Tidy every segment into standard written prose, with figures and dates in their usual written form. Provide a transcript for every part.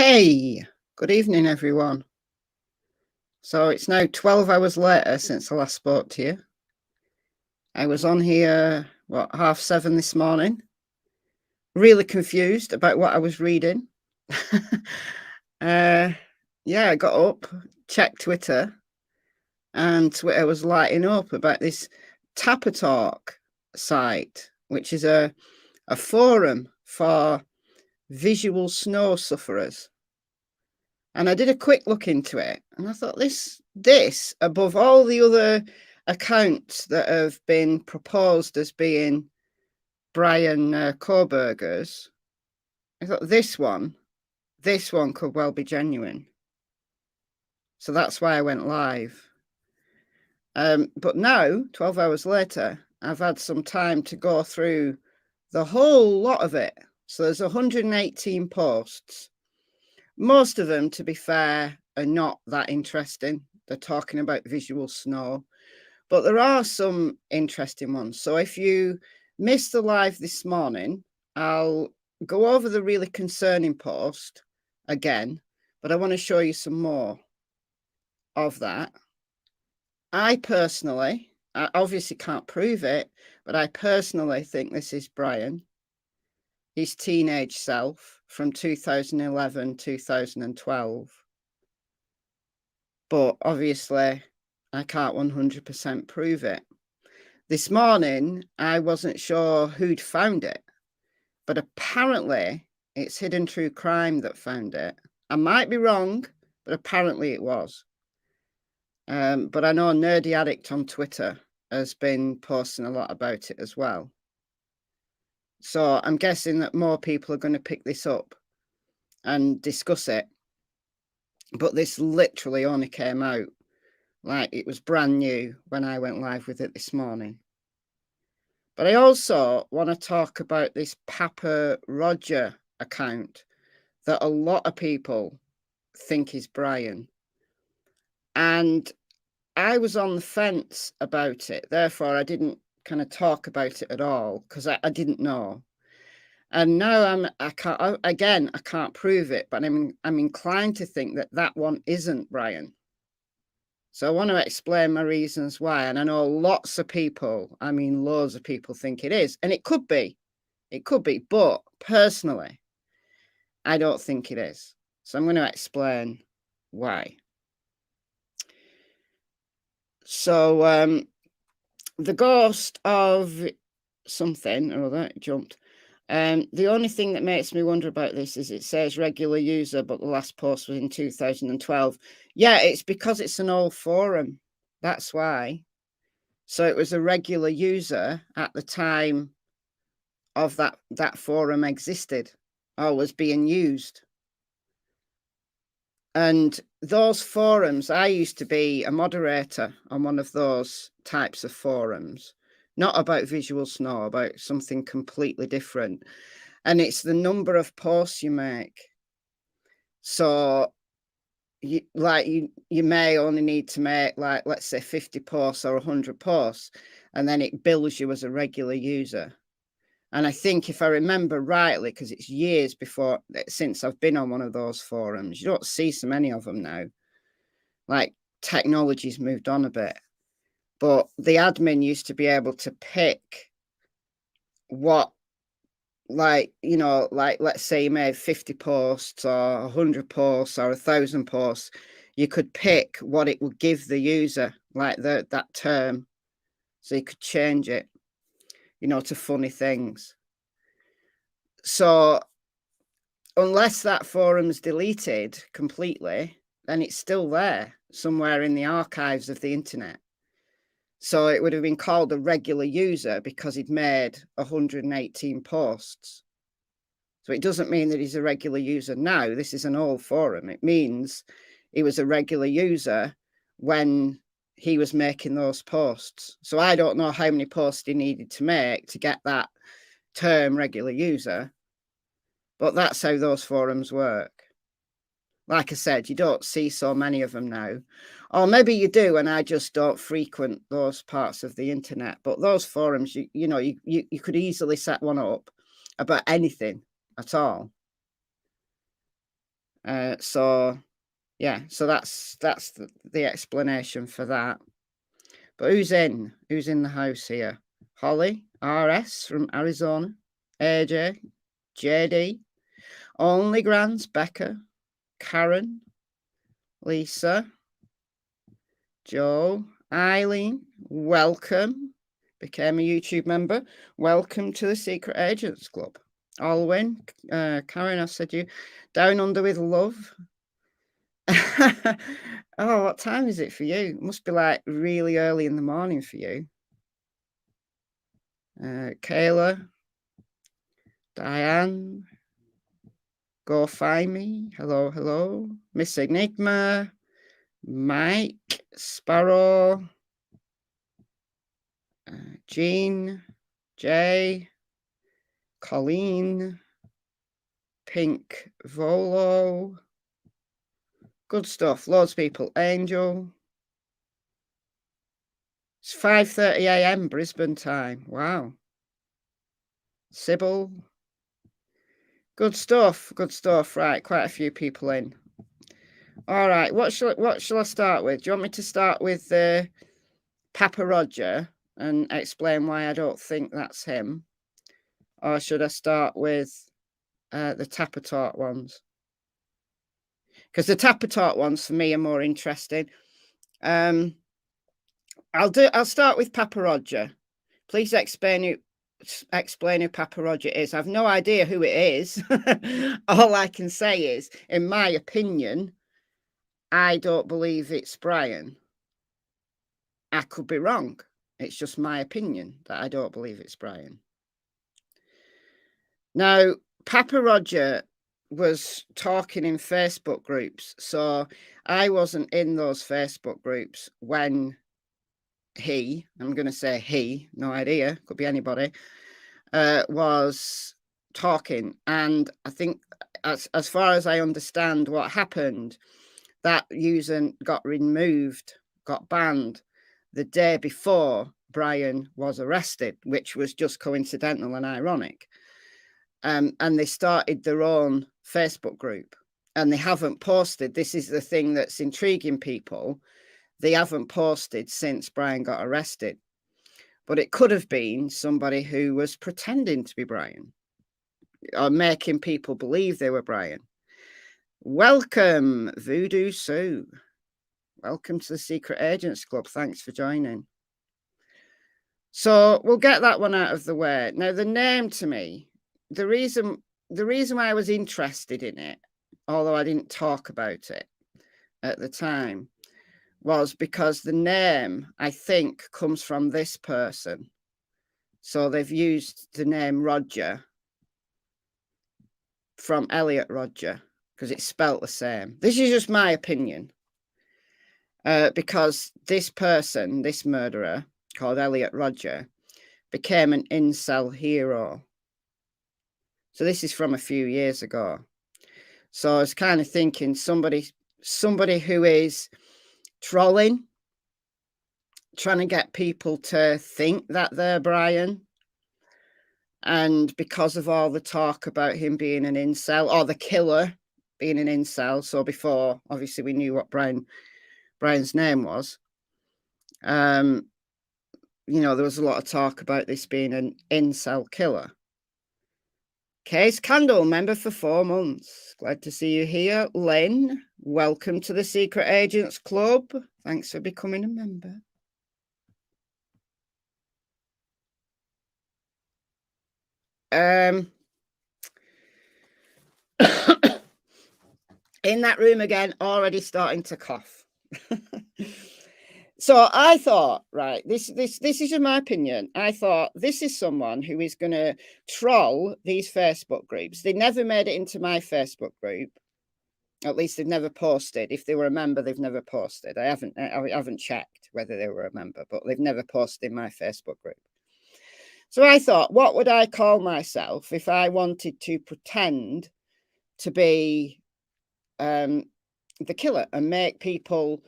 Hey, good evening, everyone. So it's now 12 hours later since I last spoke to you. I was on here, 7:30 this morning, really confused about what I was reading. Yeah, I got up, checked Twitter, and Twitter was lighting up about this Tapatalk site, which is a forum for visual snow sufferers. And I did a quick look into it, and I thought this above all the other accounts that have been proposed as being Bryan Kohberger's, I thought this one could well be genuine. So that's why I went live. But now, 12 hours later, I've had some time to go through the whole lot of it. So there's 118 posts. Most of them, to be fair, are not that interesting. They're talking about visual snow, but there are some interesting ones. So if you missed the live this morning, I'll go over the really concerning post again, but I want to show you some more of that. I obviously can't prove it, but I personally think this is Bryan, his teenage self from 2011, 2012. But obviously, I can't 100% prove it. This morning, I wasn't sure who'd found it, but apparently it's Hidden True Crime that found it. I might be wrong, but apparently it was. But I know Nerdy Addict on Twitter has been posting a lot about it as well. So I'm guessing that more people are going to pick this up and discuss it. But this literally only came out, like it was brand new when I went live with it this morning. But I also want to talk about this Pappa Rodger account that a lot of people think is Bryan. And I was on the fence about it. Therefore, I didn't kind of talk about it at all because I didn't know. And now I can't prove it, but I'm inclined to think that one isn't Bryan. So I want to explain my reasons why. And I know lots of people, loads of people think it is. And it could be. But personally, I don't think it is. So I'm going to explain why. So the ghost of something or other jumped. The only thing that makes me wonder about this is it says regular user, but the last post was in 2012. Yeah, it's because it's an old forum. That's why. So it was a regular user at the time of that forum existed or was being used. And those forums, I used to be a moderator on one of those types of forums. Not about visual snow, about something completely different. And it's the number of posts you make. So you may only need to make, like, let's say 50 posts or 100 posts, and then it bills you as a regular user. And I think if I remember rightly, because it's years since I've been on one of those forums, you don't see so many of them now. Like, technology's moved on a bit. But the admin used to be able to pick what, let's say you made 50 posts or 100 posts or 1,000 posts, you could pick what it would give the user, like that term. So you could change it, to funny things. So unless that forum's deleted completely, then it's still there somewhere in the archives of the internet. So it would have been called a regular user because he'd made 118 posts. So it doesn't mean that he's a regular user now. This is an old forum. It means he was a regular user when he was making those posts. So I don't know how many posts he needed to make to get that term regular user, but that's how those forums work. Like I said, you don't see so many of them now. Or maybe you do, and I just don't frequent those parts of the internet. But those forums, you could easily set one up about anything at all. So yeah, so that's the explanation for that. But who's in the house here? Holly, RS from Arizona, AJ, JD, Only Grants, Becca, Karen, Lisa, Joe, Eileen, welcome. Became a YouTube member. Welcome to the Secret Agents Club. Alwyn, Karen, I said you. Down Under with Love. Oh, what time is it for you? It must be like really early in the morning for you. Kayla, Diane, Go Find Me. Hello, hello. Miss Enigma, Mike, Sparrow, Jean, Jay, Colleen, Pink Volo. Good stuff. Loads of people. Angel. It's 5:30 a.m. Brisbane time. Wow. Sybil. Good stuff. Good stuff. Right, quite a few people in. All right. What shall I start with? Do you want me to start with Pappa Rodger and explain why I don't think that's him, or should I start with the Tapatalk ones? Because the Tapatalk ones for me are more interesting. I'll start with Pappa Rodger. Please explain who Pappa Rodger is. I've no idea who it is. All I can say is, in my opinion, I don't believe it's Bryan. I could be wrong. It's just my opinion that I don't believe it's Bryan. Now, Pappa Rodger was talking in Facebook groups, so I wasn't in those Facebook groups when I'm going to say he, no idea, could be anybody, was talking. And I think as far as I understand what happened, that user got removed, got banned the day before Bryan was arrested, which was just coincidental and ironic. And they started their own Facebook group, and they haven't posted. This is the thing that's intriguing people. They haven't posted since Bryan got arrested. But it could have been somebody who was pretending to be Bryan or making people believe they were Bryan. Welcome, Voodoo Sue. Welcome to the Secret Agents Club. Thanks for joining. So we'll get that one out of the way. Now, the name to me, the reason why I was interested in it, although I didn't talk about it at the time, was because the name, I think, comes from this person. So they've used the name Rodger from Elliot Rodger because it's spelt the same. This is just my opinion. Because this person, this murderer called Elliot Rodger, became an incel hero. So this is from a few years ago. So I was kind of thinking somebody who is trolling, trying to get people to think that they're Bryan. And because of all the talk about him being an incel, or the killer being an incel, so before, obviously, we knew what Bryan's name was, there was a lot of talk about this being an incel killer. Case Candle, member for 4 months. Glad to see you here. Lynn, welcome to the Secret Agents Club. Thanks for becoming a member. In that room again, already starting to cough. So I thought, right, this is just my opinion. I thought this is someone who is going to troll these Facebook groups. They never made it into my Facebook group. At least they've never posted. If they were a member, they've never posted. I haven't checked whether they were a member, but they've never posted in my Facebook group. So I thought, what would I call myself if I wanted to pretend to be the killer and make people,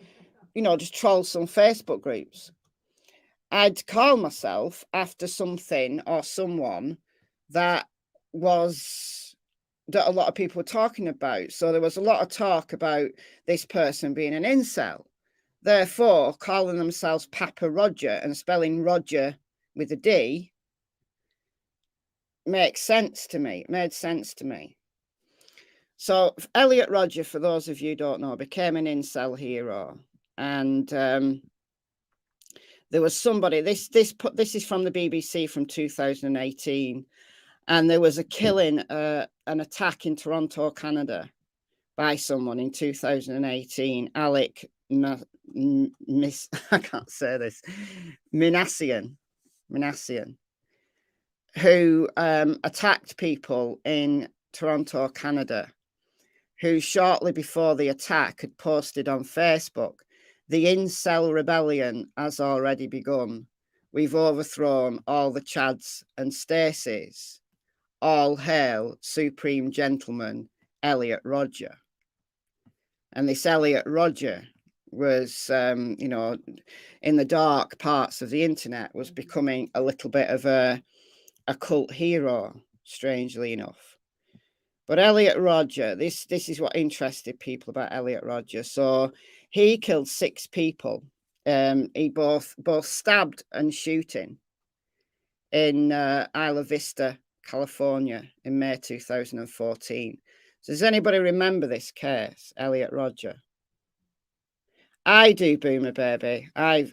just troll some Facebook groups? I'd call myself after something or someone that was that a lot of people were talking about. So there was a lot of talk about this person being an incel. Therefore, calling themselves Pappa Rodger and spelling Rodger with a D makes sense to me. It made sense to me. So Elliot Rodger, for those of you who don't know, became an incel hero. And there was somebody, this is from the BBC from 2018. And there was a killing, an attack in Toronto, Canada, by someone in 2018, Alec I can't say this, Minassian, who attacked people in Toronto, Canada, who shortly before the attack had posted on Facebook, "The incel rebellion has already begun. We've overthrown all the Chads and Stacys. All hail Supreme Gentleman Elliot Rodger." And this Elliot Rodger was, you know, in the dark parts of the internet, was becoming a little bit of a cult hero, strangely enough. But Elliot Rodger, this is what interested people about Elliot Rodger. So he killed 6 people. He both stabbed and shooting in Isla Vista, California, in May 2014. So does anybody remember this case, Elliot Rodger? I do, Boomer Baby. I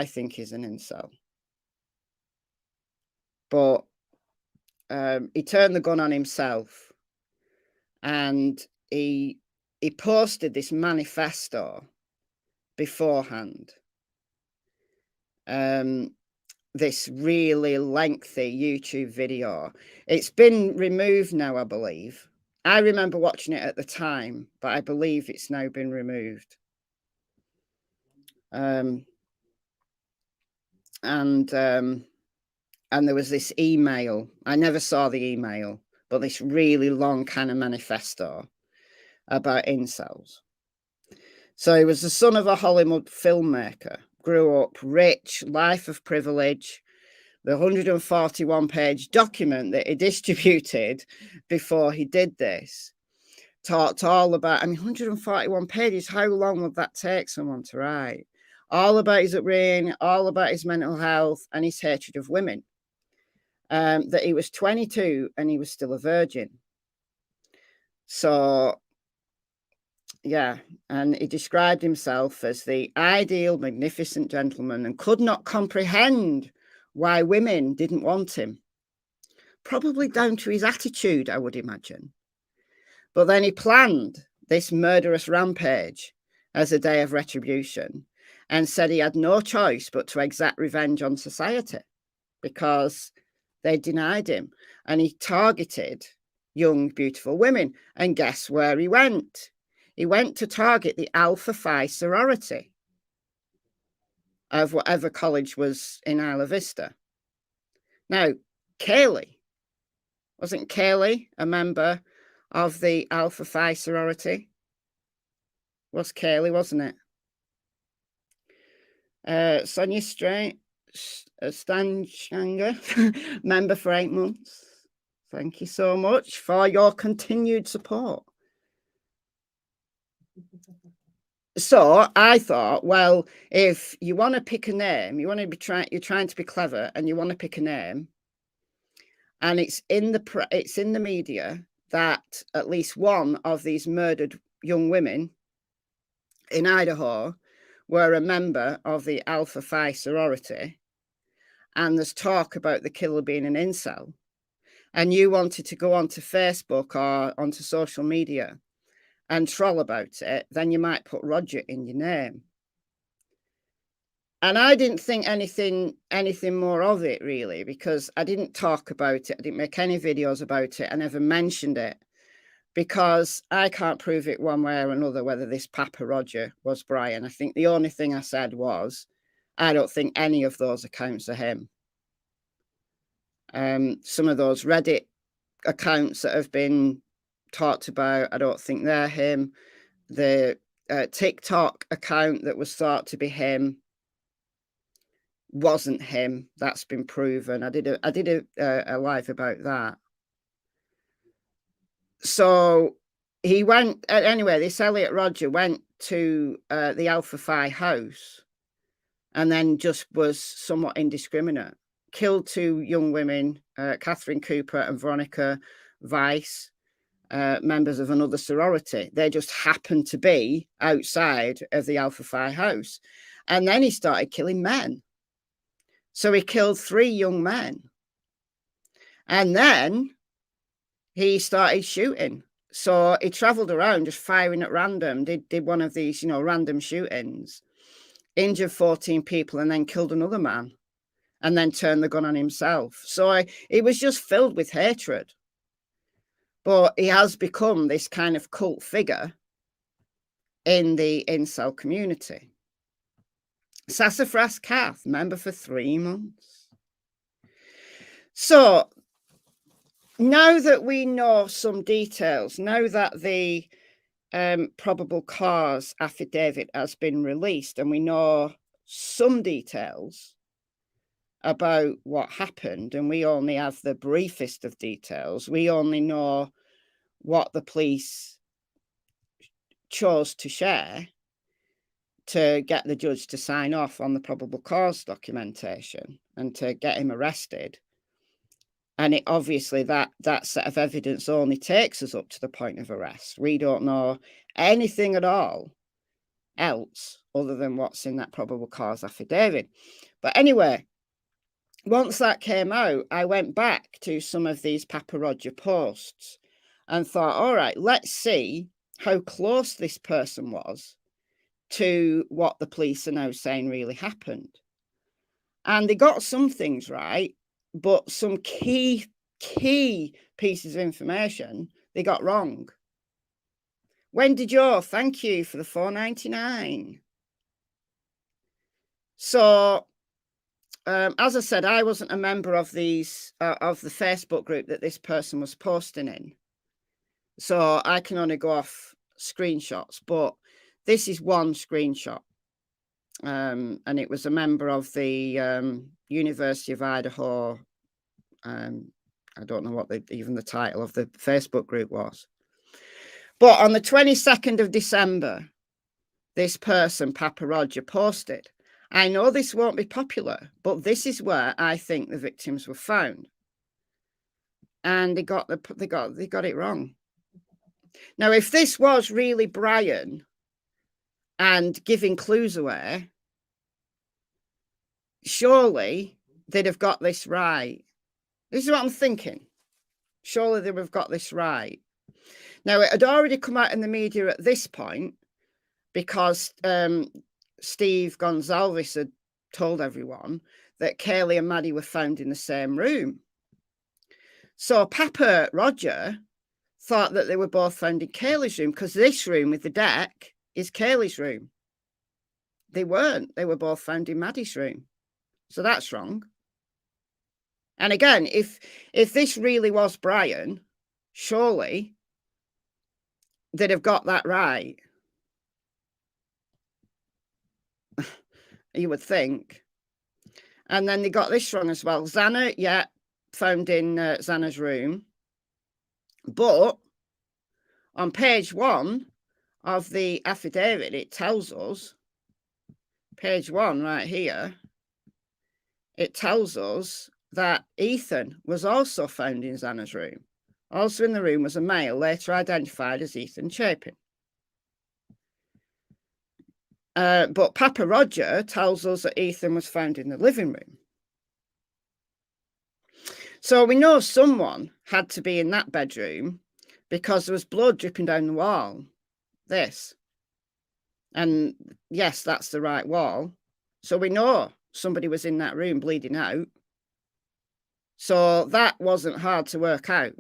think he's an incel. But he turned the gun on himself, and he posted this manifesto beforehand. This really lengthy YouTube video. It's been removed now, I believe. I remember watching it at the time, but I believe it's now been removed. And there was this email. I never saw the email, but this really long kind of manifesto about incels. So he was the son of a Hollywood filmmaker, grew up rich, life of privilege. The 141-page document that he distributed before he did this talked all about, I mean, 141 pages, how long would that take someone to write? All about his upbringing, all about his mental health and his hatred of women. That he was 22 and he was still a virgin. So, yeah, and he described himself as the ideal, magnificent gentleman and could not comprehend why women didn't want him. Probably down to his attitude, I would imagine. But then he planned this murderous rampage as a day of retribution and said he had no choice but to exact revenge on society because they denied him. And he targeted young, beautiful women. And guess where he went? He went to target the Alpha Phi sorority of whatever college was in Isla Vista. Now, wasn't Kaylee a member of the Alpha Phi sorority? Was Kaylee, wasn't it? Sonia Stanchanger, member for 8 months. Thank you so much for your continued support. So I thought, well, if you want to pick a name, you're trying to be clever, and you want to pick a name, and it's in the media that at least one of these murdered young women in Idaho were a member of the Alpha Phi sorority, and there's talk about the killer being an incel, and you wanted to go onto Facebook or onto social media and troll about it, then you might put Rodger in your name. And I didn't think anything more of it, really, because I didn't talk about it. I didn't make any videos about it. I never mentioned it because I can't prove it one way or another whether this Pappa Rodger was Bryan. I think the only thing I said was, I don't think any of those accounts are him. Some of those Reddit accounts that have been talked about, I don't think they're him. The TikTok account that was thought to be him wasn't him. That's been proven. I did a live about that. So he went, anyway, this Elliot Rodger went to the Alpha Phi house and then just was somewhat indiscriminate. Killed 2 young women, Catherine Cooper and Veronica Weiss, members of another sorority. They just happened to be outside of the Alpha Phi house. And then he started killing men. So he killed 3 young men. And then he started shooting. So he traveled around just firing at random, did one of these, random shootings, injured 14 people and then killed another man and then turned the gun on himself. So he was just filled with hatred. But he has become this kind of cult figure in the incel community. Sassafras Kath, member for 3 months. So now that we know some details, now that the probable cause affidavit has been released and we know some details about what happened, and we only have the briefest of details, we only know what the police chose to share to get the judge to sign off on the probable cause documentation and to get him arrested. And it obviously that set of evidence only takes us up to the point of arrest. We don't know anything at all else other than what's in that probable cause affidavit. But anyway, once that came out, I went back to some of these Pappa Rodger posts and thought, all right, let's see how close this person was to what the police are now saying really happened. And they got some things right, but some key pieces of information they got wrong. Wendy Joe, thank you for the $4.99. So, as I said, I wasn't a member of these of the Facebook group that this person was posting in, so I can only go off screenshots. But this is one screenshot, and it was a member of the University of Idaho. I don't know what even the title of the Facebook group was. But on the 22nd of December, this person, Pappa Rodger, posted, I know this won't be popular, but this is where I think the victims were found. And they got it wrong. Now, if this was really Bryan and giving clues away, surely they'd have got this right. This is what I'm thinking. Surely they would have got this right. Now, it had already come out in the media at this point because Steve Gonzalez had told everyone that Kaylee and Maddie were found in the same room. So Pappa Rodger thought that they were both found in Kaylee's room because this room with the deck is Kaylee's room. They weren't. They were both found in Maddie's room. So that's wrong. And again, if this really was Bryan, surely they'd have got that right. You would think. And then they got this wrong as well. Xana, yeah, found in Xana's room. But on page 1 of the affidavit, it tells us, page 1 right here, it tells us that Ethan was also found in Xana's room. Also in the room was a male later identified as Ethan Chapin. But Pappa Rodger tells us that Ethan was found in the living room. So we know someone had to be in that bedroom because there was blood dripping down the wall. This. And yes, that's the right wall. So we know somebody was in that room bleeding out. So that wasn't hard to work out.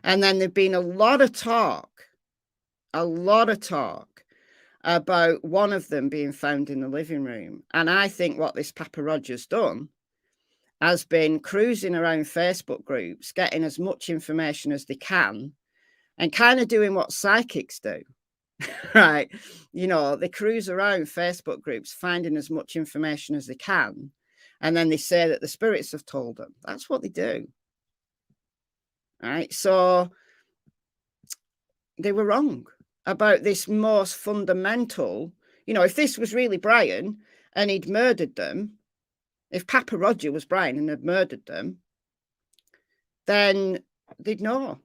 And then there'd been a lot of talk about one of them being found in the living room. And I think what this Pappa Rodger's done has been cruising around Facebook groups, getting as much information as they can, and kind of doing what psychics do, right? You know, they cruise around Facebook groups, finding as much information as they can, and then they say that the spirits have told them. That's what they do. right? So they were wrong about this most fundamental, if this was really Bryan and he'd murdered them, if Pappa Rodger was Bryan and had murdered them, then they'd know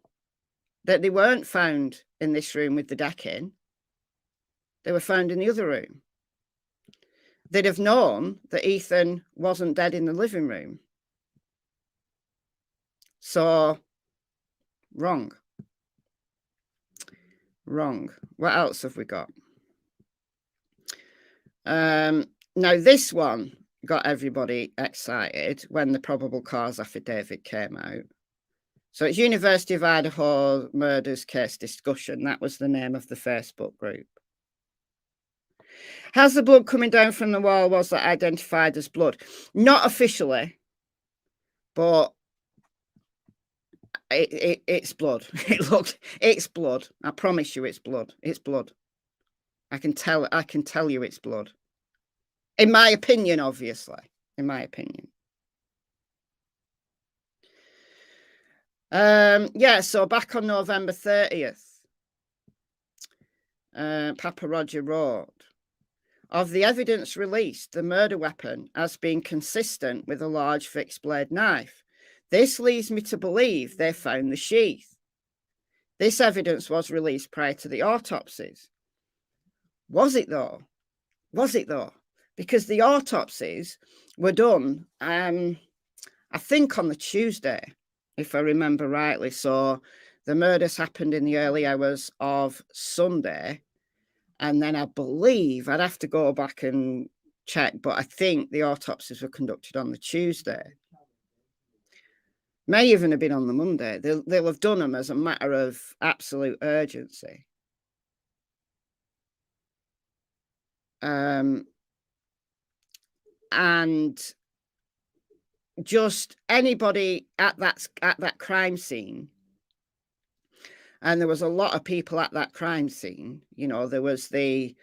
that they weren't found in this room with the deck in. They were found in the other room. They'd have known that Ethan wasn't dead in the living room. So, wrong. What else have we got? Now, this one got everybody excited when the probable cause affidavit came out. So it's University of Idaho murders case discussion. That was the name of the Facebook group. Has the blood coming down from the wall, was that identified as blood? Not officially, but it's blood. It's blood. I promise you it's blood. It's blood. I can tell you it's blood. In my opinion, obviously. In my opinion. So back on November 30th, Pappa Rodger wrote, of the evidence released, the murder weapon has been consistent with a large fixed blade knife. This leads me to believe they found the sheath. This evidence was released prior to the autopsies. Was it though? Because the autopsies were done, I think on the Tuesday, if I remember rightly. So the murders happened in the early hours of Sunday. And then I believe, I'd have to go back and check, but I think the autopsies were conducted on the Tuesday. May even have been on the Monday. They'll have done them as a matter of absolute urgency. And just anybody at that crime scene, and there was a lot of people at that crime scene. There was the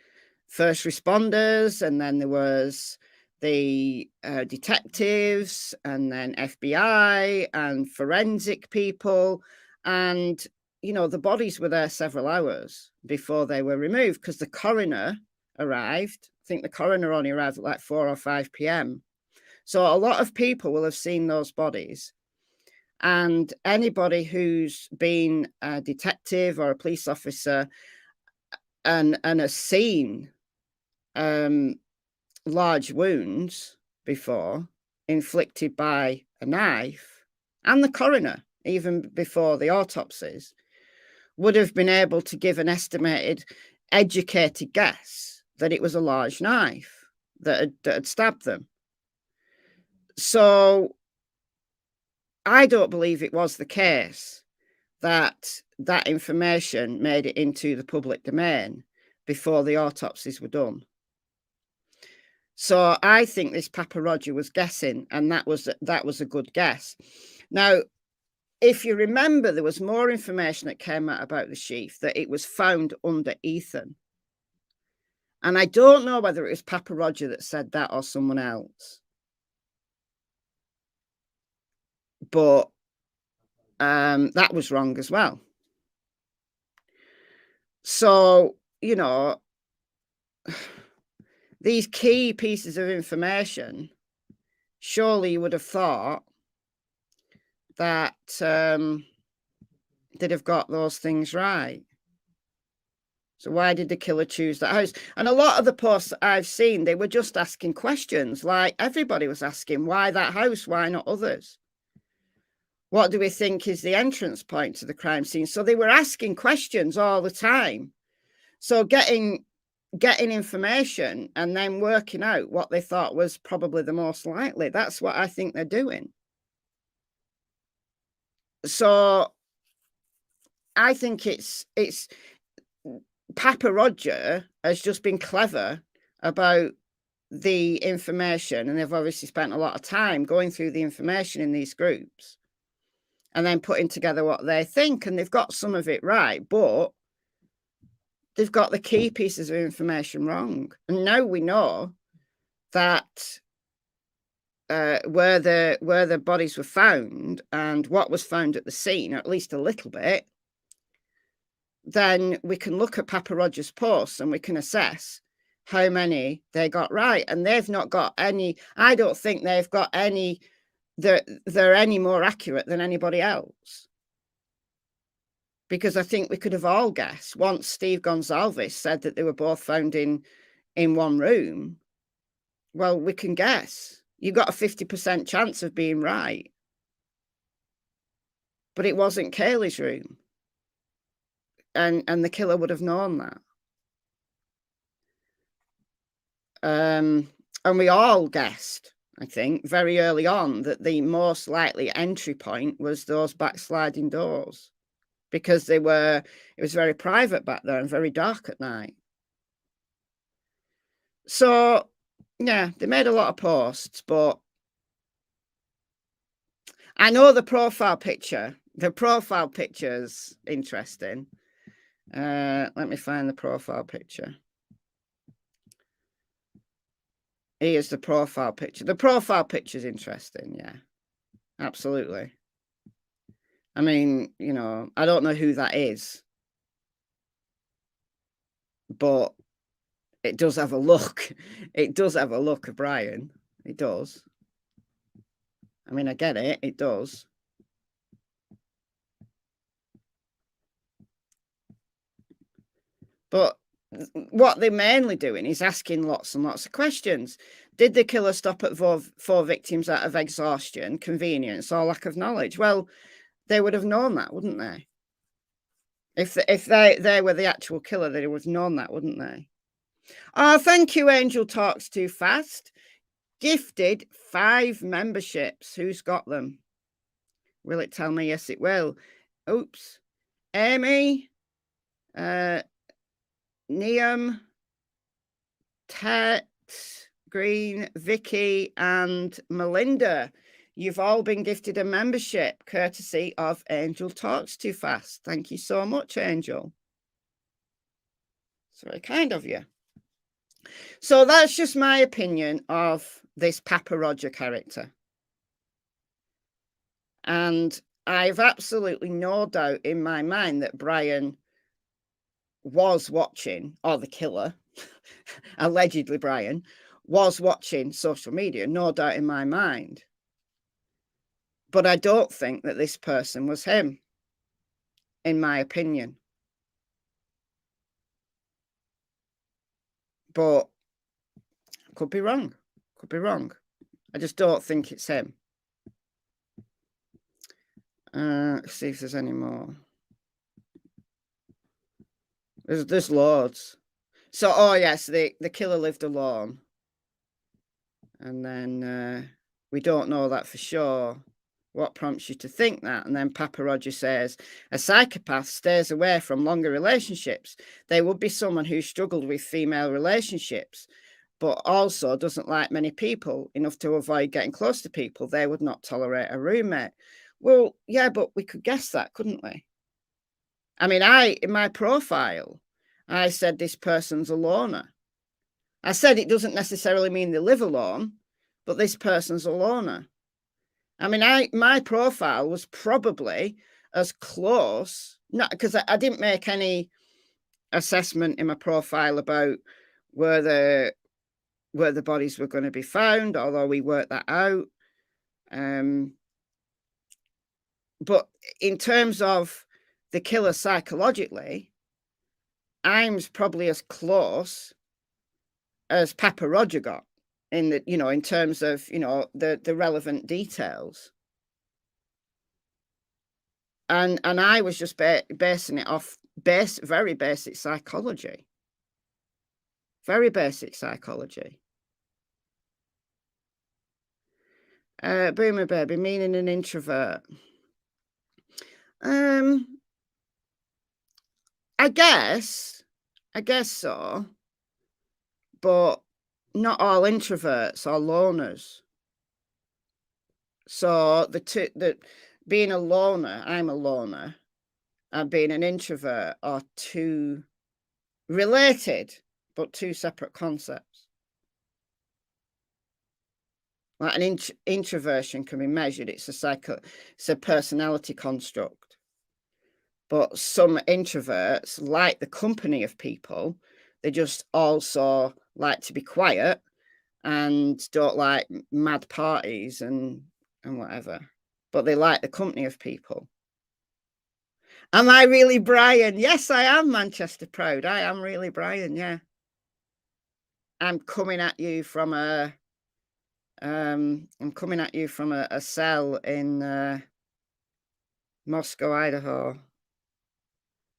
first responders, and then there was the detectives, and then FBI and forensic people. And, the bodies were there several hours before they were removed because the coroner arrived. I think the coroner only arrived at like 4 or 5 p.m. So a lot of people will have seen those bodies. And anybody who's been a detective or a police officer and has seen large wounds before inflicted by a knife, and the coroner, even before the autopsies, would have been able to give an estimated, educated guess that it was a large knife that had stabbed them. So I don't believe it was the case that information made it into the public domain before the autopsies were done. So I think this Pappa Rodger was guessing, and that was a good guess. Now, if you remember, there was more information that came out about the sheath, that it was found under Ethan. And I don't know whether it was Pappa Rodger that said that or someone else. But that was wrong as well. So, these key pieces of information, surely you would have thought that they'd have got those things right. So why did the killer choose that house? And a lot of the posts that I've seen, they were just asking questions, like everybody was asking, why that house? Why not others? What do we think is the entrance point to the crime scene? So they were asking questions all the time. So getting information and then working out what they thought was probably the most likely. That's what I think they're doing. So I think it's Pappa Rodger has just been clever about the information, and they've obviously spent a lot of time going through the information in these groups and then putting together what they think, and they've got some of it right, but they've got the key pieces of information wrong. And now we know that where the bodies were found and what was found at the scene, or at least a little bit, then we can look at Pappa Rodger's posts and we can assess how many they got right. And they've not got any, I don't think they've got any, they're any more accurate than anybody else. Because I think we could have all guessed, once Steve Gonsalves said that they were both found in one room, well, we can guess. You got a 50% chance of being right. But it wasn't Kaylee's room. And the killer would have known that. And we all guessed, I think, very early on that the most likely entry point was those backsliding doors, because it was very private back there and very dark at night. So, yeah, they made a lot of posts, but I know the profile picture. The profile picture's interesting. Let me find the profile picture. Here's the profile picture. The profile picture is interesting, yeah. Absolutely. I mean, you know, I don't know who that is, but it does have a look. It does have a look of Bryan. It does. I mean, I get it. It does. But what they're mainly doing is asking lots and lots of questions. Did the killer stop at four victims out of exhaustion, convenience, or lack of knowledge? Well, they would have known that, wouldn't they? If they were the actual killer, they would have known that, wouldn't they? Oh, thank you, Angel Talks Too Fast. Gifted 5 memberships. Who's got them? Will it tell me? Yes, it will. Oops. Amy, Neum, Tet, Green, Vicky, and Melinda. You've all been gifted a membership courtesy of Angel Talks Too Fast. Thank you so much, Angel. It's very kind of you. So that's just my opinion of this Pappa Rodger character. And I've absolutely no doubt in my mind that Bryan was watching, or the killer, allegedly Bryan, was watching social media, no doubt in my mind. But I don't think that this person was him, in my opinion. But could be wrong. Could be wrong. I just don't think it's him. Let's see if there's any more. There's loads. So, oh yes, the killer lived alone. And then we don't know that for sure. What prompts you to think that? And then Pappa Rodger says, a psychopath stays away from longer relationships. They would be someone who struggled with female relationships, but also doesn't like many people enough to avoid getting close to people. They would not tolerate a roommate. Well, yeah, but we could guess that, couldn't we? I mean, in my profile, I said this person's a loner. I said it doesn't necessarily mean they live alone, but this person's a loner. I mean, my profile was probably as close, not because I didn't make any assessment in my profile about where the bodies were going to be found, although we worked that out. But in terms of the killer psychologically, I'm probably as close as Pappa Rodger got in the, in terms of, the relevant details. And I was just basing it off very basic psychology. Very basic psychology. Boomer baby, meaning an introvert. I guess so. But not all introverts are loners. So being a loner, I'm a loner, and being an introvert are two related, but two separate concepts. Like an introversion can be measured. It's a personality construct. But some introverts like the company of people. They just also like to be quiet and don't like mad parties and whatever. But they like the company of people. Am I really Bryan? Yes, I am Manchester proud. I am really Bryan, yeah. I'm coming at you from a cell in Moscow, Idaho.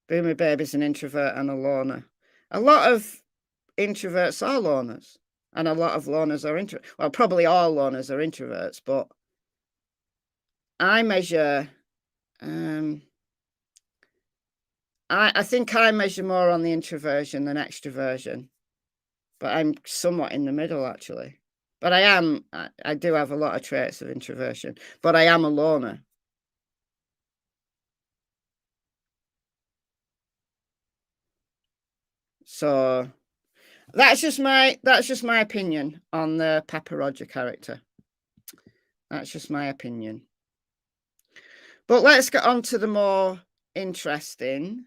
Boomer Baby's an introvert and a loner. A lot of introverts are loners, and a lot of loners are introverts. Well, probably all loners are introverts, but I measure. I think I measure more on the introversion than extroversion, but I'm somewhat in the middle actually. But I do have a lot of traits of introversion, but I am a loner. So that's just my opinion on the Pappa Rodger character. That's just my opinion. But let's get on to the more interesting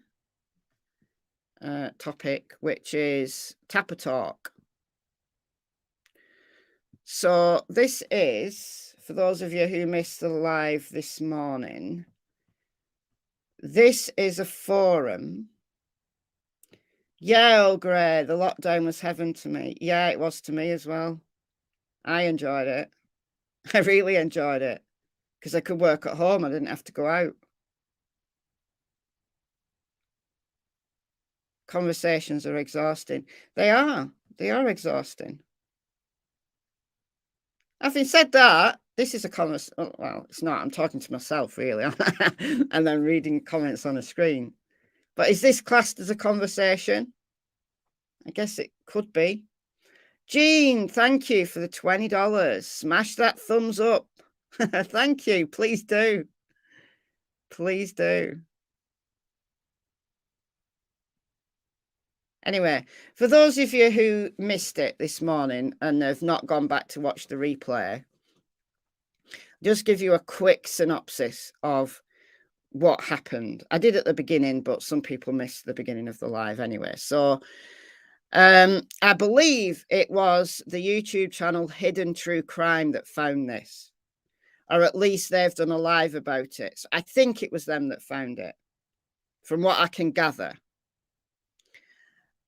topic, which is Tapatalk. So this is, for those of you who missed the live this morning, this is a forum. Yeah, Earl Grey, the lockdown was heaven to me. Yeah, it was to me as well. I enjoyed it. I really enjoyed it because I could work at home. I didn't have to go out. Conversations are exhausting. They are exhausting. Having said that, this is a conversation. Well, it's not. I'm talking to myself, really, and then reading comments on a screen. But is this classed as a conversation? I guess it could be. Jean, thank you for the $20. Smash that thumbs up. Thank you. Please do. Please do. Anyway, for those of you who missed it this morning and have not gone back to watch the replay, just give you a quick synopsis of what happened. I did at the beginning, but some people missed the beginning of the live anyway. So I believe it was the YouTube channel Hidden True Crime that found this, or at least they've done a live about it. So I think it was them that found it, from what I can gather.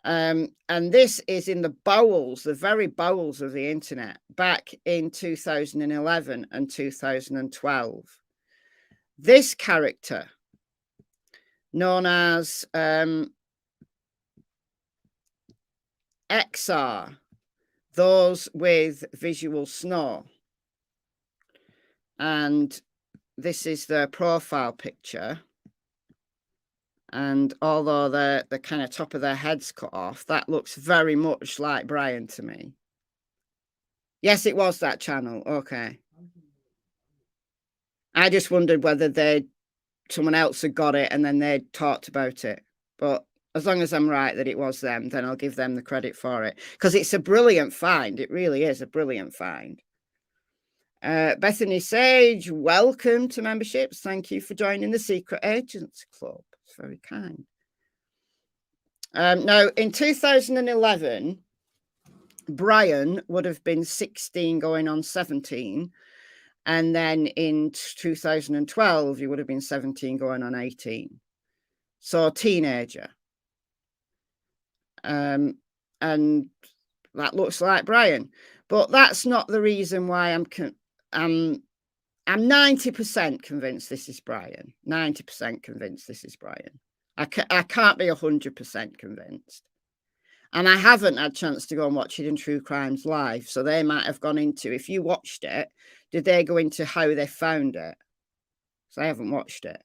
And this is in the bowels, the very bowels of the internet, back in 2011 and 2012. This character, known as XR, those with visual snow, and this is their profile picture. And although the kind of top of their head's cut off, that looks very much like Bryan to me. Yes, it was that channel. Okay. I just wondered whether someone else had got it and then they'd talked about it. But as long as I'm right that it was them, then I'll give them the credit for it. Because it's a brilliant find. It really is a brilliant find. Bethany Sage, welcome to memberships. Thank you for joining the Secret Agents Club. It's very kind. Now, in 2011, Bryan would have been 16 going on 17. And then in 2012, he would have been 17 going on 18. So teenager. And that looks like Bryan. But that's not the reason why I'm 90% convinced this is Bryan. 90% convinced this is Bryan. I can't be 100% convinced. And I haven't had a chance to go and watch Hidden True Crimes live. So they might have gone into, if you watched it, did they go into how they found it? So I haven't watched it.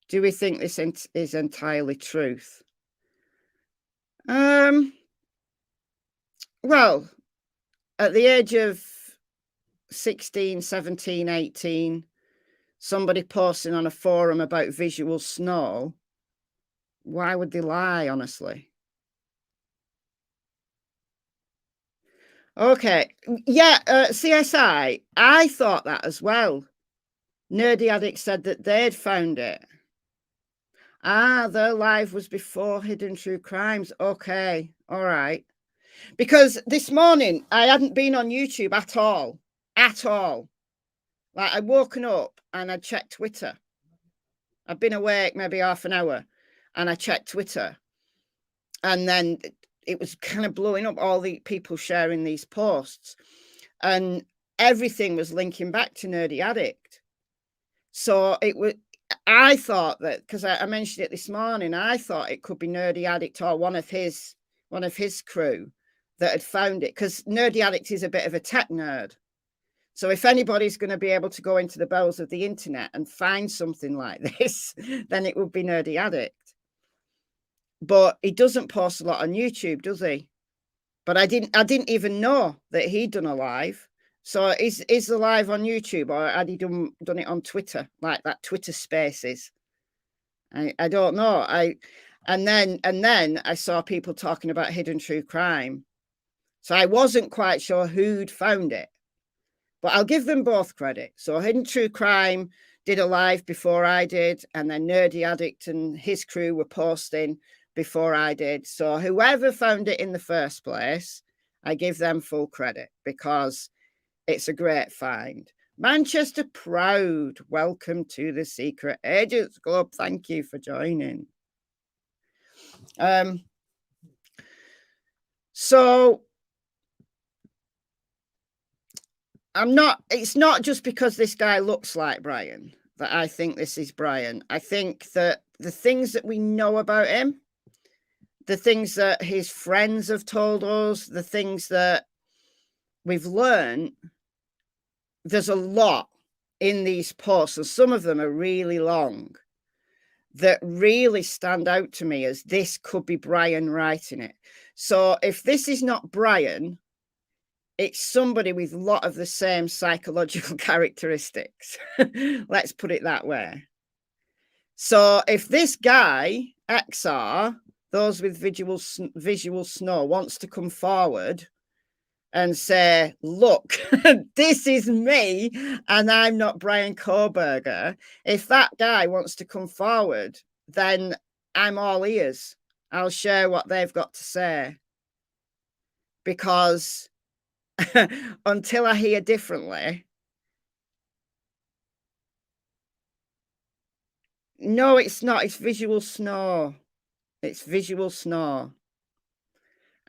Do we think this is entirely truth? Well, at the age of 16, 17, 18, somebody posting on a forum about visual snow Why would they lie, honestly? Okay. Yeah, CSI. I thought that as well. Nerdy Addict said that they'd found it. Ah, their live was before Hidden True Crimes. Okay. All right. Because this morning I hadn't been on YouTube at all. At all. Like, I'd woken up and I'd checked Twitter. I'd been awake maybe half an hour and I checked Twitter. And then it was kind of blowing up, all the people sharing these posts. And everything was linking back to Nerdy Addict. So it was, I thought that, because I mentioned it this morning, I thought it could be Nerdy Addict or one of his crew that had found it, because Nerdy Addict is a bit of a tech nerd. So if anybody's going to be able to go into the bowels of the internet and find something like this, then it would be Nerdy Addict. But he doesn't post a lot on YouTube, does he? But I didn't even know that he'd done a live. So is the live on YouTube, or had he done it on Twitter, like that Twitter Spaces? I don't know. And then I saw people talking about Hidden True Crime. So I wasn't quite sure who'd found it. But I'll give them both credit. So Hidden True Crime did a live before I did, and then Nerdy Addict and his crew were posting before I did. So whoever found it in the first place, I give them full credit, because it's a great find. Manchester Proud, welcome to the Secret Agents Club. Thank you for joining. So it's not just because this guy looks like Bryan that I think this is Bryan. I think that the things that we know about him, the things that his friends have told us, the things that we've learned, there's a lot in these posts, and some of them are really long, that really stand out to me as this could be Bryan writing it. So if this is not Bryan, it's somebody with a lot of the same psychological characteristics. Let's put it that way. So if this guy, XR, those with visual snow, wants to come forward and say, look, this is me and I'm not Bryan Kohberger. If that guy wants to come forward, then I'm all ears. I'll share what they've got to say. Because until I hear differently. No, it's not. It's visual snow. It's visual snow.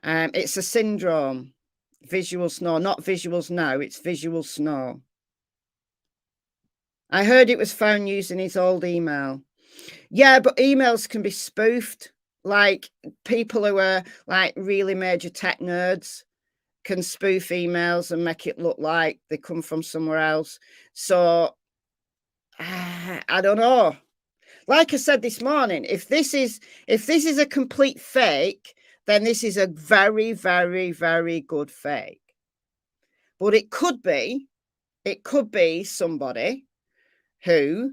It's a syndrome. Visual snow, not visuals now. It's visual snow. I heard it was found using his old email. Yeah, but emails can be spoofed. Like, people who are like really major tech nerds can spoof emails and make it look like they come from somewhere else. So I don't know. Like I said this morning, if this is a complete fake, then this is a very, very, very good fake. But it could be somebody who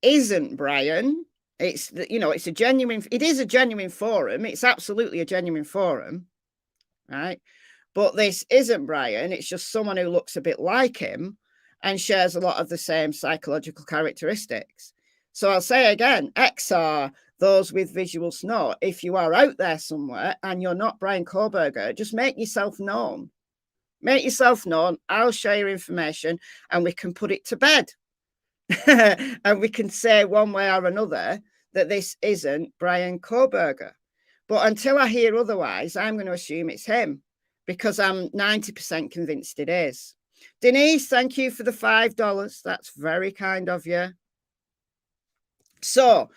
isn't Bryan. It's, you know, it is a genuine forum. It's absolutely a genuine forum, right? But this isn't Bryan. It's just someone who looks a bit like him and shares a lot of the same psychological characteristics. So I'll say again, XR, those with visual snow, if you are out there somewhere and you're not Bryan Kohberger, just make yourself known. Make yourself known. I'll share your information and we can put it to bed. And we can say one way or another that this isn't Bryan Kohberger. But until I hear otherwise, I'm going to assume it's him, because I'm 90% convinced it is. Denise, thank you for the $5. That's very kind of you. So,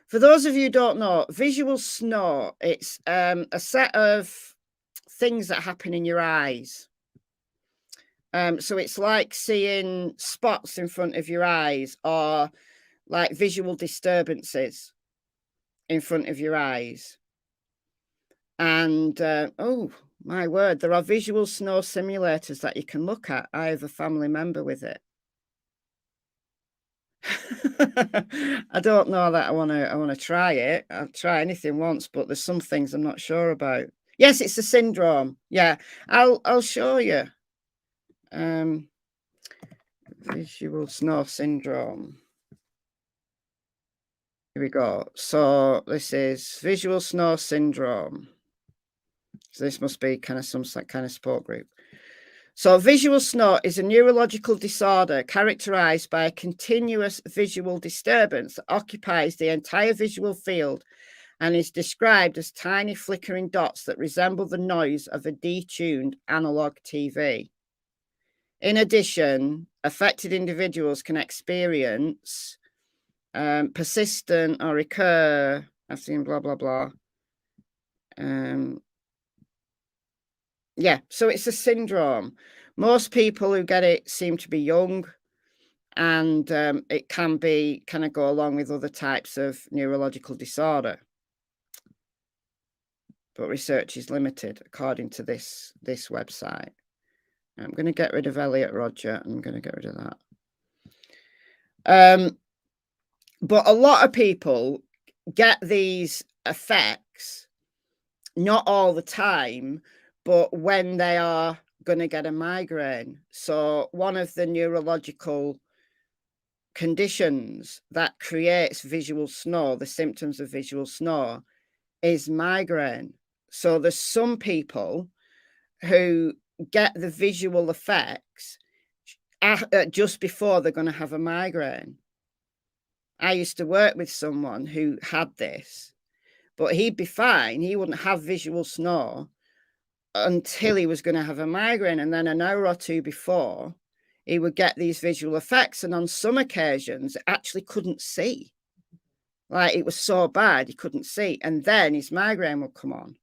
for those of you who don't know, visual snow, it's a set of things that happen in your eyes. So it's like seeing spots in front of your eyes, or like visual disturbances in front of your eyes. And oh my word, there are visual snow simulators that you can look at. I have a family member with it. I don't know that I want to try it. I'll try anything once, but there's some things I'm not sure about. Yes, it's a syndrome. Yeah, I'll show you. Visual snore syndrome. Here we go. So this is visual snore syndrome. So this must be kind of some kind of support group. So visual snore is a neurological disorder characterized by a continuous visual disturbance that occupies the entire visual field and is described as tiny flickering dots that resemble the noise of a detuned analog TV. In addition, affected individuals can experience persistent or recur, I've seen blah, blah, blah. Yeah, so it's a syndrome. Most people who get it seem to be young, and it can be kind of go along with other types of neurological disorder. But research is limited, according to this website. I'm going to get rid of Elliot Rodger. I'm going to get rid of that. But a lot of people get these effects, not all the time, but when they are going to get a migraine. So one of the neurological conditions that creates visual snore, the symptoms of visual snore, is migraine. So there's some people who get the visual effects just before they're going to have a migraine. I used to work with someone who had this, but he'd be fine. He wouldn't have visual snore until he was going to have a migraine. And then an hour or two before, he would get these visual effects. And on some occasions, actually couldn't see. Like, it was so bad, he couldn't see. And then his migraine would come on.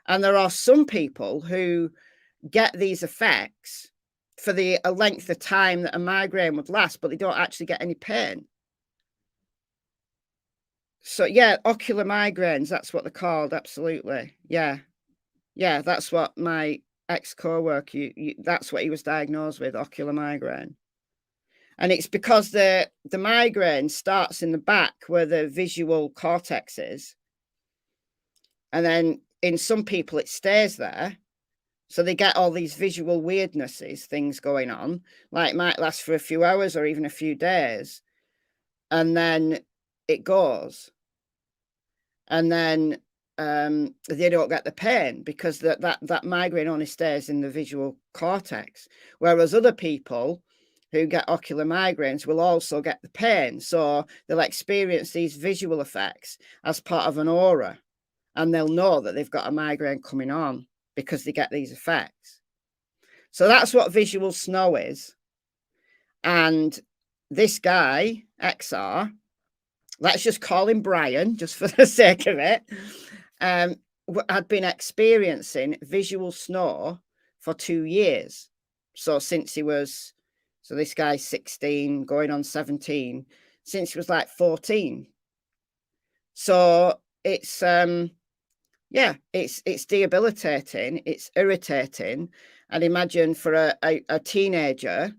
And there are some people who get these effects for a length of time that a migraine would last, but they don't actually get any pain. So, yeah, ocular migraines, that's what they're called. Absolutely. Yeah. Yeah, that's what my ex-co-worker, that's what he was diagnosed with, ocular migraine. And it's because the migraine starts in the back where the visual cortex is. And then in some people, it stays there. So they get all these visual weirdnesses, things going on, like it might last for a few hours or even a few days. And then it goes. And then they don't get the pain because that migraine only stays in the visual cortex. Whereas other people who get ocular migraines will also get the pain. So they'll experience these visual effects as part of an aura, and they'll know that they've got a migraine coming on because they get these effects. So that's what visual snore is. And this guy, XR, let's just call him Brian, just for the sake of it, had been experiencing visual snore for 2 years. So since he was, so this guy's 16, going on 17, since he was like 14. So it's, yeah, it's debilitating, it's irritating. And imagine for a teenager,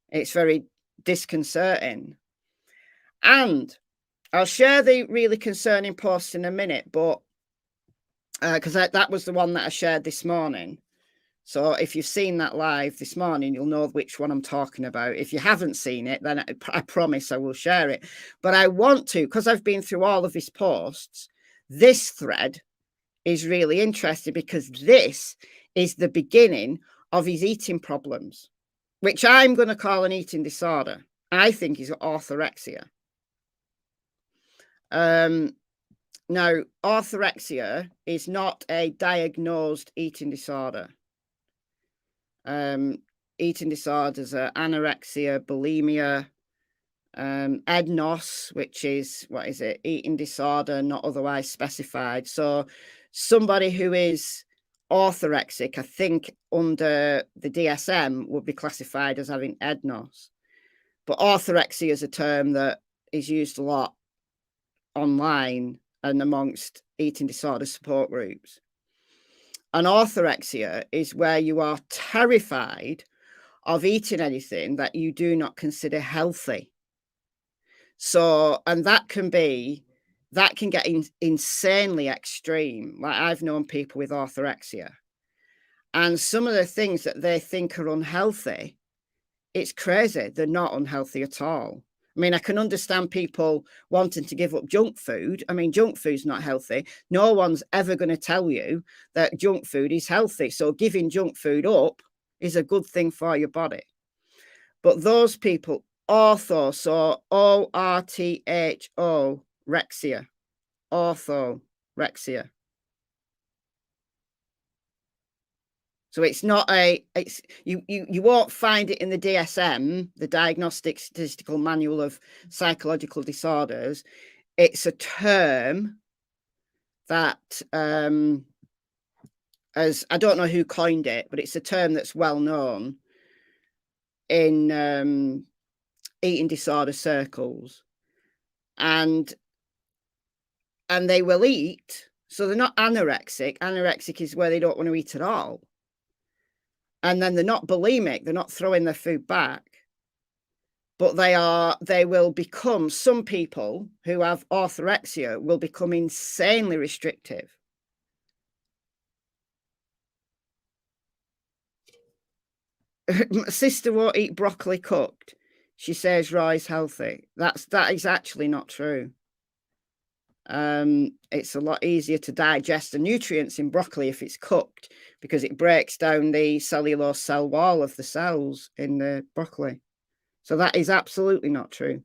it's very disconcerting. And I'll share the really concerning post in a minute, but because that was the one that I shared this morning. So if you've seen that live this morning, you'll know which one I'm talking about. If you haven't seen it, then I promise I will share it. But I want to, because I've been through all of his posts, this thread is really interesting because this is the beginning of his eating problems, which I'm going to call an eating disorder. I think he's got orthorexia. Now, orthorexia is not a diagnosed eating disorder. Eating disorders are anorexia, bulimia, EDNOS, which is, what is it? Eating disorder not otherwise specified. So somebody who is orthorexic, I think under the DSM would be classified as having EDNOS. But orthorexia is a term that is used a lot online and amongst eating disorder support groups. And orthorexia is where you are terrified of eating anything that you do not consider healthy. So, and that can get insanely extreme. Like, I've known people with orthorexia, and some of the things that they think are unhealthy, it's crazy. They're not unhealthy at all. I mean, I can understand people wanting to give up junk food. I mean, junk food's not healthy. No one's ever going to tell you that junk food is healthy. So giving junk food up is a good thing for your body. But those people, ortho, so O-R-T-H-O, rexia, orthorexia. So it's not you won't find it in the DSM, the Diagnostic Statistical Manual of Psychological Disorders. It's a term that, as I don't know who coined it, but it's a term that's well known in eating disorder circles, and they will eat. So they're not anorexic. Anorexic is where they don't want to eat at all. And then they're not bulimic, they're not throwing their food back, but they will become, some people who have orthorexia will become insanely restrictive. My sister won't eat broccoli cooked. She says raw is healthy. That is actually not true. It's a lot easier to digest the nutrients in broccoli if it's cooked, because it breaks down the cellulose cell wall of the cells in the broccoli. So that is absolutely not true.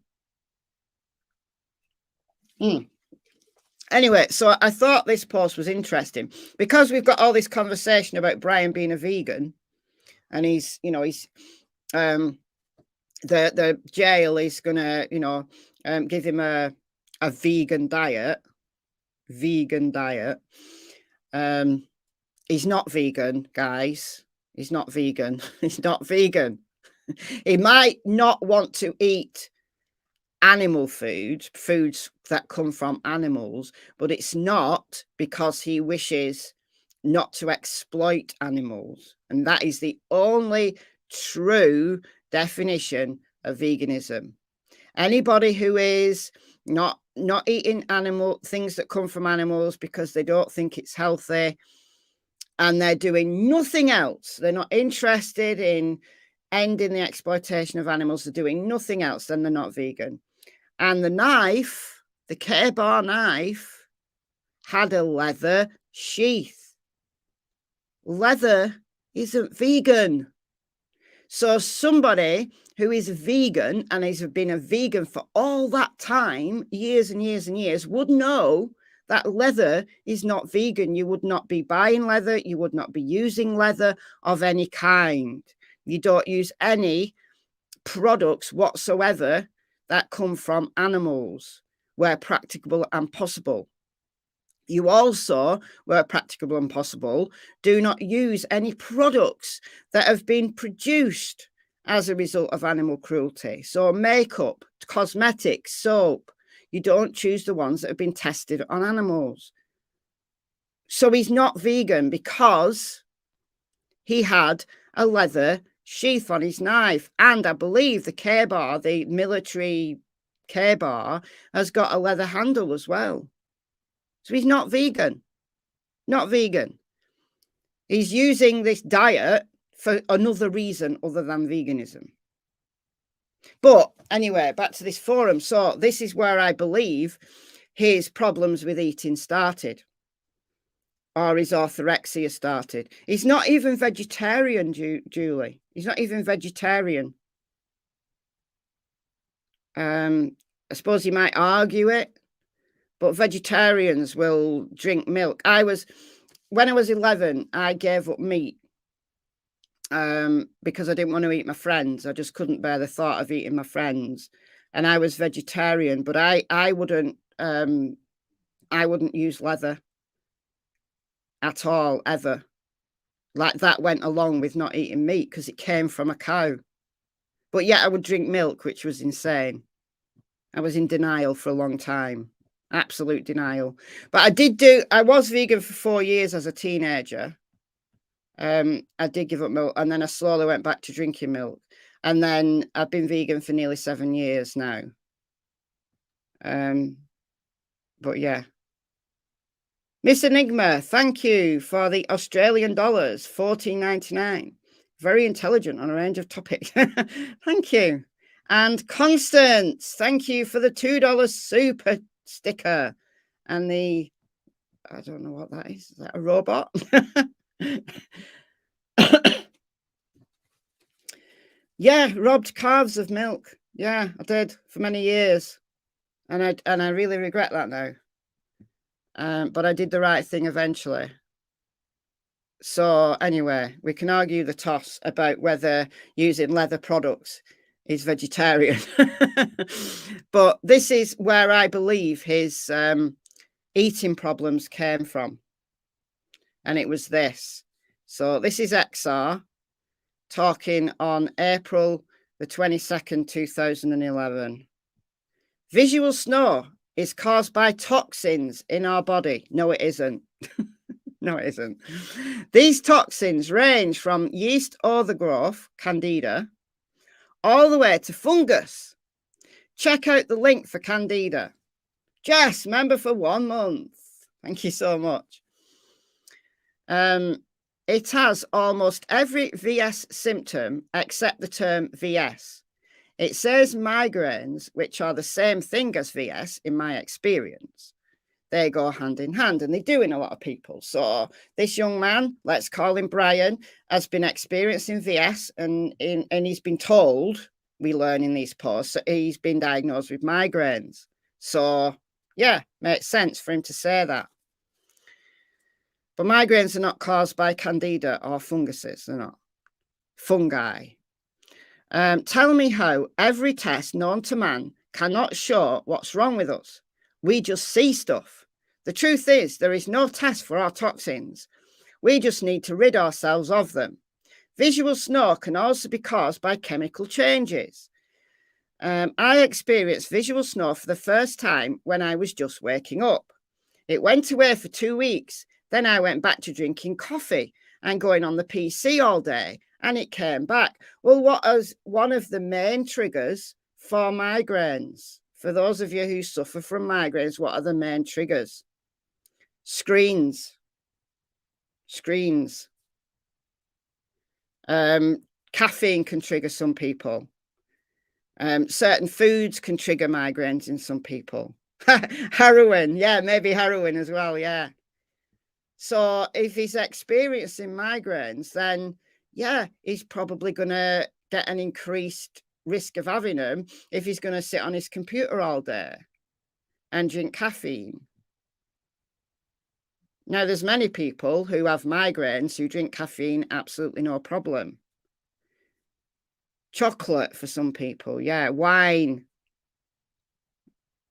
Anyway, so I thought this post was interesting because we've got all this conversation about Bryan being a vegan, and he's the jail is gonna give him a vegan diet. He's not vegan, guys. He's not vegan. He's not vegan. He might not want to eat animal foods that come from animals, but it's not because he wishes not to exploit animals. And that is the only true definition of veganism. Anybody who is not eating things that come from animals because they don't think it's healthy, and they're doing nothing else, they're not interested in ending the exploitation of animals, they're doing nothing else, then they're not vegan. And the knife, the K-bar knife, had a leather sheath. Leather isn't vegan. So somebody who is vegan and has been a vegan for all that time, years and years and years, would know that leather is not vegan. You would not be buying leather. You would not be using leather of any kind. You don't use any products whatsoever that come from animals where practicable and possible. You also, where practicable and possible, do not use any products that have been produced as a result of animal cruelty. So makeup, cosmetics, soap, you don't choose the ones that have been tested on animals. So he's not vegan because he had a leather sheath on his knife. And I believe the K-bar, the military K-bar, has got a leather handle as well. So he's not vegan. Not vegan. He's using this diet for another reason other than veganism. But anyway, back to this forum. So this is where I believe his problems with eating started, or his orthorexia started. He's not even vegetarian, Julie. He's not even vegetarian. I suppose you might argue it, but vegetarians will drink milk. When I was 11, I gave up meat because I didn't want to eat my friends. I just couldn't bear the thought of eating my friends. And I was vegetarian, but I wouldn't use leather at all, ever. Like, that went along with not eating meat because it came from a cow. But yet I would drink milk, which was insane. I was in denial for a long time. Absolute denial. But I was vegan for 4 years as a teenager. I did give up milk, and then I slowly went back to drinking milk. And then I've been vegan for nearly 7 years now. But yeah. Miss Enigma, thank you for the Australian dollars, $14.99. Very intelligent on a range of topics. Thank you. And Constance, thank you for the $2 super sticker. And the, I don't know what that is. Is that a robot? Yeah, robbed calves of milk. Yeah, I did for many years. And I really regret that now. But I did the right thing eventually. So anyway, we can argue the toss about whether using leather products is vegetarian. But this is where I believe his eating problems came from. And it was this. So this is XR talking on April the 22nd, 2011. Visual snore is caused by toxins in our body. No, it isn't. No, it isn't. These toxins range from yeast overgrowth, candida, all the way to fungus. Check out the link for candida. Jess, member for 1 month. Thank you so much. It has almost every VS symptom except the term VS. It says migraines, which are the same thing as VS in my experience. They go hand in hand, and they do in a lot of people. So this young man, let's call him Brian, has been experiencing VS, and he's been told, we learn in these posts, that he's been diagnosed with migraines. So yeah, makes sense for him to say that. But migraines are not caused by candida or funguses. They're not. Fungi. Tell me how every test known to man cannot show what's wrong with us. We just see stuff. The truth is, there is no test for our toxins. We just need to rid ourselves of them. Visual snore can also be caused by chemical changes. I experienced visual snore for the first time when I was just waking up. It went away for 2 weeks. Then I went back to drinking coffee and going on the PC all day, and it came back. Well, what is one of the main triggers for migraines? For those of you who suffer from migraines, what are the main triggers? Screens. Caffeine can trigger some people. Certain foods can trigger migraines in some people. Heroin, yeah, maybe heroin as well, yeah. So if he's experiencing migraines, then yeah, he's probably going to get an increased risk of having them if he's going to sit on his computer all day and drink caffeine. Now, there's many people who have migraines who drink caffeine, absolutely no problem. Chocolate for some people, yeah, wine.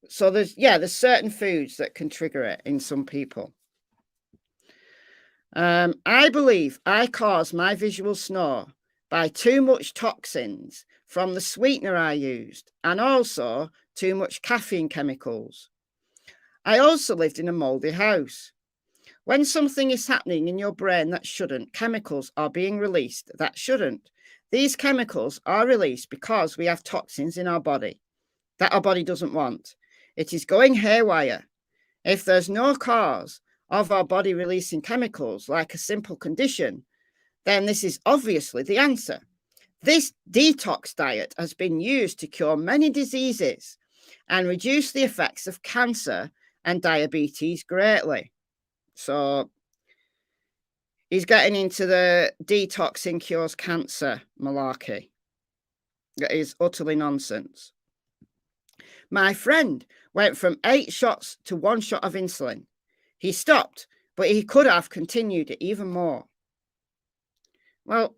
So there's certain foods that can trigger it in some people. I believe I caused my visual snore by too much toxins from the sweetener I used, and also too much caffeine chemicals. I also lived in a moldy house. When something is happening in your brain that shouldn't, chemicals are being released that shouldn't. These chemicals are released because we have toxins in our body that our body doesn't want. It is going haywire. If there's no cause of our body releasing chemicals like a simple condition, then this is obviously the answer. This detox diet has been used to cure many diseases and reduce the effects of cancer and diabetes greatly. So he's getting into the detoxing cures cancer malarkey. That is utterly nonsense. My friend went from 8 shots to 1 shot of insulin. He stopped, but he could have continued it even more. Well,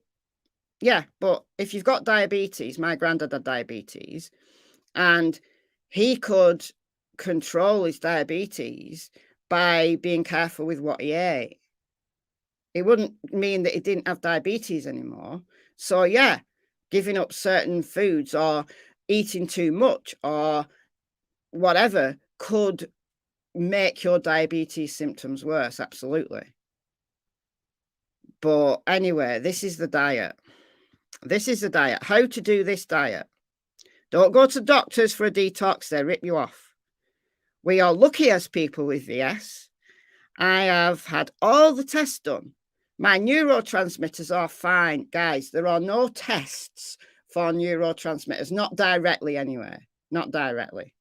yeah, but if you've got diabetes, my granddad had diabetes, and he could control his diabetes by being careful with what he ate. It wouldn't mean that he didn't have diabetes anymore. So yeah, giving up certain foods or eating too much or whatever could make your diabetes symptoms worse, absolutely. But anyway, this is the diet. This is the diet. How to do this diet. Don't go to doctors for a detox, they rip you off. We are lucky as people with VS. I have had all the tests done. My neurotransmitters are fine. Guys, there are no tests for neurotransmitters, not directly anyway, not directly.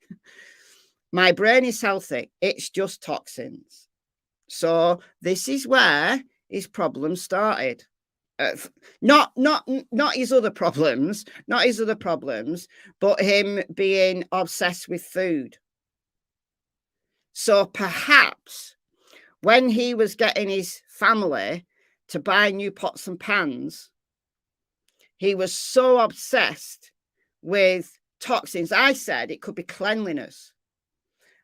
My brain is healthy. It's just toxins. So this is where his problem started. Not his other problems, but him being obsessed with food. So perhaps when he was getting his family to buy new pots and pans, he was so obsessed with toxins. I said it could be cleanliness,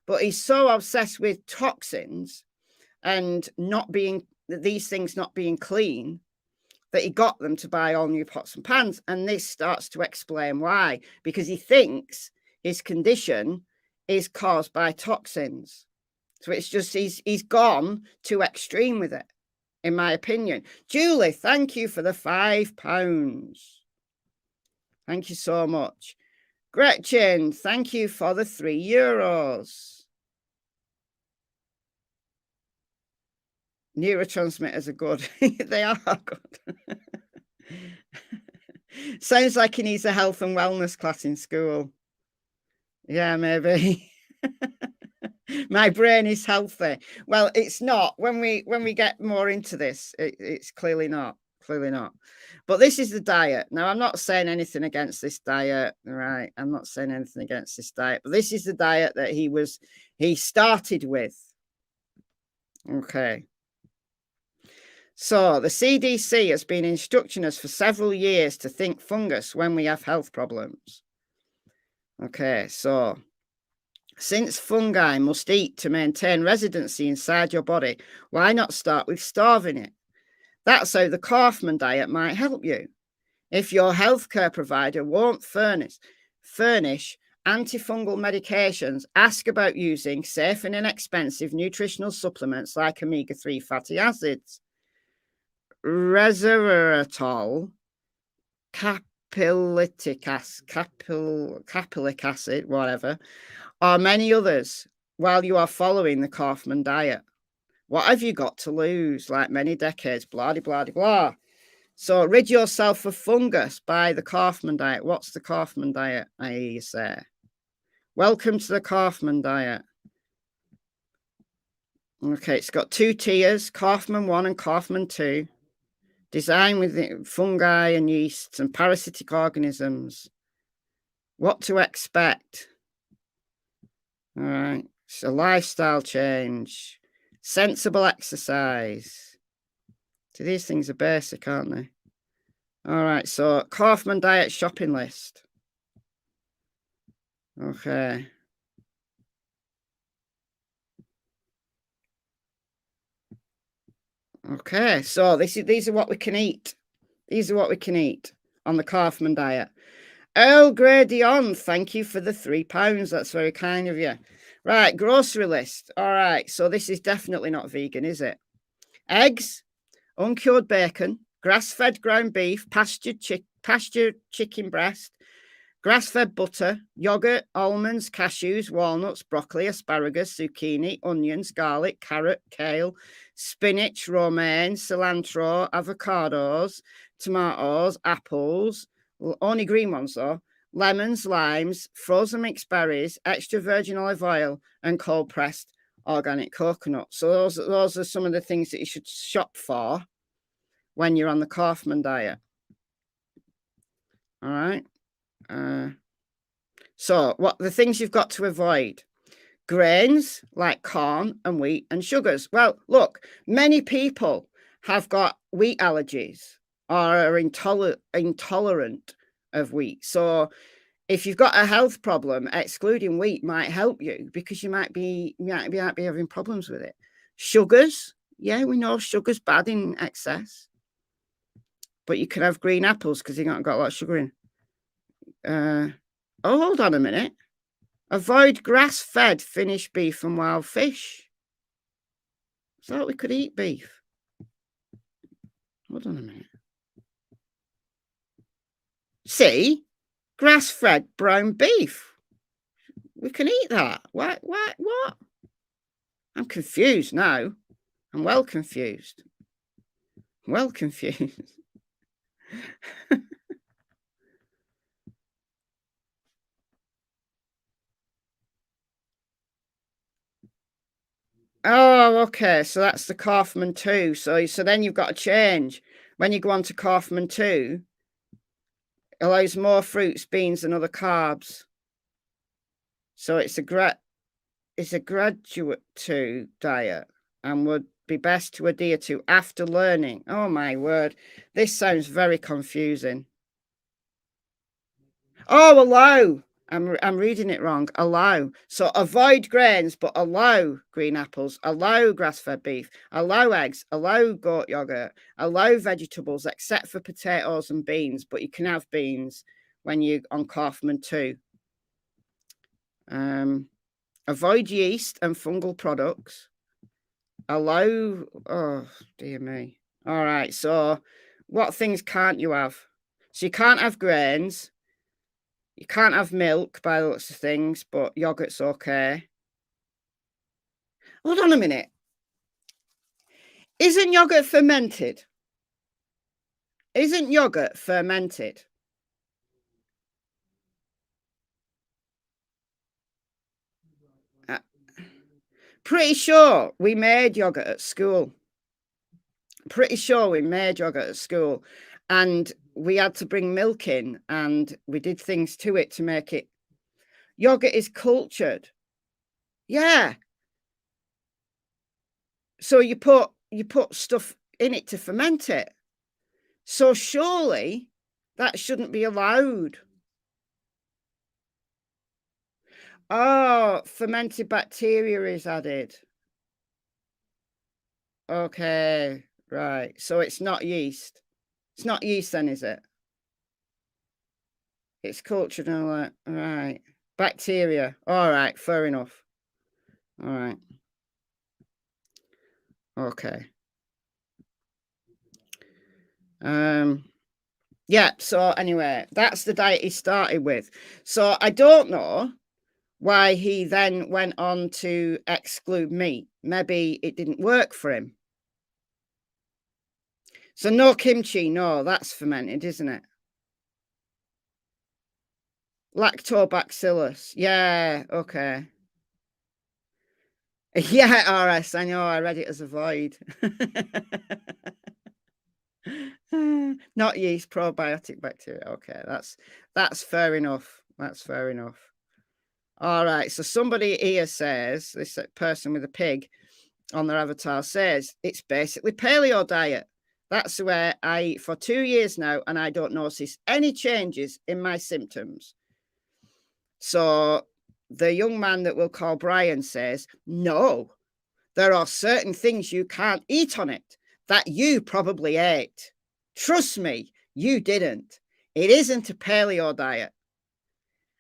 but he's so obsessed with toxins and these things not being clean that he got them to buy all new pots and pans. And this starts to explain why, because he thinks his condition is caused by toxins. So it's just he's gone too extreme with it, in my opinion. Julie, thank you for the £5. Thank you so much. Gretchen, thank you for the €3. Neurotransmitters are good. They are good. Sounds like he needs a health and wellness class in school. Yeah, maybe. My brain is healthy. Well, it's not. When we get more into this, it's clearly not. Clearly not. But this is the diet. Now, I'm not saying anything against this diet, right? I'm not saying anything against this diet, but this is the diet that he started with. Okay. So the CDC has been instructing us for several years to think fungus when we have health problems. Okay, so since fungi must eat to maintain residency inside your body, why not start with starving it? That's how the Kaufman diet might help you. If your healthcare provider won't furnish antifungal medications, ask about using safe and inexpensive nutritional supplements like omega-3 fatty acids, resveratrol, caprylic acid, whatever, or many others while you are following the Kaufman diet. What have you got to lose? Like many decades, blah, blah, blah, blah. So rid yourself of fungus by the Kaufman diet. What's the Kaufman diet, I hear you say? Welcome to the Kaufman diet. Okay, it's got 2 tiers, Kaufman 1 and Kaufman 2. Designed with fungi and yeasts and parasitic organisms. What to expect? All right, it's a lifestyle change. Sensible exercise. So these things are basic, aren't they? All right, so Kaufman diet shopping list. Okay. Okay, so these are what we can eat. These are what we can eat on the Kaufman diet. Earl Grey Dion, thank you for the £3. That's very kind of you. Right, grocery list. All right, so this is definitely not vegan, is it? Eggs, uncured bacon, grass-fed ground beef, pastured chicken breast, grass-fed butter, yogurt, almonds, cashews, walnuts, broccoli, asparagus, zucchini, onions, garlic, carrot, kale, spinach, romaine, cilantro, avocados, tomatoes, apples, only green ones though, lemons, limes, frozen mixed berries, extra virgin olive oil, and cold-pressed organic coconut. So those are some of the things that you should shop for when you're on the Kaufman diet. All right. So what the things you've got to avoid? Grains like corn and wheat and sugars. Well, look, many people have got wheat allergies or are intolerant of wheat. So if you've got a health problem, excluding wheat might help you because you might be having problems with it. Sugars, yeah, we know sugar's bad in excess, but you can have green apples because you haven't got a lot of sugar in. Oh, hold on a minute. Avoid grass-fed finished beef and wild fish. I thought we could eat beef. Hold on a minute. See? Grass-fed brown beef. We can eat that. What? I'm confused now. I'm well confused. Well confused. Oh, okay. So that's the Kaufman 2. So then you've got to change. When you go on to Kaufman 2, it allows more fruits, beans, and other carbs. So it's a graduate 2 diet and would be best to adhere to after learning. Oh my word. This sounds very confusing. Oh, allow. I'm reading it wrong. Allow. So avoid grains, but allow green apples, allow grass-fed beef, allow eggs, allow goat yogurt, allow vegetables, except for potatoes and beans, but you can have beans when you're on Kaufman 2. Avoid yeast and fungal products. Allow, oh, dear me. All right, so what things can't you have? So you can't have grains. You can't have milk by the looks of things, but yogurt's okay. Hold on a minute. Isn't yogurt fermented? Isn't yogurt fermented? Pretty sure we made yogurt at school. Pretty sure we made yogurt at school. And we had to bring milk in and we did things to it to make it. Yogurt is cultured. Yeah. So you put stuff in it to ferment it. So surely that shouldn't be allowed. Oh, fermented bacteria is added. Okay, right. So it's not yeast. It's not yeast then, is it? It's cultured and all that. Right. Bacteria. All right, fair enough. All right. Okay. Yeah, so anyway, that's the diet he started with. So I don't know why he then went on to exclude meat. Maybe it didn't work for him. So no kimchi, no, that's fermented, isn't it? Lactobacillus. Yeah, okay. Yeah, RS, I know, I read it as avoid. Not yeast, probiotic bacteria. Okay, that's fair enough. That's fair enough. All right, so somebody here says, this person with a pig on their avatar says, it's basically paleo diet. That's where I eat for 2 years now, and I don't notice any changes in my symptoms. So the young man that we'll call Brian says, no, there are certain things you can't eat on it that you probably ate. Trust me, you didn't. It isn't a paleo diet.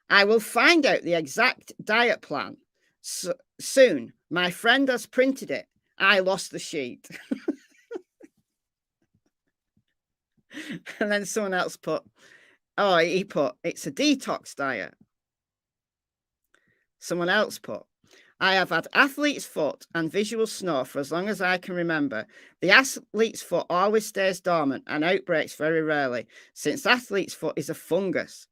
I will find out the exact diet plan soon. My friend has printed it. I lost the sheet. And then someone else put, oh, he put, it's a detox diet. Someone else put, I have had athlete's foot and visual snore for as long as I can remember. The athlete's foot always stays dormant and outbreaks very rarely, since athlete's foot is a fungus.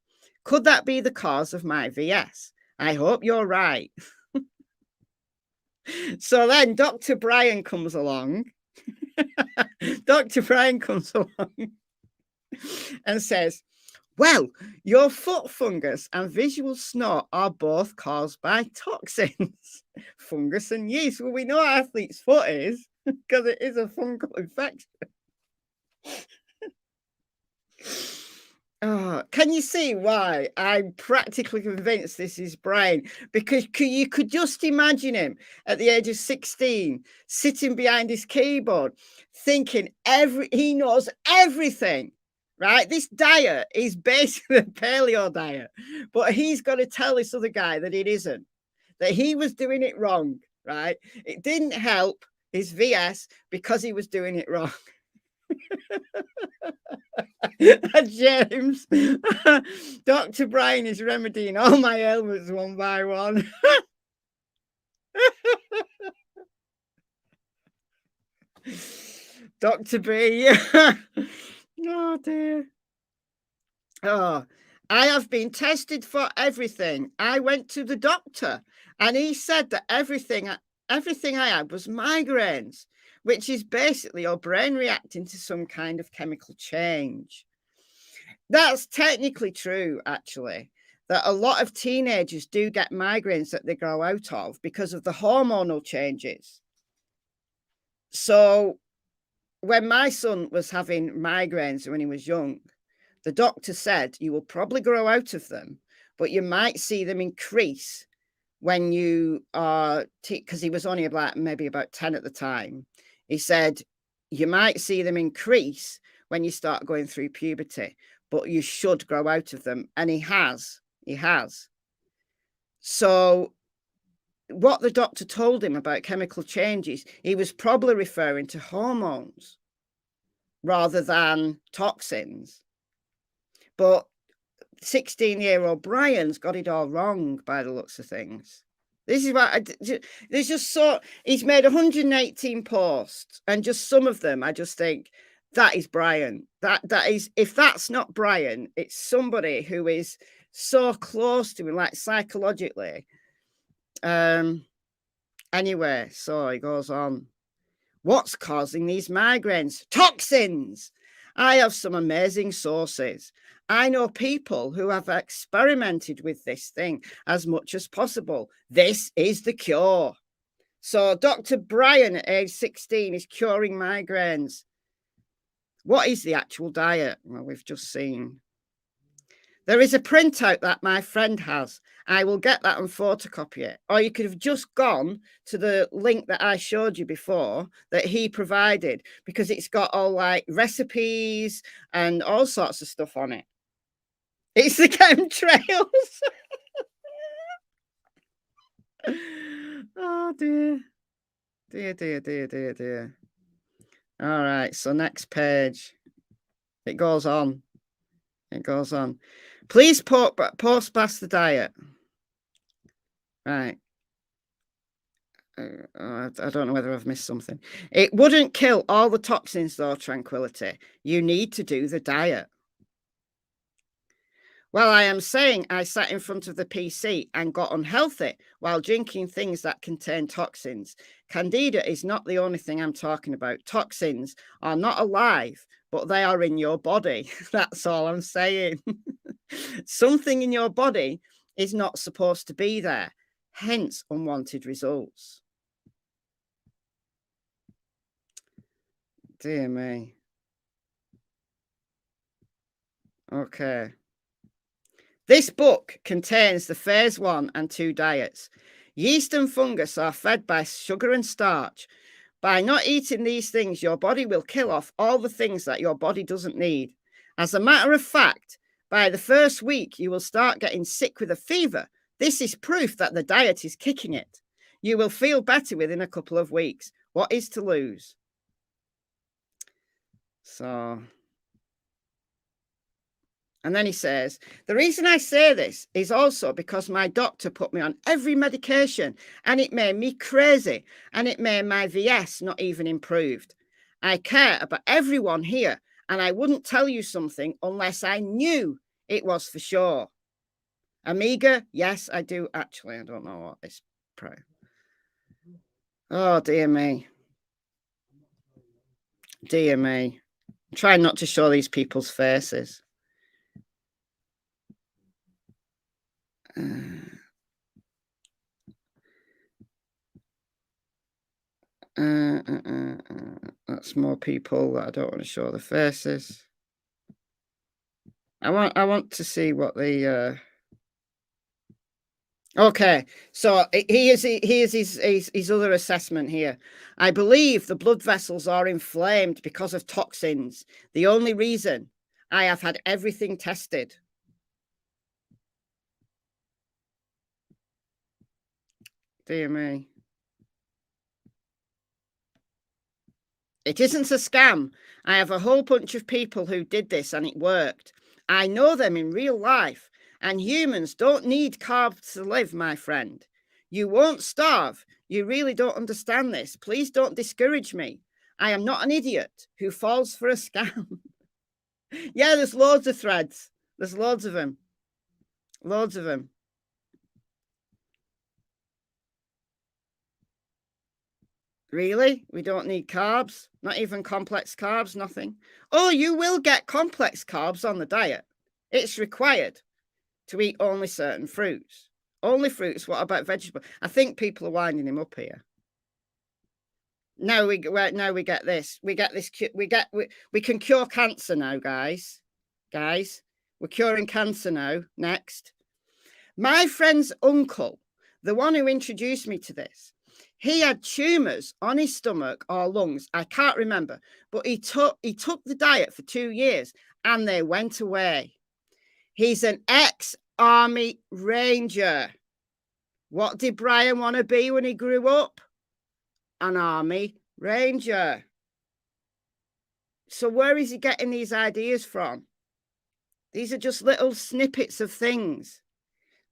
Could that be the cause of my VS? I hope you're right. So then Dr. Bryan comes along. Dr. Bryan comes along and says, well, your foot fungus and visual snort are both caused by toxins, fungus and yeast. Well, we know what athlete's foot is because it is a fungal infection. Oh, can you see why I'm practically convinced this is Brian? Because you could just imagine him at the age of 16 sitting behind his keyboard thinking he knows everything, right? This diet is basically a paleo diet, but he's got to tell this other guy that it isn't, that he was doing it wrong, right? It didn't help his VS because he was doing it wrong. James, Dr. Bryan is remedying all my ailments one by one. Dr. B. Oh dear. Oh, I have been tested for everything. I went to the doctor and he said that everything I had was migraines, which is basically your brain reacting to some kind of chemical change. That's technically true, actually, that a lot of teenagers do get migraines that they grow out of because of the hormonal changes. So when my son was having migraines when he was young, the doctor said you will probably grow out of them, but you might see them increase when you are, because he was only maybe about 10 at the time. He said you might see them increase when you start going through puberty, but you should grow out of them. And he has. So what the doctor told him about chemical changes, he was probably referring to hormones rather than toxins. But 16-year-old Brian's got it all wrong by the looks of things. This is why there's just he's made 118 posts, and just some of them I just think that is Bryan. That is, if that's not Bryan, it's somebody who is so close to him, like psychologically. Anyway, so he goes on. What's causing these migraines? Toxins. I have some amazing sources. I know people who have experimented with this thing as much as possible. This is the cure. So Dr. Bryan at age 16 is curing migraines. What is the actual diet? Well, we've just seen. There is a printout that my friend has. I will get that and photocopy it. Or you could have just gone to the link that I showed you before that he provided, because it's got all like recipes and all sorts of stuff on it. It's the chemtrails. Oh dear. Dear. All right, so next page. It goes on. Please post past the diet. Right. I don't know whether I've missed something. It wouldn't kill all the toxins, though, Tranquility. You need to do the diet. Well, I am saying I sat in front of the PC and got unhealthy while drinking things that contain toxins. Candida is not the only thing I'm talking about. Toxins are not alive, but they are in your body. That's all I'm saying. Something in your body is not supposed to be there, hence unwanted results. Dear me. Okay. This book contains the phase 1 and 2 diets. Yeast and fungus are fed by sugar and starch. By not eating these things, your body will kill off all the things that your body doesn't need. As a matter of fact, by the first week, you will start getting sick with a fever. This is proof that the diet is kicking it. You will feel better within a couple of weeks. What is to lose? So... And then he says, the reason I say this is also because my doctor put me on every medication and it made me crazy and it made my VS not even improved. I care about everyone here and I wouldn't tell you something unless I knew it was for sure. Amiga, yes, I do. Actually, I don't know what this pro. Oh, dear me. Dear me. I'm trying not to show these people's faces. That's more people that I don't want to show the faces. I want to see what the okay, so here's his other assessment here. I believe the blood vessels are inflamed because of toxins. The only reason I have had everything tested. Dear me. It isn't a scam. I have a whole bunch of people who did this and it worked. I know them in real life. And humans don't need carbs to live, my friend. You won't starve. You really don't understand this. Please don't discourage me. I am not an idiot who falls for a scam. Yeah, there's loads of threads. There's loads of them. Loads of them. Really? We don't need carbs? Not even complex carbs? Nothing? Oh, you will get complex carbs on the diet. It's required to eat only certain fruits. Only fruits. What about vegetables? I think people are winding him up here. Now we get this. We can cure cancer now, guys. Guys, we're curing cancer now. Next. My friend's uncle, the one who introduced me to this, he had tumours on his stomach or lungs. I can't remember, but he took the diet for 2 years and they went away. He's an ex-Army Ranger. What did Brian want to be when he grew up? An Army Ranger. So where is he getting these ideas from? These are just little snippets of things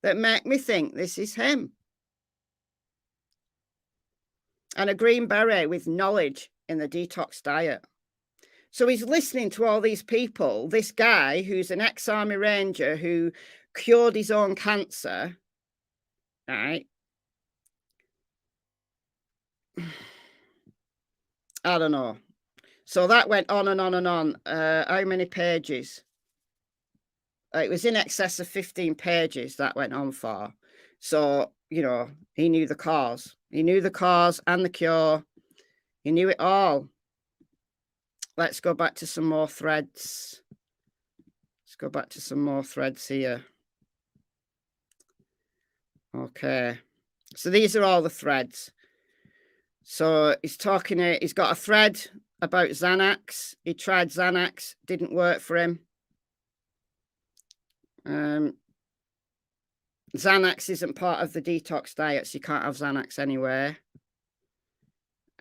that make me think this is him. And a green beret with knowledge in the detox diet. So he's listening to all these people, this guy who's an ex-Army Ranger who cured his own cancer, right? I don't know. So that went on and on and on. How many pages? It was in excess of 15 pages that went on for. So, you know, he knew the cause. He knew the cause and the cure. He knew it all. Let's go back to some more threads. Let's go back to some more threads here. Okay. So these are all the threads. So he's talking, he's got a thread about Xanax. He tried Xanax, didn't work for him. Xanax isn't part of the detox diet, so you can't have Xanax anywhere.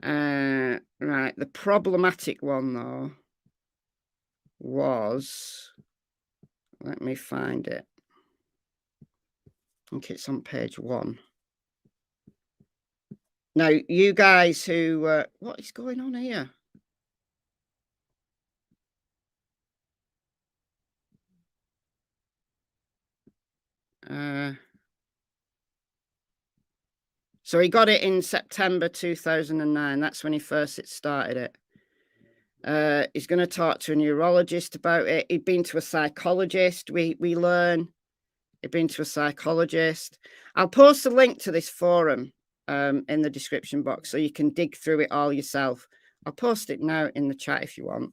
Right, the problematic one though was, let me find it. I think it's on page 1. Now, you guys who, what is going on here? So he got it in September 2009. That's when he first started it. He's going to talk to a neurologist about it. He'd been to a psychologist. We learn he'd been to a psychologist. I'll post a link to this forum in the description box so you can dig through it all yourself. I'll post it now in the chat if you want.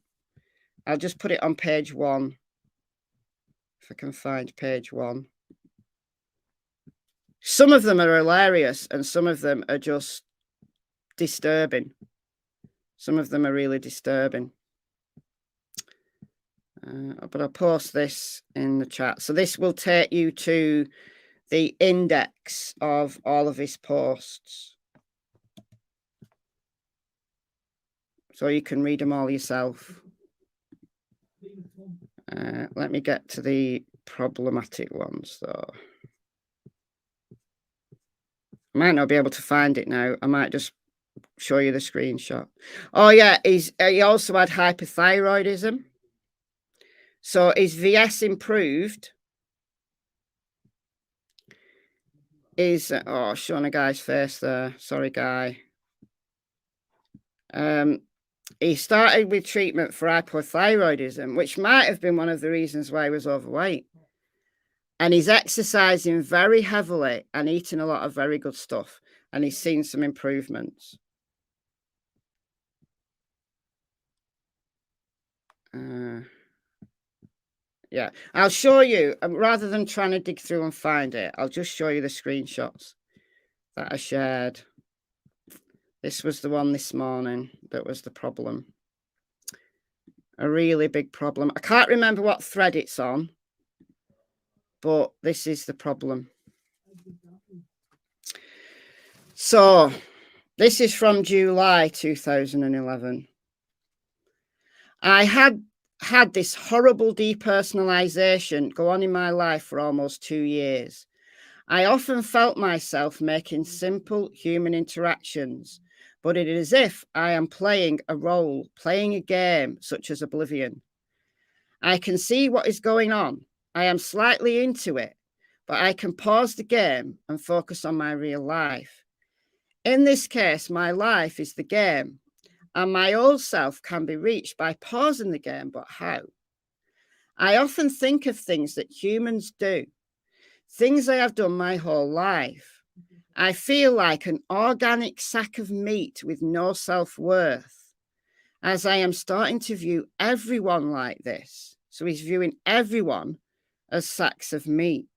I'll just put it on page 1. If I can find page 1. Some of them are hilarious and some of them are just disturbing. Some of them are really disturbing. But I'll post this in the chat. So this will take you to the index of all of his posts. So you can read them all yourself. Let me get to the problematic ones though. I might not be able to find it now. I might just show you the screenshot. Oh yeah, he also had hypothyroidism. So his VS improved. Oh, showing a guy's face there. Sorry, guy. He started with treatment for hypothyroidism, which might have been one of the reasons why he was overweight. And he's exercising very heavily and eating a lot of very good stuff. And he's seen some improvements. Yeah, I'll show you, rather than trying to dig through and find it, I'll just show you the screenshots that I shared. This was the one this morning that was the problem. A really big problem. I can't remember what thread it's on, but this is the problem. So this is from July 2011. I had this horrible depersonalization go on in my life for almost 2 years. I often felt myself making simple human interactions, but it is as if I am playing a role, playing a game, such as Oblivion. I can see what is going on. I am slightly into it, but I can pause the game and focus on my real life. In this case, my life is the game, and my old self can be reached by pausing the game, but how? I often think of things that humans do, things I have done my whole life. I feel like an organic sack of meat with no self-worth, as I am starting to view everyone like this. So he's viewing everyone as sacks of meat.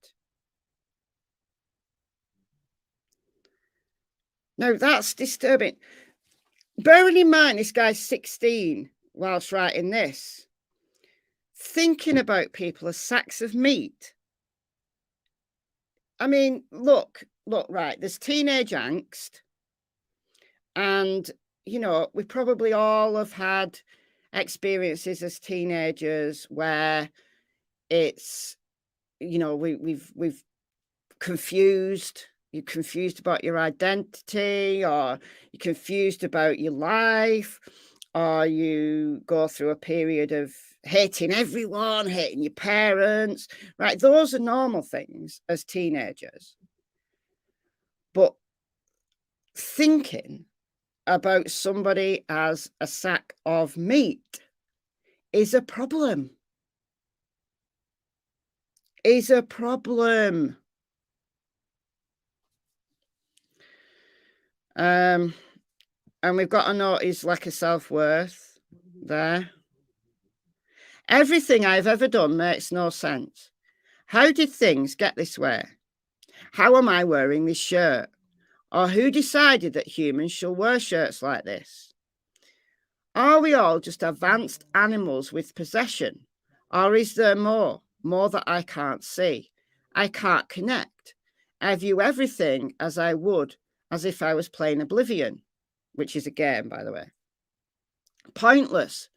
Now, that's disturbing. Bearing in mind, this guy's 16 whilst writing this. Thinking about people as sacks of meat. I mean, look, right, there's teenage angst. And, you know, we probably all have had experiences as teenagers where it's, you know, we've confused. You're confused about your identity, or you're confused about your life, or you go through a period of hating everyone, hating your parents, right? Those are normal things as teenagers. But thinking about somebody as a sack of meat is a problem. Is a problem. And we've got a note, his lack of self-worth there. Everything I've ever done makes no sense. How did things get this way? How am I wearing this shirt? Or who decided that humans shall wear shirts like this? Are we all just advanced animals with possession? Or is there more that I can't see? I can't connect. I view everything as I would, as if I was playing Oblivion, which is a game, by the way. Pointless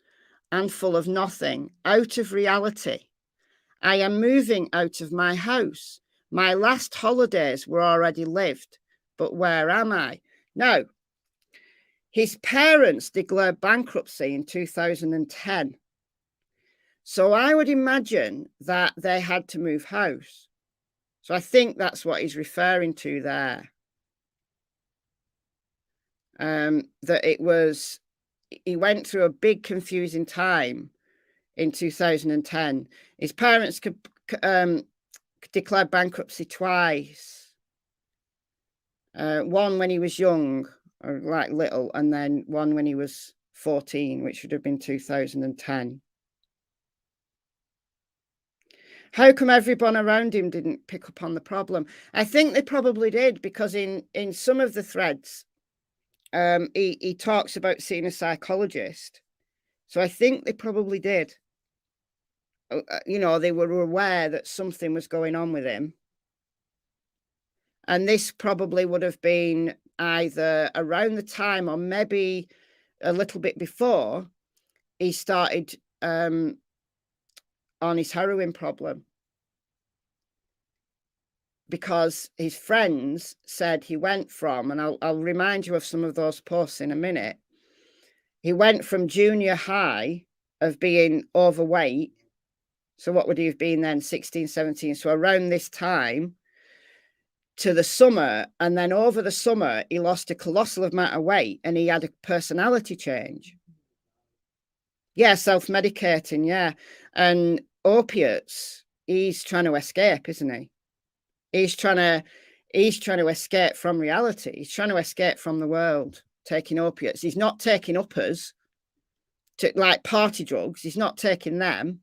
and full of nothing, out of reality. I am moving out of my house. My last holidays were already lived, but where am I? Now, his parents declared bankruptcy in 2010. So I would imagine that they had to move house. So I think that's what he's referring to there. That it was, he went through a big confusing time in 2010. His parents declared bankruptcy twice. One when he was young, or like little, and then one when he was 14, which would have been 2010. How come everyone around him didn't pick up on the problem? I think they probably did, because in some of the threads, he talks about seeing a psychologist. So I think they probably did. You know, they were aware that something was going on with him. And this probably would have been either around the time or maybe a little bit before he started on his heroin problem. Because his friends said he went from, and I'll remind you of some of those posts in a minute, he went from junior high of being overweight. So what would he have been then? 16, 17. So around this time to the summer. And then over the summer, he lost a colossal amount of weight and he had a personality change. Yeah, self-medicating, yeah. And opiates, he's trying to escape, isn't he? He's trying to escape from reality. He's trying to escape from the world, taking opiates. He's not taking uppers, like party drugs. He's not taking them.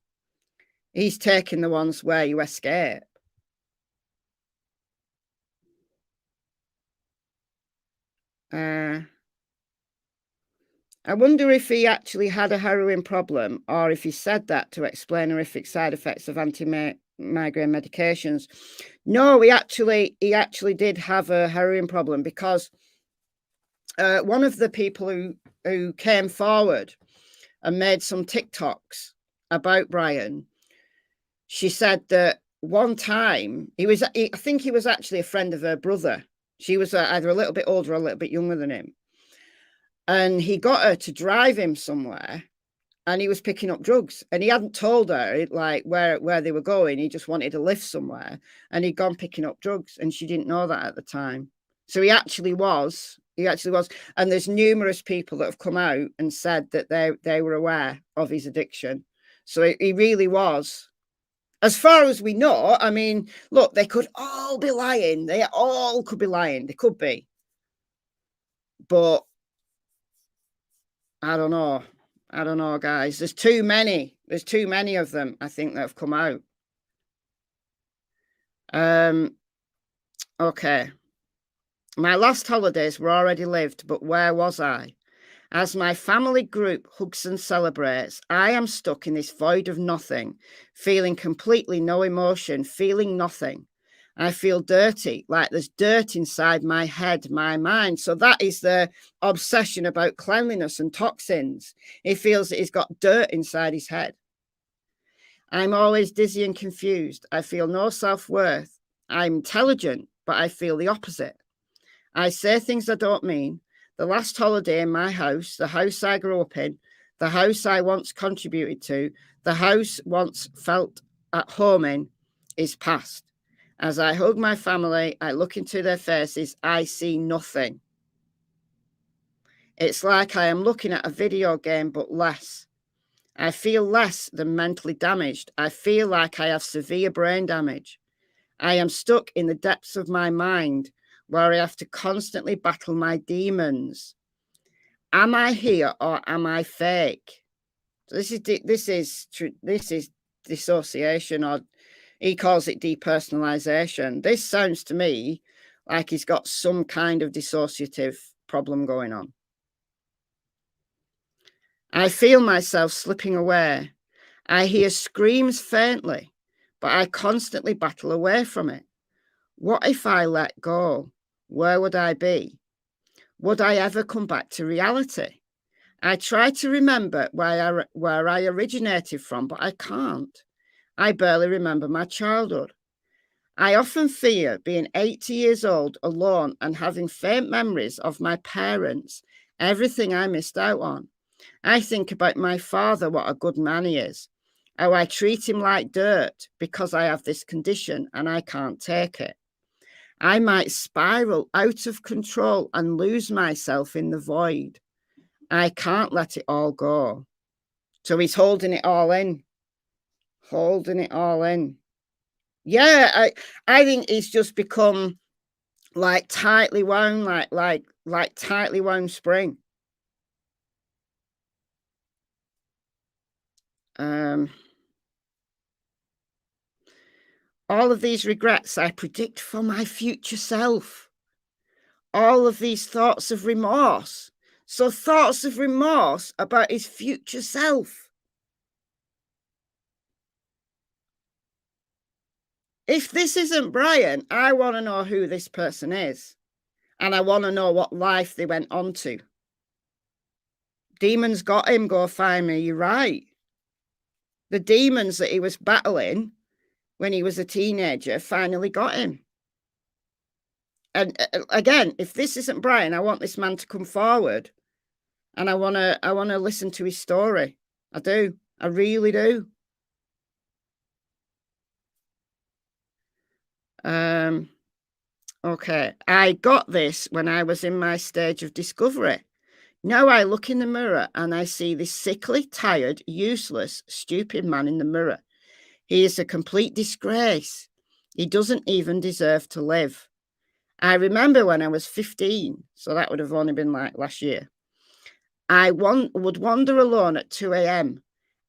He's taking the ones where you escape. I wonder if he actually had a heroin problem, or if he said that to explain horrific side effects of anti-migraine medications. No, he actually did have a heroin problem, because one of the people who came forward and made some TikToks about Bryan, she said that one time I think he was actually a friend of her brother. She was either a little bit older or a little bit younger than him. And he got her to drive him somewhere, and he was picking up drugs, and he hadn't told her like where they were going. He just wanted a lift somewhere, and he'd gone picking up drugs, and she didn't know that at the time. So he actually was. And there's numerous people that have come out and said that they were aware of his addiction. So he really was. As far as we know, I mean, look, they could all be lying. They all could be lying. They could be. But I don't know. I don't know, guys. There's too many. There's too many of them, I think, that have come out. Okay. My last holidays were already lived, but where was I? As my family group hugs and celebrates, I am stuck in this void of nothing, feeling completely no emotion, feeling nothing. I feel dirty, like there's dirt inside my head, my mind. So that is the obsession about cleanliness and toxins. He feels that he's got dirt inside his head. I'm always dizzy and confused. I feel no self-worth. I'm intelligent, but I feel the opposite. I say things I don't mean. The last holiday in my house, the house I grew up in, the house I once contributed to, the house once felt at home in, is past. As I hug my family, I look into their faces, I see nothing. It's like I am looking at a video game, but less. I feel less than mentally damaged. I feel like I have severe brain damage. I am stuck in the depths of my mind, where I have to constantly battle my demons. Am I here or am I fake? So this is dissociation, or he calls it depersonalization. This sounds to me like he's got some kind of dissociative problem going on. I feel myself slipping away. I hear screams faintly, but I constantly battle away from it. What if I let go? Where would I be? Would I ever come back to reality? I try to remember where I originated from, but I can't. I barely remember my childhood. I often fear being 80 years old, alone, and having faint memories of my parents, everything I missed out on. I think about my father, what a good man he is, how I treat him like dirt because I have this condition and I can't take it. I might spiral out of control and lose myself in the void. I can't let it all go. So he's holding it all in. Holding it all in. Yeah, I think he's just become like tightly wound, like tightly wound spring. All of these regrets I predict for my future self. All of these thoughts of remorse. So thoughts of remorse about his future self. If this isn't Bryan, I want to know who this person is. And I want to know what life they went on to. Demons got him, go find me, you're right. The demons that he was battling when he was a teenager finally got him. And again, if this isn't Bryan, I want this man to come forward, and I want to listen to his story. I do. I really do. Okay. I got this when I was in my stage of discovery. Now I look in the mirror and I see this sickly, tired, useless, stupid man in the mirror. He is a complete disgrace. He doesn't even deserve to live. I remember when I was 15, so that would have only been like last year. I would wander alone at 2 a.m.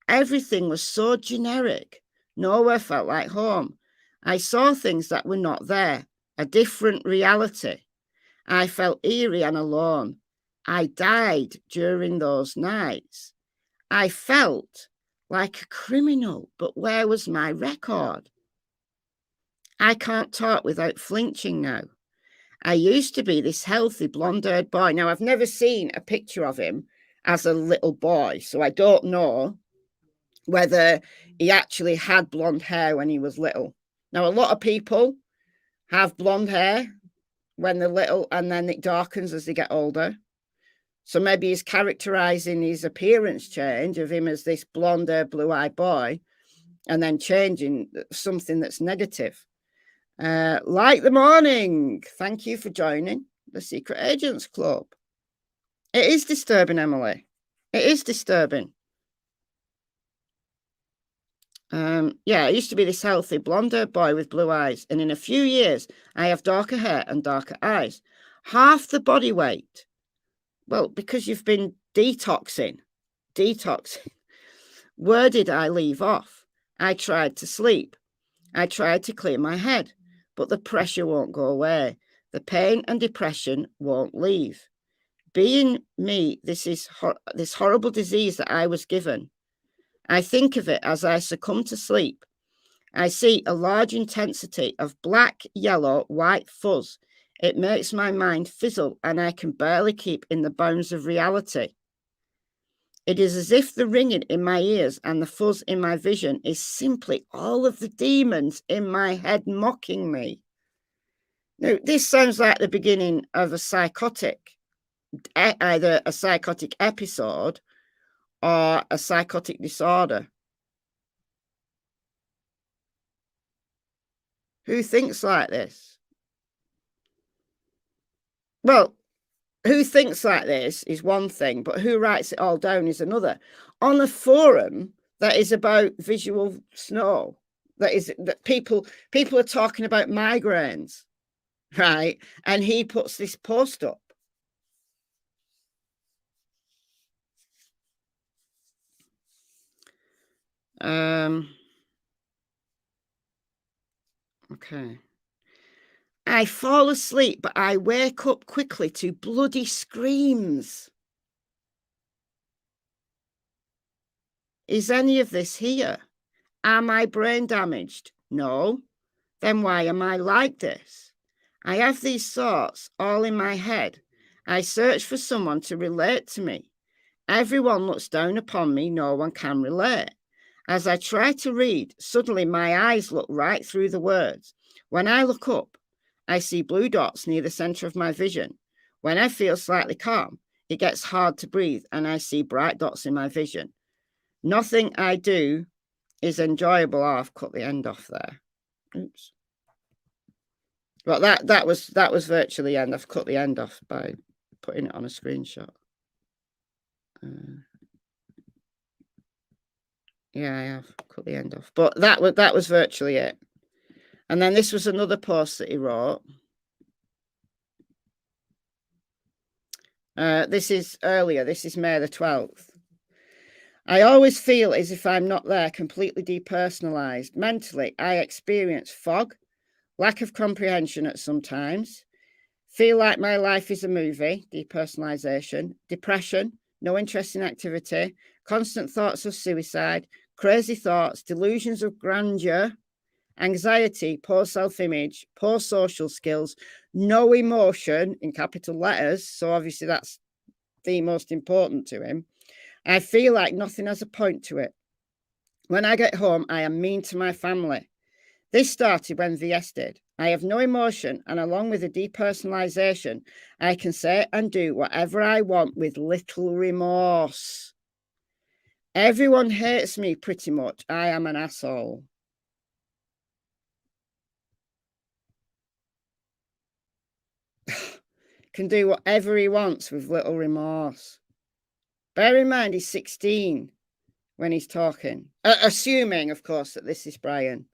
Everything was so generic. Nowhere felt like home. I saw things that were not there, a different reality. I felt eerie and alone. I died during those nights. I felt like a criminal, but where was my record? I can't talk without flinching now. I used to be this healthy blonde-haired boy. Now, I've never seen a picture of him. as a little boy. So I don't know whether he actually had blonde hair when he was little. Now, a lot of people have blonde hair when they're little and then it darkens as they get older. So maybe he's characterizing his appearance change of him as this blonde hair, blue-eyed boy and then changing something that's negative. Like the morning. Thank you for joining the Secret Agents Club. It is disturbing, Emily. It is disturbing. Yeah, I used to be this healthy blonde-haired boy with blue eyes, and in a few years, I have darker hair and darker eyes. Half the body weight. Well, because you've been detoxing. Where did I leave off? I tried to sleep. I tried to clear my head, but the pressure won't go away. The pain and depression won't leave. Being me, this horrible disease that I was given. I think of it as I succumb to sleep. I see a large intensity of black, yellow, white fuzz. It makes my mind fizzle and I can barely keep in the bounds of reality. It is as if the ringing in my ears and the fuzz in my vision is simply all of the demons in my head mocking me. Now, this sounds like the beginning of a psychotic, either a psychotic episode or a psychotic disorder. Who thinks like this? Well, who thinks like this is one thing, but who writes it all down is another. On a forum that is about visual snow, that people are talking about migraines, right? And he puts this post up. Okay. I fall asleep, but I wake up quickly to bloody screams. Is any of this here? Am I brain damaged? No. Then why am I like this? I have these thoughts all in my head. I search for someone to relate to me. Everyone looks down upon me. No one can relate. As I try to read, suddenly my eyes look right through the words. When I look up, I see blue dots near the center of my vision. When I feel slightly calm, it gets hard to breathe and I see bright dots in my vision. Nothing I do is enjoyable. Oh, I've cut the end off there. Oops. Well, that was virtually the end. I've cut the end off by putting it on a screenshot. Yeah, I have cut the end off. But that was virtually it. And then this was another post that he wrote. This is earlier. This is May the 12th. I always feel as if I'm not there, completely depersonalized. Mentally, I experience fog, lack of comprehension at some times, feel like my life is a movie, depersonalization, depression, no interest in activity, constant thoughts of suicide, crazy thoughts, delusions of grandeur, anxiety, poor self-image, poor social skills, no emotion in capital letters. So obviously that's the most important to him. I feel like nothing has a point to it. When I get home, I am mean to my family. This started when VS did. I have no emotion, and along with the depersonalization, I can say and do whatever I want with little remorse. Everyone hates me pretty much. I am an asshole. Can do whatever he wants with little remorse. Bear in mind, he's 16 when he's talking. Assuming, of course, that this is Bryan.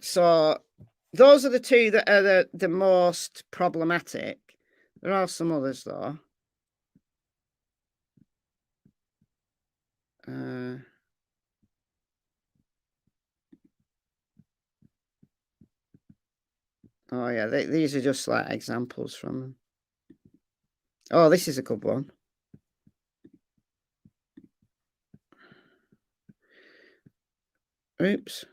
So those are the two that are the most problematic. There are some others, though. Oh, yeah, these are just like examples from them. Oh, this is a good one. Oops.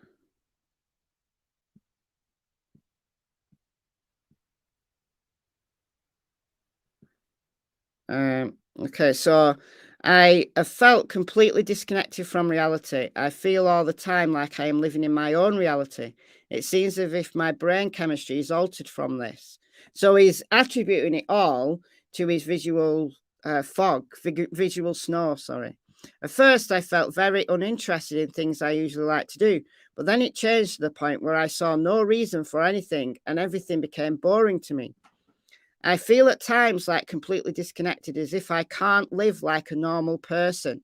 Okay, so I have felt completely disconnected from reality. I feel all the time like I am living in my own reality. It seems as if my brain chemistry is altered from this. So he's attributing it all to his visual visual snow, sorry. At first, I felt very uninterested in things I usually like to do, but then it changed to the point where I saw no reason for anything and everything became boring to me. I feel at times like completely disconnected, as if I can't live like a normal person.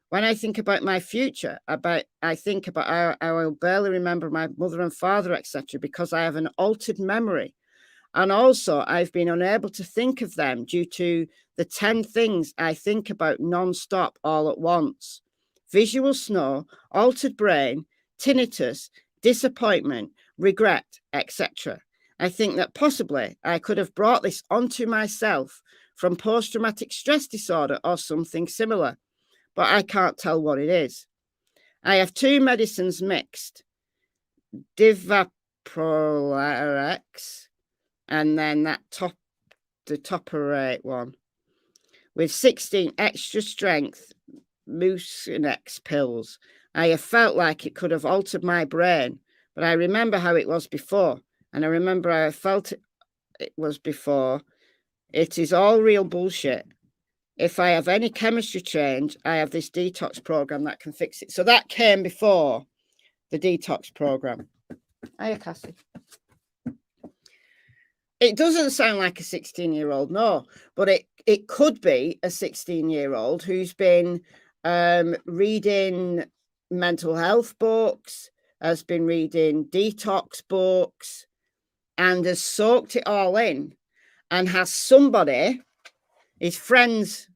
When I think about my future, I think about how I will barely remember my mother and father, etc., because I have an altered memory. And also, I've been unable to think of them due to the 10 things I think about non-stop all at once. Visual snow, altered brain, tinnitus, disappointment, regret, etc. I think that possibly I could have brought this onto myself from post-traumatic stress disorder or something similar, but I can't tell what it is. I have 2 medicines mixed, Divaprolex, and then the Toperate one, with 16 extra strength Mucinex pills. I have felt like it could have altered my brain, but I remember how it was before, and I remember how I felt it was before. It is all real bullshit. If I have any chemistry change, I have this detox program that can fix it. So that came before the detox program. Hiya, Cassie. It doesn't sound like a 16-year-old, no, but it could be a 16-year-old who's been reading mental health books, has been reading detox books, and has soaked it all in, and has somebody, his friend's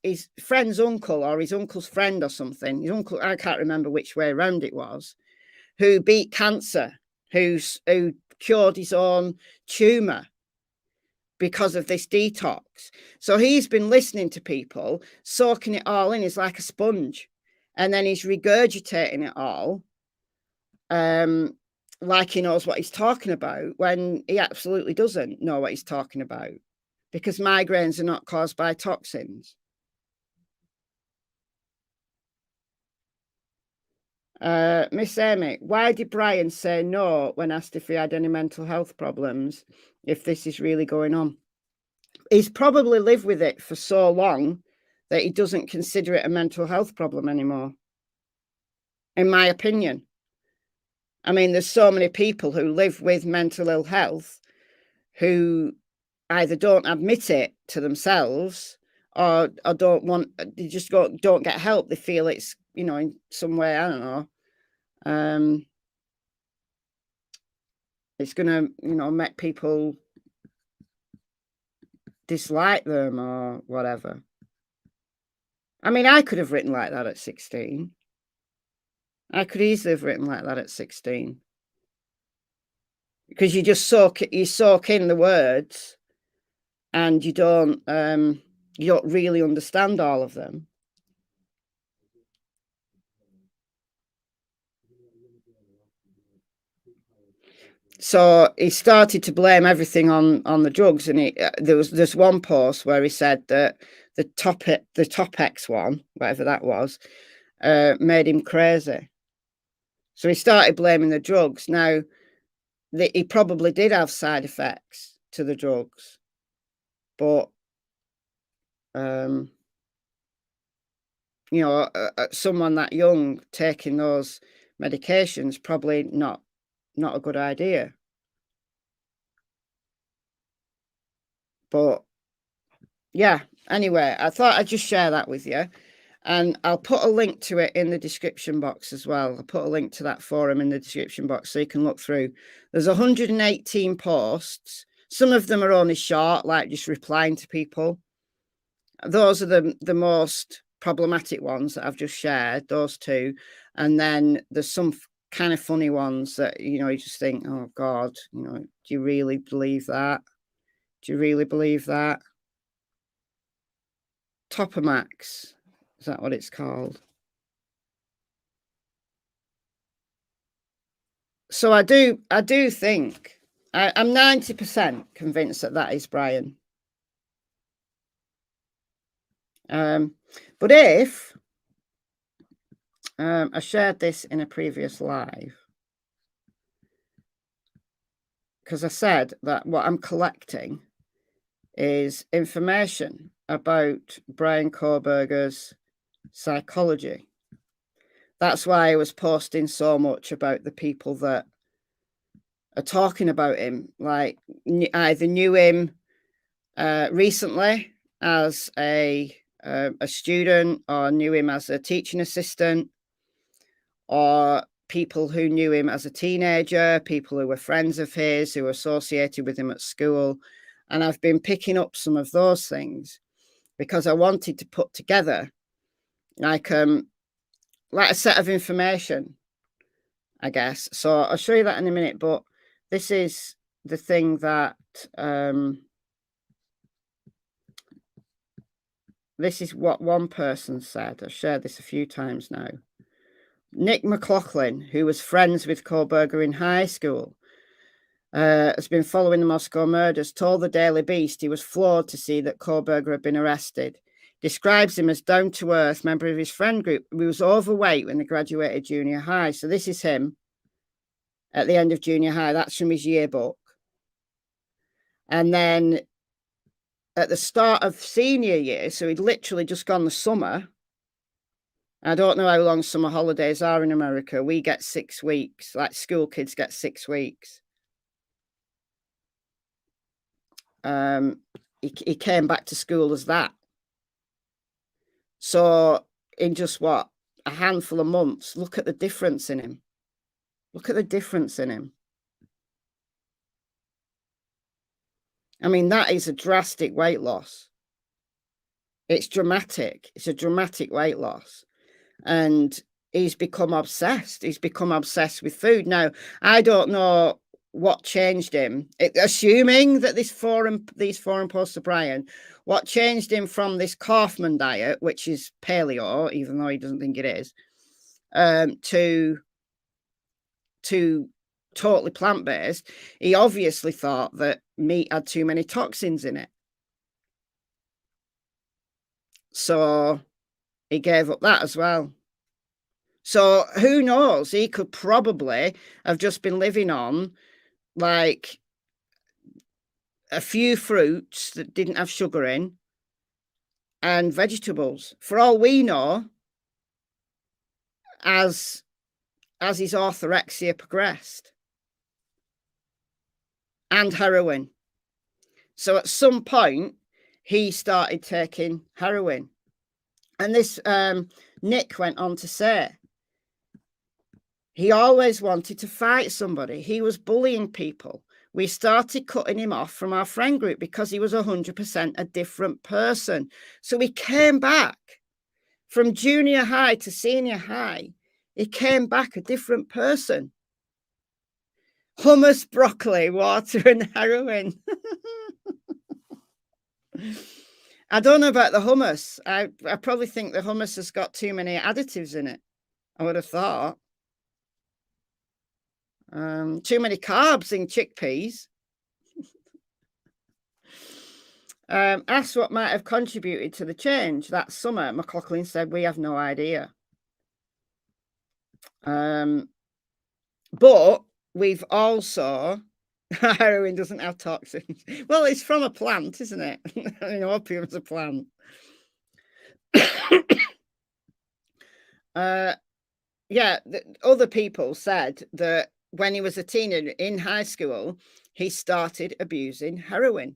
his friend's uncle or his uncle's friend or something, his uncle, I can't remember which way around it was, who beat cancer, who cured his own tumor because of this detox. So he's been listening to people, soaking it all in. He's like a sponge, and then he's regurgitating it all, like he knows what he's talking about, when he absolutely doesn't know what he's talking about, because migraines are not caused by toxins. Miss Amy, why did Brian say no when asked if he had any mental health problems, if this is really going on? He's probably lived with it for so long that he doesn't consider it a mental health problem anymore, in my opinion. I mean, there's so many people who live with mental ill health who either don't admit it to themselves or don't want, they just don't get help. They feel it's, in some way, I don't know, it's going to, make people dislike them or whatever. I mean, I could have written like that at 16. I could easily have written like that at 16. Because you just soak in the words, and you don't really understand all of them. So he started to blame everything on the drugs, and there's one post where he said that the Topex one, whatever that was, made him crazy. So he started blaming the drugs. Now, he probably did have side effects to the drugs, but someone that young taking those medications, probably not a good idea. But yeah, anyway, I thought I'd just share that with you, and I'll put a link to it in the description box as well. I'll put a link to that forum in the description box so you can look through. There's 118 posts. Some of them are only short, like just replying to people. Those are the most problematic ones that I've just shared, those two. And then there's some kind of funny ones that, you just think, oh God, do you really believe that? Do you really believe that? Topamax, is that what it's called? So I do think, I'm 90% convinced that is Brian. But if I shared this in a previous live, because I said that what I'm collecting is information about Bryan Kohberger's psychology. That's why I was posting so much about the people that are talking about him, like either knew him recently as a student, or knew him as a teaching assistant, or people who knew him as a teenager, people who were friends of his, who were associated with him at school. And I've been picking up some of those things because I wanted to put together like a set of information, I guess. So I'll show you that in a minute, but this is the thing that this is what one person said. I've shared this a few times now. Nick McLaughlin, who was friends with Kohberger in high school, has been following the Moscow murders, told the Daily Beast he was floored to see that Kohberger had been arrested. Describes him as down-to-earth member of his friend group who was overweight when they graduated junior high. So this is him at the end of junior high. That's from his yearbook. And then at the start of senior year, so he'd literally just gone the summer. I don't know how long summer holidays are in America. We get 6 weeks, like school kids get 6 weeks. He came back to school as that. So in just what, a handful of months, look at the difference in him. Look at the difference in him. I mean, that is a drastic weight loss. It's dramatic. It's a dramatic weight loss. And he's become obsessed. He's become obsessed with food. Now, I don't know what changed him, assuming that these forum posts of Bryan, what changed him from this Kaufman diet, which is paleo, even though he doesn't think it is, to totally plant-based. He obviously thought that meat had too many toxins in it. So he gave up that as well. So who knows? He could probably have just been living on like a few fruits that didn't have sugar in and vegetables. For all we know, as his orthorexia progressed, and heroin. So at some point, he started taking heroin. And this Nick went on to say, he always wanted to fight somebody. He was bullying people. We started cutting him off from our friend group because he was 100% a different person. So he came back from junior high to senior high. He came back a different person. Hummus, broccoli, water, and heroin. I don't know about the hummus. I probably think the hummus has got too many additives in it. I would have thought. Too many carbs in chickpeas. Asked what might have contributed to the change that summer. McLaughlin said, we have no idea. But we've also, heroin doesn't have toxins. Well, it's from a plant, isn't it? I mean, opium's a plant. Yeah, other people said that when he was a teenager in high school, he started abusing heroin.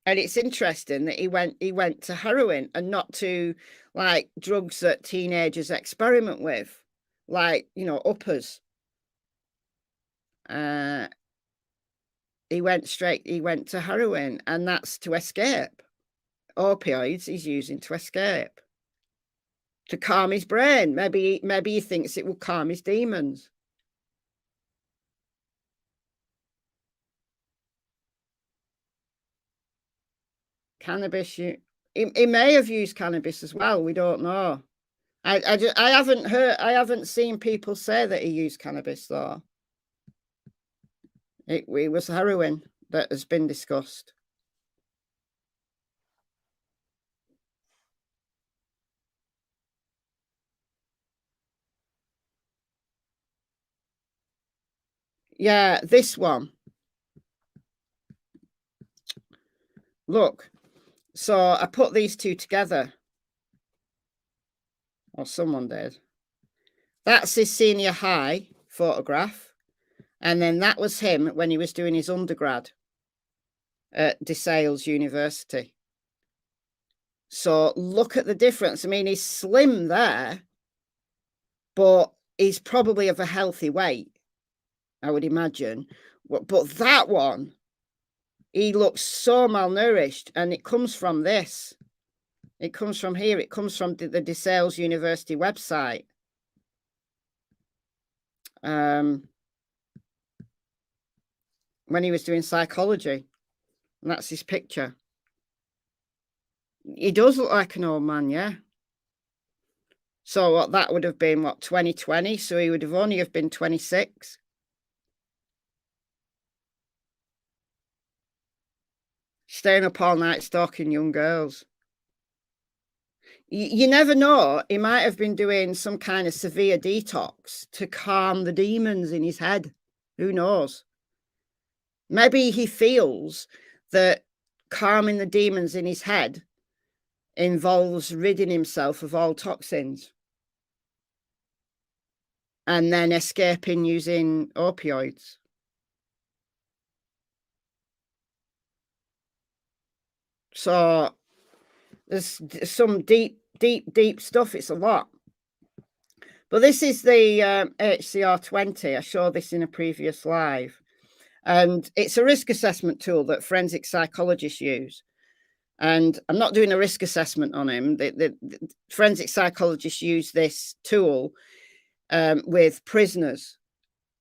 And it's interesting that he went to heroin and not to like drugs that teenagers experiment with, like, you know, uppers. He went to heroin, and that's to escape. Opioids he's using to escape, to calm his brain. Maybe he thinks it will calm his demons. Cannabis, he may have used cannabis as well. We don't know. I haven't seen people say that he used cannabis though. It was heroin that has been discussed. Yeah, this one. Look. So I put these two together. Or someone did. That's his senior high photograph. And then that was him when he was doing his undergrad at DeSales University. So look at the difference. I mean, he's slim there, but he's probably of a healthy weight, I would imagine. But that one, he looks so malnourished, and it comes from this. It comes from here. It comes from the DeSales University website. When he was doing psychology. And that's his picture. He does look like an old man, yeah. So what, that would have been, what, 2020? So he would have only have been 26. Staying up all night stalking young girls. You never know. He might have been doing some kind of severe detox to calm the demons in his head. Who knows? Maybe he feels that calming the demons in his head involves ridding himself of all toxins and then escaping using opioids. So there's some deep stuff. It's a lot. But this is the HCR20. I showed this in a previous live. And it's a risk assessment tool that forensic psychologists use. And I'm not doing a risk assessment on him. The forensic psychologists use this tool with prisoners.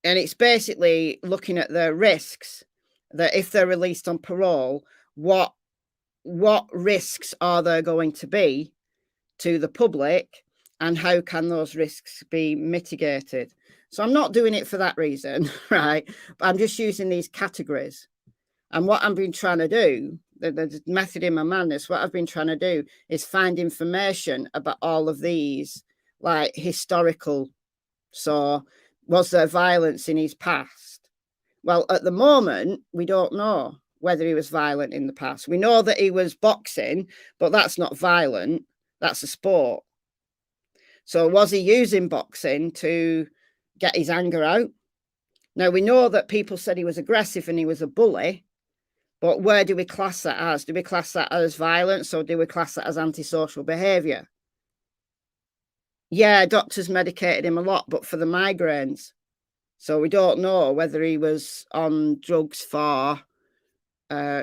And it's basically looking at their risks, that if they're released on parole, what risks are there going to be to the public, and how can those risks be mitigated? So I'm not doing it for that reason, right? But I'm just using these categories. And what I've been trying to do, the method in my madness, what I've been trying to do is find information about all of these, like historical. So was there violence in his past? Well, at the moment, we don't know whether he was violent in the past. We know that he was boxing, but that's not violent. That's a sport. So was he using boxing to get his anger out? Now, we know that people said he was aggressive and he was a bully, but where do we class that as? Do we class that as violence, or do we class that as antisocial behaviour? Yeah, doctors medicated him a lot, but for the migraines. So we don't know whether he was on drugs for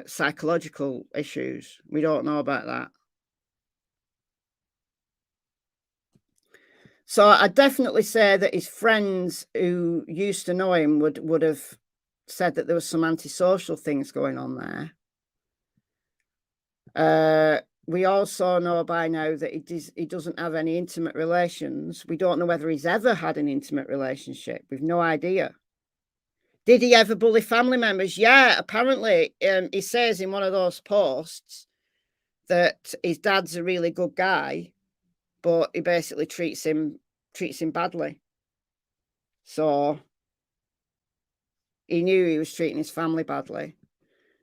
psychological issues. We don't know about that. So I definitely say that his friends who used to know him would have said that there was some antisocial things going on there. We also know by now that he doesn't have any intimate relations. We don't know whether he's ever had an intimate relationship. We've no idea. Did he ever bully family members? Yeah, apparently he says in one of those posts that his dad's a really good guy, but he basically treats him badly. So he knew he was treating his family badly.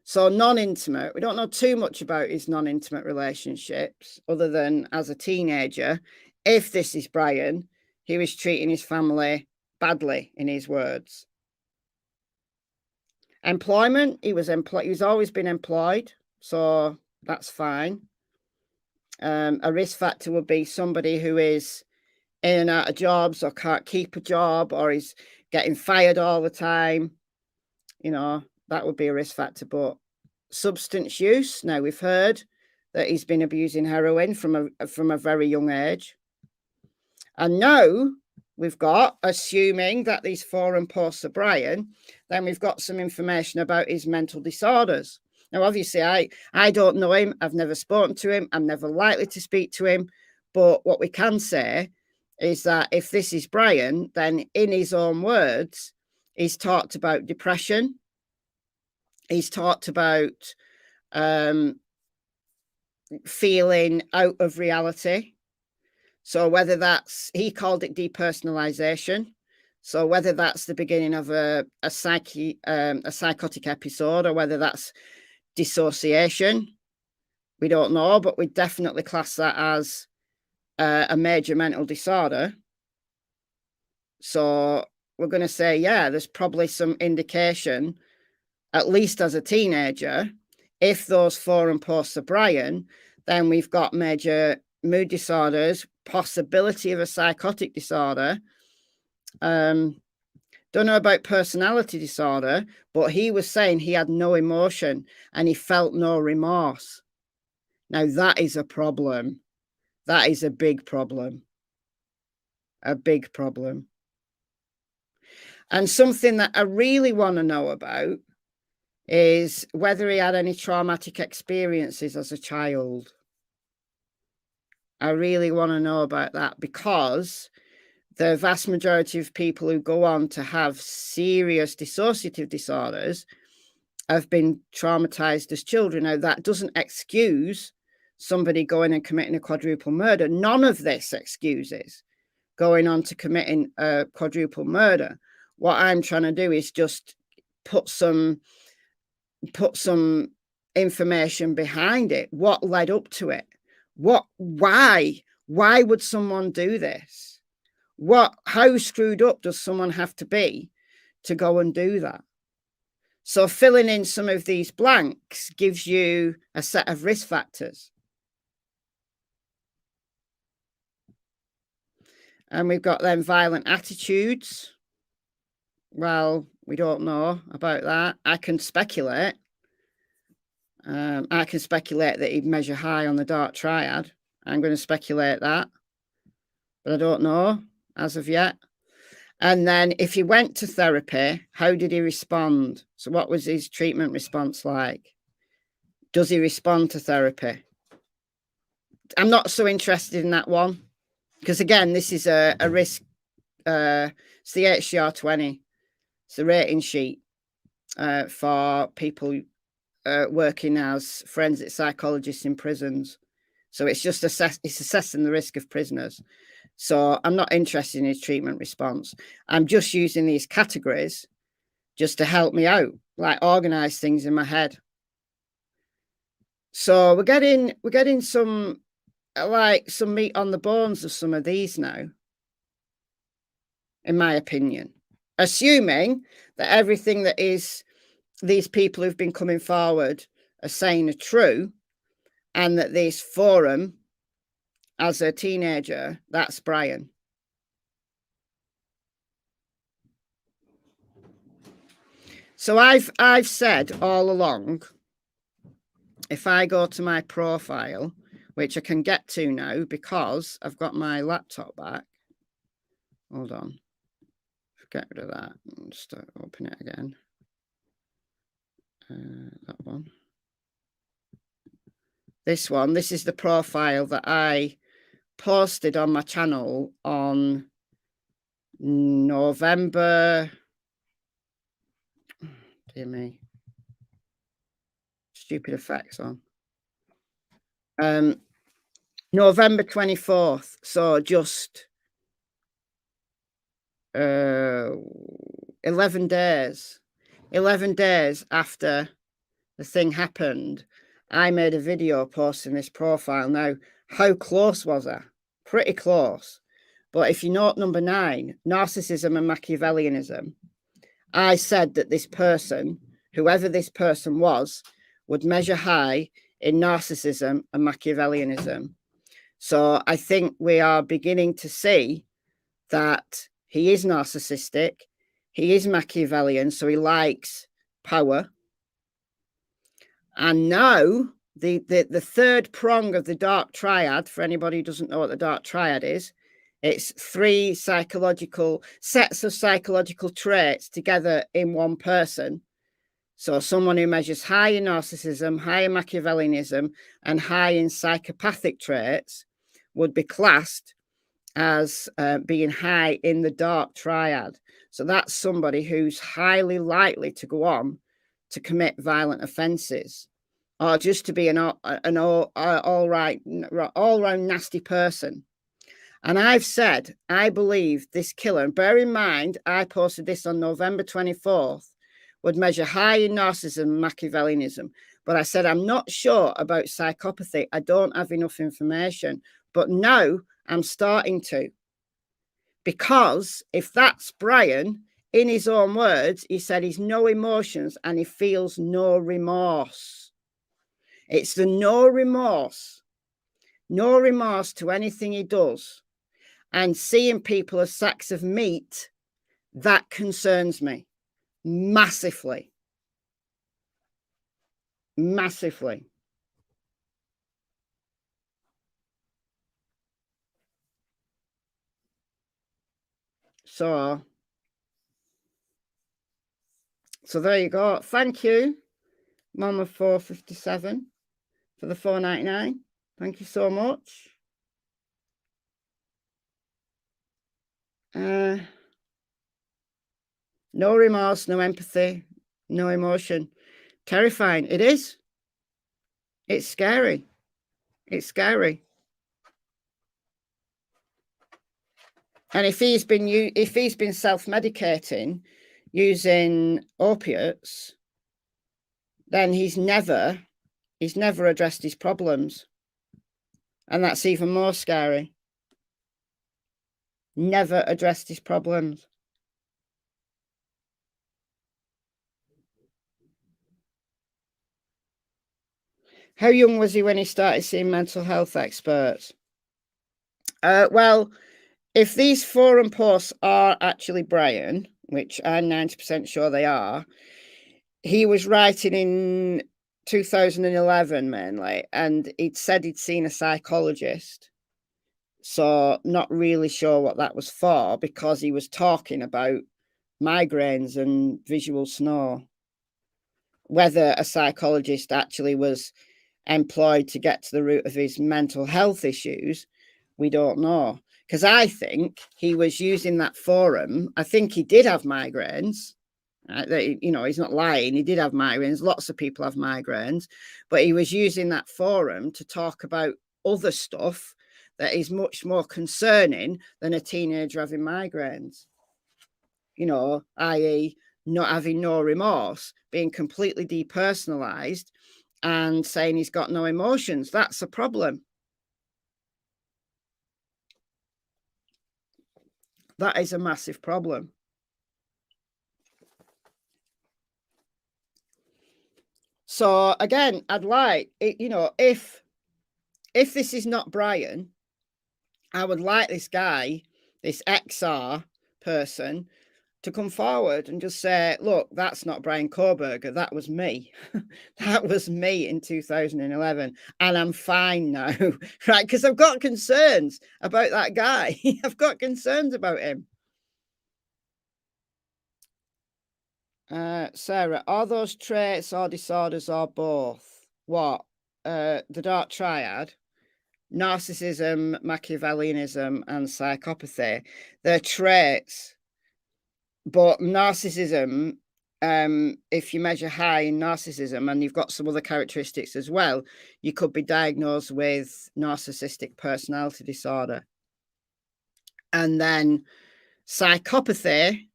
So non-intimate. We don't know too much about his non-intimate relationships, other than as a teenager, if this is Bryan, he was treating his family badly, in his words. Employment, he was always been employed, so that's fine. A risk factor would be somebody who is in and out of jobs, or can't keep a job, or is getting fired all the time. You know, that would be a risk factor. But substance use, now we've heard that he's been abusing heroin from a very young age. And now we've got, assuming that these forum posts are Bryan, then we've got some information about his mental disorders. Now, obviously, I don't know him. I've never spoken to him. I'm never likely to speak to him. But what we can say is that if this is Bryan, then in his own words, he's talked about depression. He's talked about feeling out of reality. So whether that's, he called it depersonalization. So whether that's the beginning of a psychotic episode, or whether that's dissociation, we don't know, but we definitely class that as a major mental disorder. So we're going to say, yeah, there's probably some indication, at least as a teenager, if those forum posts are Bryan, then we've got major mood disorders, possibility of a psychotic disorder. Don't know about personality disorder, but he was saying he had no emotion and he felt no remorse. Now, that is a problem. That is a big problem. A big problem. And something that I really want to know about is whether he had any traumatic experiences as a child. I really want to know about that, because the vast majority of people who go on to have serious dissociative disorders have been traumatized as children. Now, that doesn't excuse somebody going and committing a quadruple murder. None of this excuses going on to committing a quadruple murder. What I'm trying to do is just put some information behind it. What led up to it? Why would someone do this? How screwed up does someone have to be to go and do that? So filling in some of these blanks gives you a set of risk factors. And we've got then violent attitudes. Well, we don't know about that. I can speculate. I can speculate that he'd measure high on the dark triad. I'm going to speculate that, but I don't know as of yet. And then if he went to therapy, how did he respond? So what was his treatment response like? Does he respond to therapy? I'm not so interested in that one, because again, this is a risk. It's the HCR20. It's the rating sheet for people working as forensic psychologists in prisons. So it's just it's assessing the risk of prisoners. So I'm not interested in his treatment response. I'm just using these categories just to help me out, like organize things in my head. So we're getting some meat on the bones of some of these now, in my opinion, assuming that everything that is these people who've been coming forward are saying are true, and that this forum as a teenager, that's Bryan. So I've said all along, if I go to my profile, which I can get to now because I've got my laptop back. Hold on. Get rid of that and start open it again. That one. This one. This is the profile that I posted on my channel on November. Dear me. Stupid effects on. November 24th. So just 11 days. 11 days after the thing happened, I made a video posting this profile. Now, how close was I? Pretty close. But if you note number 9, narcissism and Machiavellianism, I said that this person, whoever this person was, would measure high in narcissism and Machiavellianism. So I think we are beginning to see that he is narcissistic, he is Machiavellian, so he likes power. And now the third prong of the dark triad, for anybody who doesn't know what the dark triad is, it's 3 psychological sets of psychological traits together in one person. So someone who measures high in narcissism, high in Machiavellianism, and high in psychopathic traits would be classed as being high in the dark triad. So that's somebody who's highly likely to go on to commit violent offences, or just to be an all-round nasty person. And I've said, I believe this killer, and bear in mind, I posted this on November 24th, would measure high in narcissism and Machiavellianism. But I said, I'm not sure about psychopathy. I don't have enough information. But now I'm starting to. Because if that's Bryan, in his own words, he said he's no emotions and he feels no remorse. It's the no remorse to anything he does, and seeing people as sacks of meat, that concerns me massively. Massively. So there you go. Thank you, Mama 457, for the 4.99. Thank you so much. No remorse, no empathy, no emotion. Terrifying. It is. It's scary. It's scary. And if he's been self-medicating using opiates, then he's never addressed his problems. And that's even more scary. Never addressed his problems. How young was he when he started seeing mental health experts? Well, if these forum posts are actually Bryan, which I'm 90% sure they are, he was writing in 2011 mainly, and he'd said he'd seen a psychologist. So not really sure what that was for, because he was talking about migraines and visual snow. Whether a psychologist actually was employed to get to the root of his mental health issues, we don't know. Because I think he was using that forum. I think he did have migraines. He's not lying. He did have migraines. Lots of people have migraines. But he was using that forum to talk about other stuff that is much more concerning than a teenager having migraines. I.e., not having no remorse, being completely depersonalized, and saying he's got no emotions. That's a problem. That is a massive problem. So again, I'd like it, if this is not Bryan, I would like this guy, this XR person, to come forward and just say, look, that's not Bryan Kohberger. That was me. That was me in 2011. And I'm fine now, right? Because I've got concerns about that guy. I've got concerns about him. Sarah, are those traits or disorders or both? What? The dark triad? Narcissism, Machiavellianism, and psychopathy. They're traits. But narcissism, if you measure high in narcissism and you've got some other characteristics as well, you could be diagnosed with narcissistic personality disorder. And then psychopathy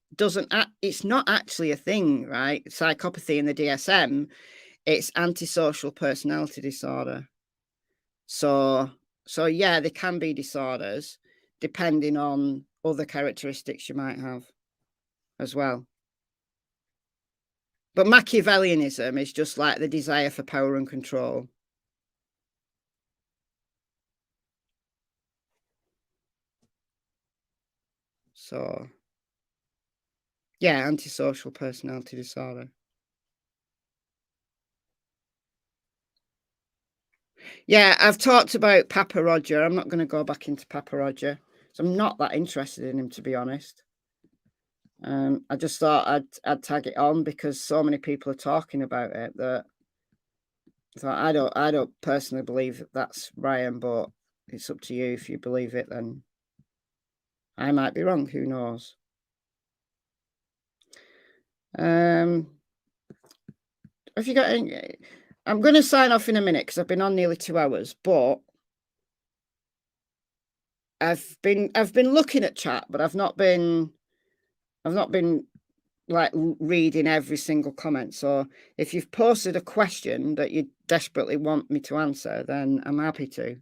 it's not actually a thing, right? Psychopathy in the DSM, it's antisocial personality disorder. So yeah, there can be disorders depending on other characteristics you might have as well. But Machiavellianism is just like the desire for power and control. So, yeah, antisocial personality disorder. Yeah, I've talked about Pappa Rodger. I'm not going to go back into Pappa Rodger. So I'm not that interested in him, to be honest. I just thought I'd tag it on because so many people are talking about it that I don't personally believe that's Bryan, but it's up to you. If you believe it, then I might be wrong. Who knows? Have you got any? I'm going to sign off in a minute because I've been on nearly 2 hours, but I've been looking at chat, but I've not been like reading every single comment. So if you've posted a question that you desperately want me to answer, then I'm happy to.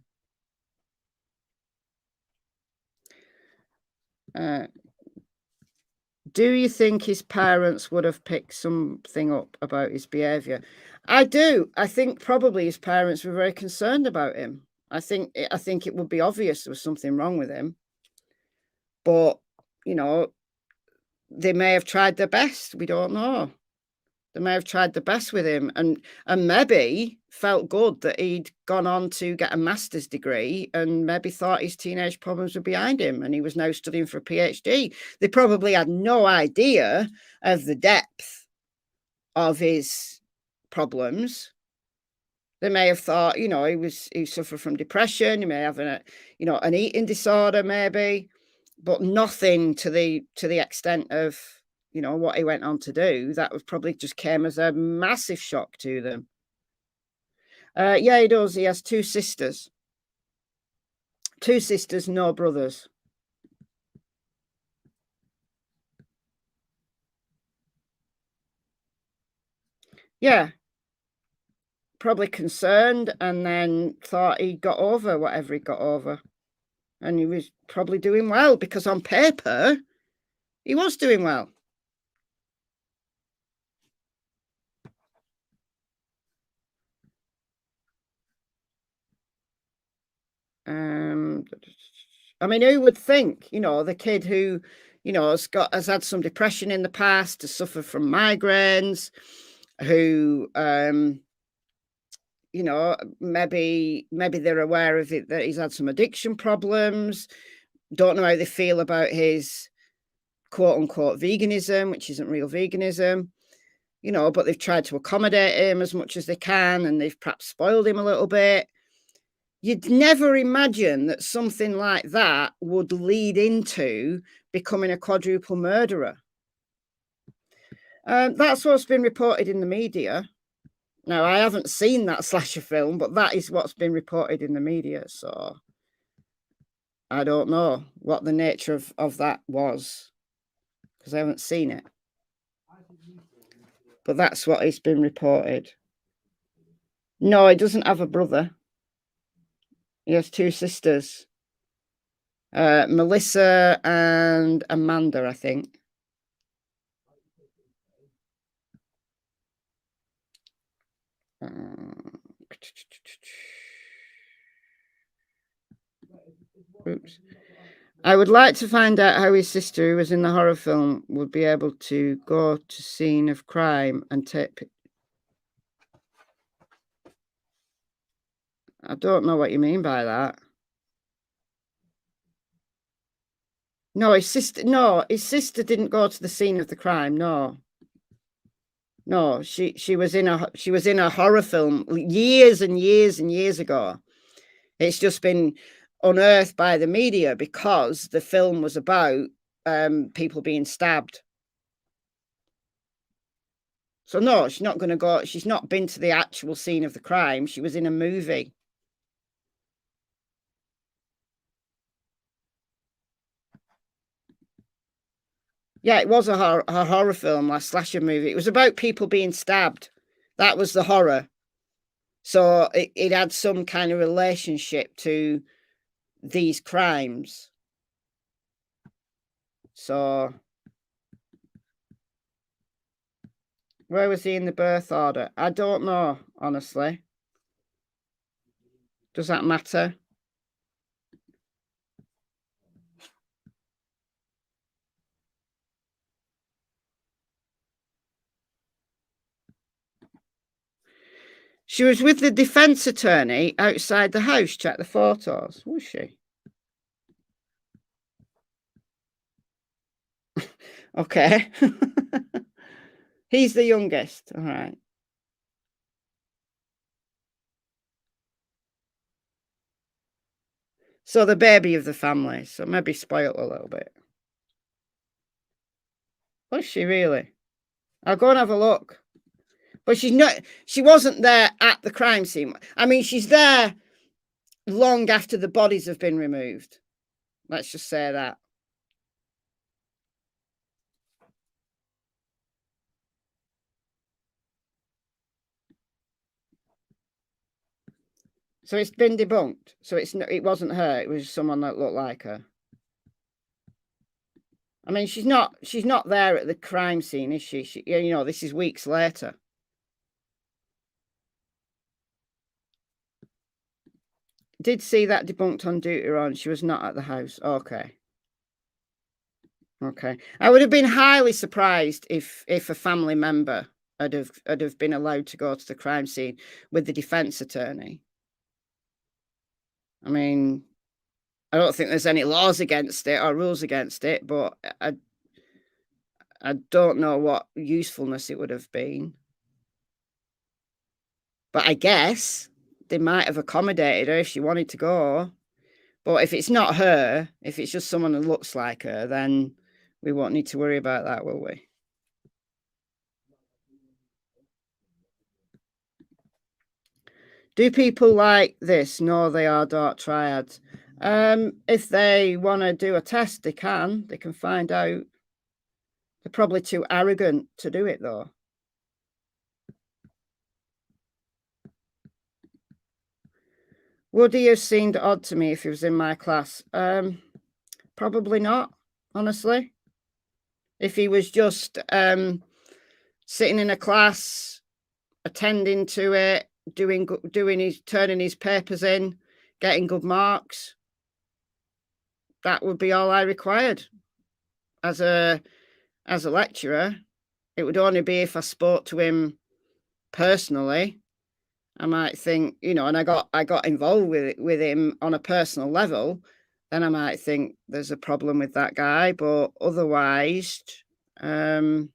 Do you think his parents would have picked something up about his behavior? I do. I think probably his parents were very concerned about him. I think it would be obvious there was something wrong with him. But, you know, they may have tried their best. We don't know. They may have tried the best with him and maybe felt good that he'd gone on to get a master's degree and maybe thought his teenage problems were behind him and he was now studying for a PhD. They probably had no idea of the depth of his problems. They may have thought, you know, he suffered from depression. He may have an eating disorder, maybe, but nothing to the extent of, you know, what he went on to do. That was probably just came as a massive shock to them. Yeah, he does. He has 2 sisters. 2 sisters, no brothers. Yeah. Probably concerned and then thought he got over whatever he got over. And he was probably doing well because on paper, he was doing well. I mean, who would think, you know, the kid who, you know, has had some depression in the past, has suffered from migraines, who, you know, maybe they're aware of it, that he's had some addiction problems, don't know how they feel about his quote unquote veganism, which isn't real veganism, you know, but they've tried to accommodate him as much as they can and they've perhaps spoiled him a little bit. You'd never imagine that something like that would lead into becoming a quadruple murderer. That's what's been reported in the media. Now, I haven't seen that slasher film, but that is what's been reported in the media. So I don't know what the nature of that was because I haven't seen it. But that's what has been reported. No, he doesn't have a brother. He has 2 sisters, Melissa and Amanda, I think. Oops. I would like to find out how his sister, who was in the horror film, would be able to go to scene of crime and take. I don't know what you mean by that. No, his sister didn't go to the scene of the crime. No, she was in a horror film years and years and years ago. It's just been unearthed by the media because the film was about people being stabbed. So no, she's not going to go. She's not been to the actual scene of the crime. She was in a movie. Yeah, it was a horror film, a slasher movie. It was about people being stabbed. That was the horror. So it had some kind of relationship to these crimes. So where was he in the birth order? I don't know, honestly. Does that matter? She was with the defense attorney outside the house. Check the photos. Was she? Okay. He's the youngest. All right. So the baby of the family. So maybe spoiled a little bit. Was she really? I'll go and have a look. But she wasn't there at the crime scene. I mean, she's there long after the bodies have been removed. Let's just say that. So it's been debunked. So it wasn't her. It was someone that looked like her. I mean, she's not there at the crime scene, is she? You know, this is weeks later. Did see that debunked on duty on. She was not at the house. Okay. Okay. I would have been highly surprised if a family member had have been allowed to go to the crime scene with the defense attorney. I mean, I don't think there's any laws against it or rules against it, but I don't know what usefulness it would have been. But I guess they might have accommodated her if she wanted to go. But if it's not her, if it's just someone who looks like her, then we won't need to worry about that, will we? Do people like this know they are dark triads? If they want to do a test, they can find out. They're probably too arrogant to do it, though. Would he have seemed odd to me if he was in my class? Probably not, honestly. If he was just sitting in a class, attending to it, turning his papers in, getting good marks, that would be all I required. As a lecturer, it would only be if I spoke to him personally. I might think, you know, and I got involved with him on a personal level, then I might think there's a problem with that guy. But otherwise, no.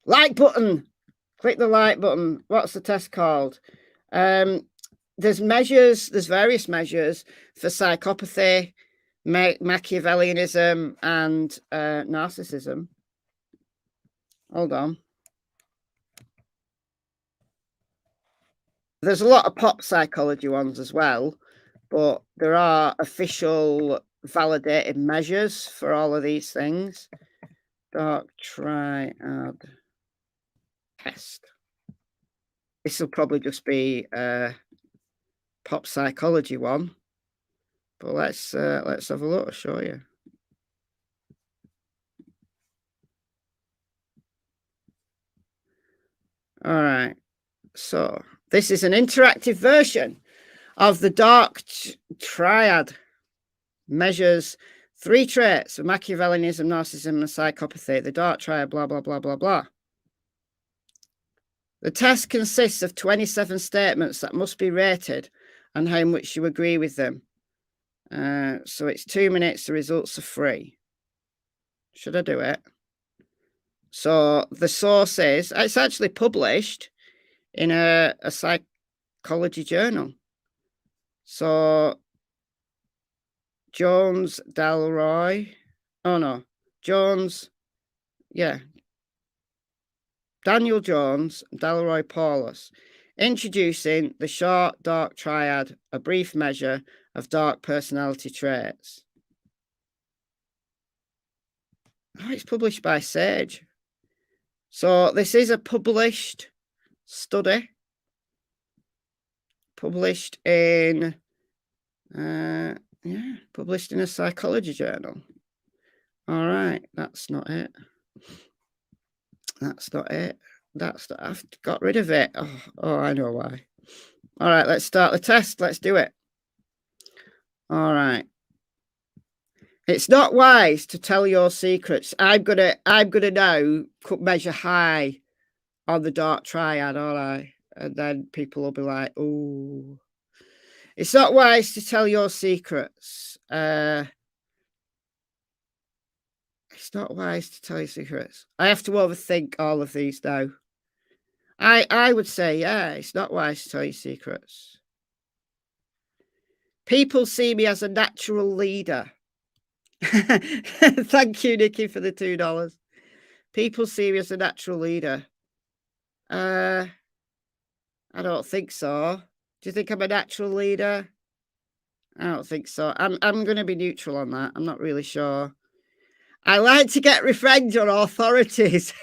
Like button. Click the like button. What's the test called? There's various measures for psychopathy, Machiavellianism, and narcissism. Hold on. There's a lot of pop psychology ones as well, but there are official validated measures for all of these things. Dark triad test. This will probably just be a pop psychology one, but let's have a look. I'll show you. All right. So this is an interactive version of the dark triad. Measures 3 traits of Machiavellianism, narcissism, and psychopathy. The dark triad, blah, blah, blah, blah, blah. The test consists of 27 statements that must be rated and how much you agree with them. So it's 2 minutes. The results are free. Should I do it? So the source is, it's actually published in a psychology journal. So Jones, Dalroy. Oh no, Jones. Yeah. Daniel Jones, Dalroy Paulus. Introducing the short dark triad, a brief measure of dark personality traits. Oh, it's published by Sage. So this is a published study. Published in published in a psychology journal. All right, that's not it. That's not it. I've got rid of it. Oh, I know why. All right, let's start the test. Let's do it. All right. It's not wise to tell your secrets. I'm gonna now measure high on the dark triad, all right? And then people will be like, oh. It's not wise to tell your secrets. It's not wise to tell your secrets. I have to overthink all of these now. I would say, yeah, it's not wise to tell your secrets. People see me as a natural leader. Thank you, Nikki, for the $2. People see me as a natural leader. I don't think so. Do you think I'm a natural leader? I don't think so. I'm going to be neutral on that. I'm not really sure. I like to get revenge on authorities.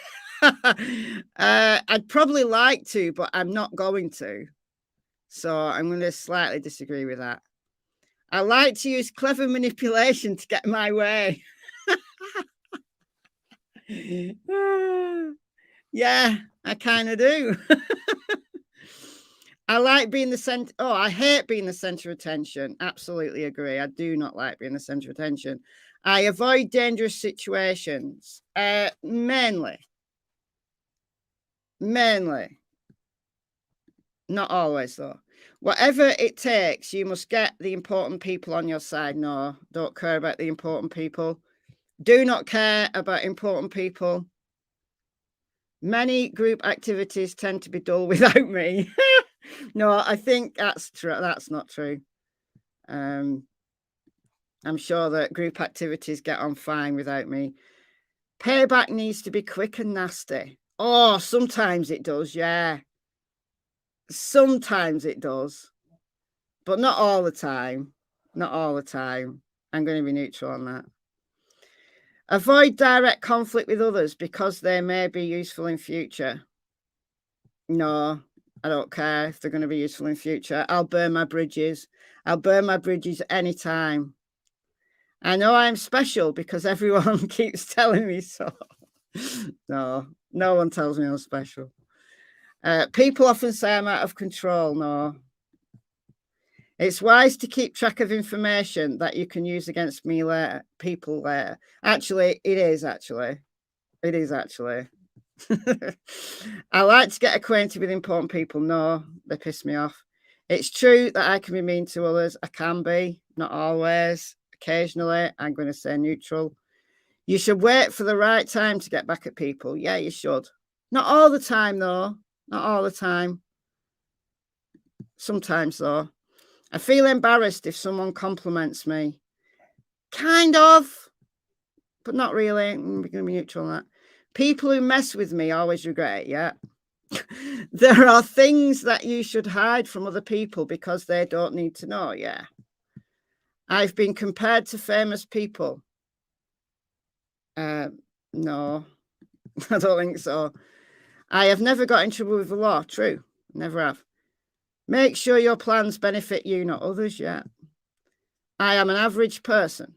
I'd probably like to, but I'm not going to. So I'm going to slightly disagree with that. I like to use clever manipulation to get my way. Yeah, I kind of do. I like being the center. Oh, I hate being the center of attention. Absolutely agree. I do not like being the center of attention. I avoid dangerous situations. Mainly. Not always, though. Whatever it takes, you must get the important people on your side. No, don't care about the important people. Do not care about important people. Many group activities tend to be dull without me. No, I think that's true. That's not true. I'm sure that group activities get on fine without me. Payback needs to be quick and nasty. Oh, sometimes it does, yeah. Sometimes it does. But not all the time. Not all the time. I'm going to be neutral on that. Avoid direct conflict with others because they may be useful in future. No, I don't care if they're going to be useful in future. I'll burn my bridges. I'll burn my bridges anytime. I know I'm special because everyone keeps telling me so. No one tells me I'm special. People often say I'm out of control. No. It's wise to keep track of information that you can use against me later, people later. Actually, it is actually. It is actually. I like to get acquainted with important people. No, they piss me off. It's true that I can be mean to others. I can be, not always. Occasionally, I'm going to say neutral. You should wait for the right time to get back at people. Yeah, you should. Not all the time, though. Not all the time. Sometimes, though. I feel embarrassed if someone compliments me. Kind of, but not really. We're going to be neutral on that. People who mess with me always regret it, yeah. There are things that you should hide from other people because they don't need to know, yeah. I've been compared to famous people. No, I don't think so. I have never got in trouble with the law. True, never have. Make sure your plans benefit you, not others, yeah. I am an average person.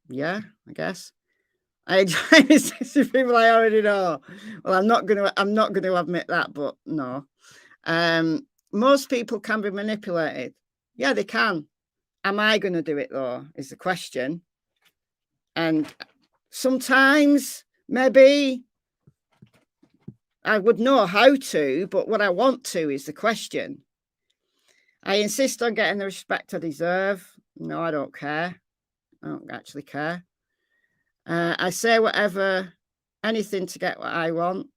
Yeah, I guess. I enjoy sex with people I already know. Well, I'm not going to admit that, but no. Most people can be manipulated. Yeah, they can. Am I going to do it though? Is the question. And sometimes maybe I would know how to, but what I want to is the question. I insist on getting the respect I deserve. No, I don't care. I don't actually care. I say whatever, anything to get what I want.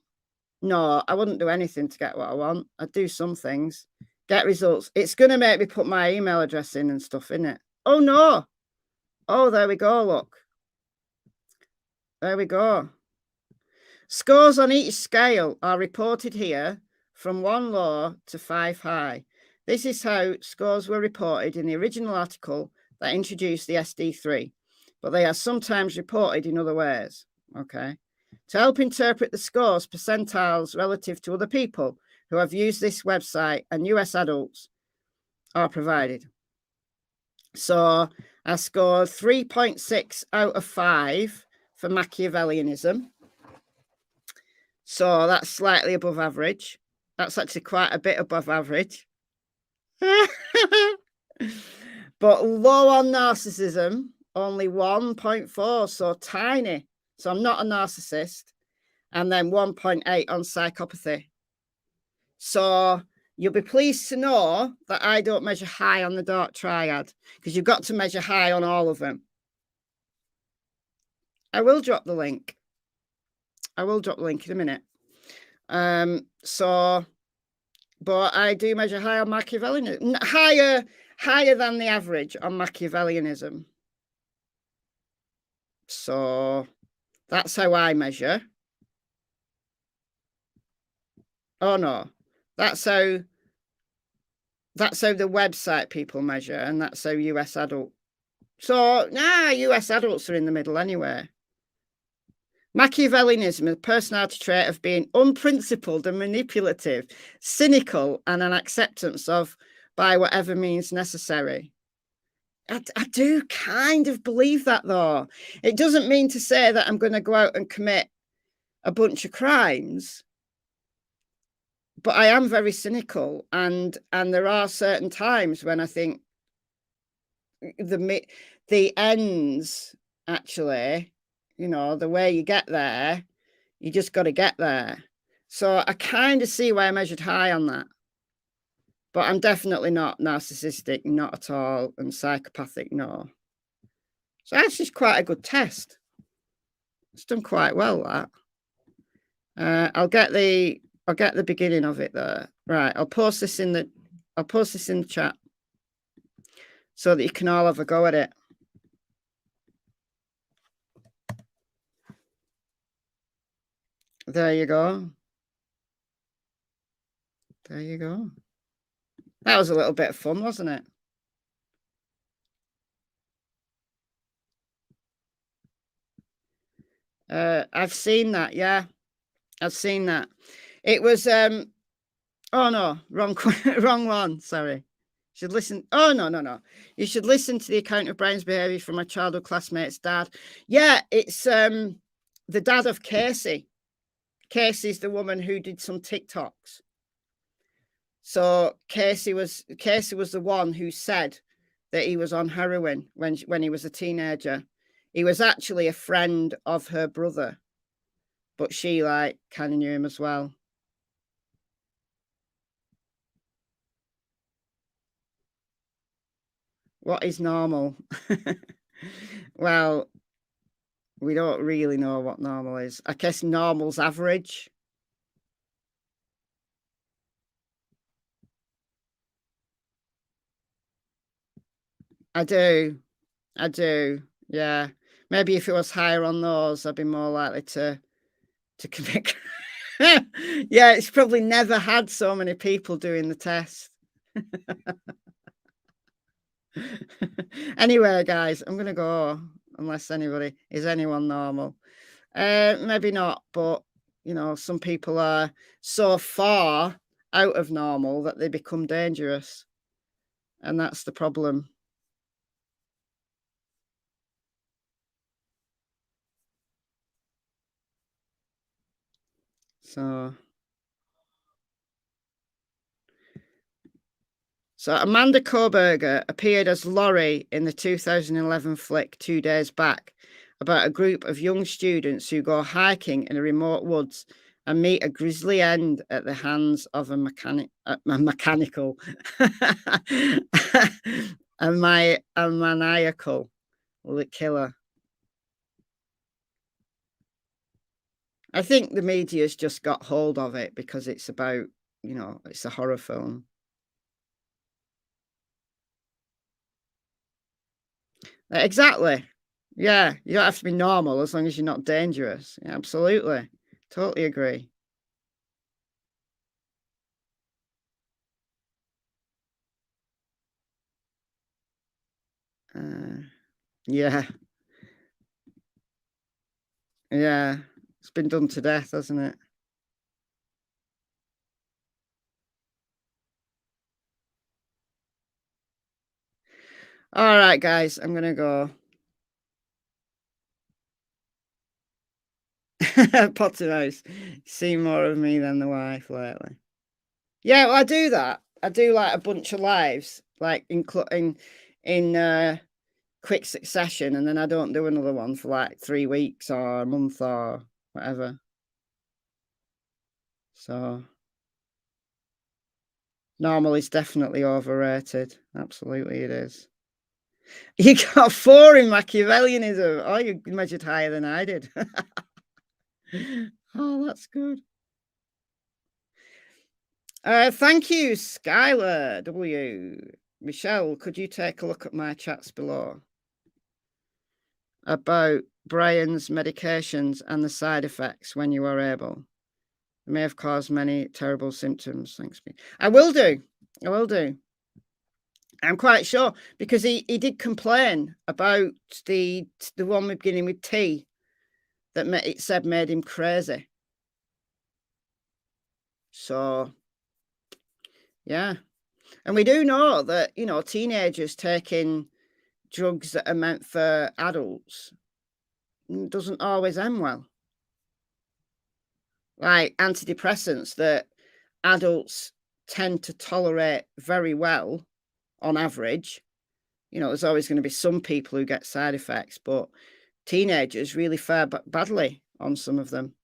No, I wouldn't do anything to get what I want. I'd do some things. Get results. It's going to make me put my email address in and stuff, isn't it? Oh, no. Oh, there we go, look. There we go. Scores on each scale are reported here from 1 low to 5 high. This is how scores were reported in the original article that introduced the SD3, but they are sometimes reported in other ways. Okay. To help interpret the scores, percentiles relative to other people who have used this website and US adults are provided. So I scored 3.6 out of 5 for Machiavellianism. So that's slightly above average. That's actually quite a bit above average. But low on narcissism, only 1.4, so tiny. So I'm not a narcissist. And then 1.8 on psychopathy. So you'll be pleased to know that I don't measure high on the dark triad, because you've got to measure high on all of them. I will drop the link. I will drop the link in a minute. But I do measure high on Machiavellianism, higher than the average on Machiavellianism. So that's how I measure. Oh no, that's how That's how the website people measure, and that's how US adult. So, US adults are in the middle anyway. Machiavellianism, a personality trait of being unprincipled and manipulative, cynical, and an acceptance of by whatever means necessary. I do kind of believe that, though. It doesn't mean to say that I'm going to go out and commit a bunch of crimes, but I am very cynical, and there are certain times when I think the ends, actually, the way you get there, you just got to get there. So I kind of see why I measured high on that. But I'm definitely not narcissistic, not at all, and psychopathic, no. So actually, it's quite a good test. It's done quite well, that. I'll get the beginning of it there. Right, I'll post this in the chat so that you can all have a go at it. There you go. There you go. That was a little bit of fun, wasn't it? I've seen that, yeah. I've seen that. It was oh no, wrong wrong one, sorry. Should listen. Oh no. You should listen to the account of Brian's behaviour from my childhood classmate's dad. Yeah, it's the dad of Cassie. Cassie's the woman who did some TikToks. So Cassie was the one who said that he was on heroin when he was a teenager. He was actually a friend of her brother, but she kind of knew him as well. What is normal? Well, we don't really know what normal is. I guess normal's average. I do. Yeah. Maybe if it was higher on those, I'd be more likely to commit. Yeah, it's probably never had so many people doing the test. Anyway, guys, I'm going to go unless is anyone normal? Maybe not, but some people are so far out of normal that they become dangerous. And that's the problem. So Amanda Koberger appeared as Laurie in the 2011 flick 2 days back about a group of young students who go hiking in a remote woods and meet a grisly end at the hands of a maniacal killer. I think the media's just got hold of it because it's about, it's a horror film. Exactly. Yeah, you don't have to be normal as long as you're not dangerous. Yeah, absolutely. Totally agree. Yeah. Yeah. It's been done to death, hasn't it? All right, guys, I'm going to go. Potterhouse. See more of me than the wife lately. Yeah, well, I do that. I do a bunch of lives, in quick succession, and then I don't do another one for 3 weeks or a month or whatever. So normal is definitely overrated. Absolutely it is. You got 4 in Machiavellianism. Oh, you measured higher than I did. Oh, that's good. Thank you, Skylar W. Michelle, could you take a look at my chats below about Brian's medications and the side effects when you are able? It may have caused many terrible symptoms. Thanks. I will do. I'm quite sure, because he did complain about the one beginning with T that it said made him crazy. So, yeah. And we do know that, you know, teenagers taking drugs that are meant for adults doesn't always end well. Like antidepressants that adults tend to tolerate very well on average. You know, there's always going to be some people who get side effects, but teenagers really fare badly on some of them.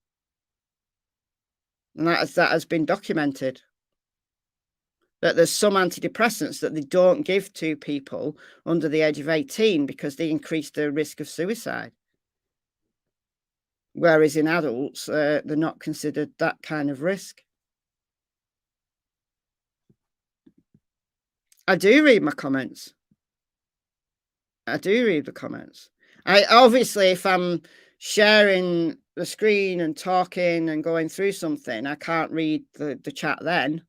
And that has been documented. That there's some antidepressants that they don't give to people under the age of 18 because they increase the risk of suicide. Whereas in adults, they're not considered that kind of risk. I do read my comments. I do read the comments. I obviously, if I'm sharing the screen and talking and going through something, I can't read the chat then.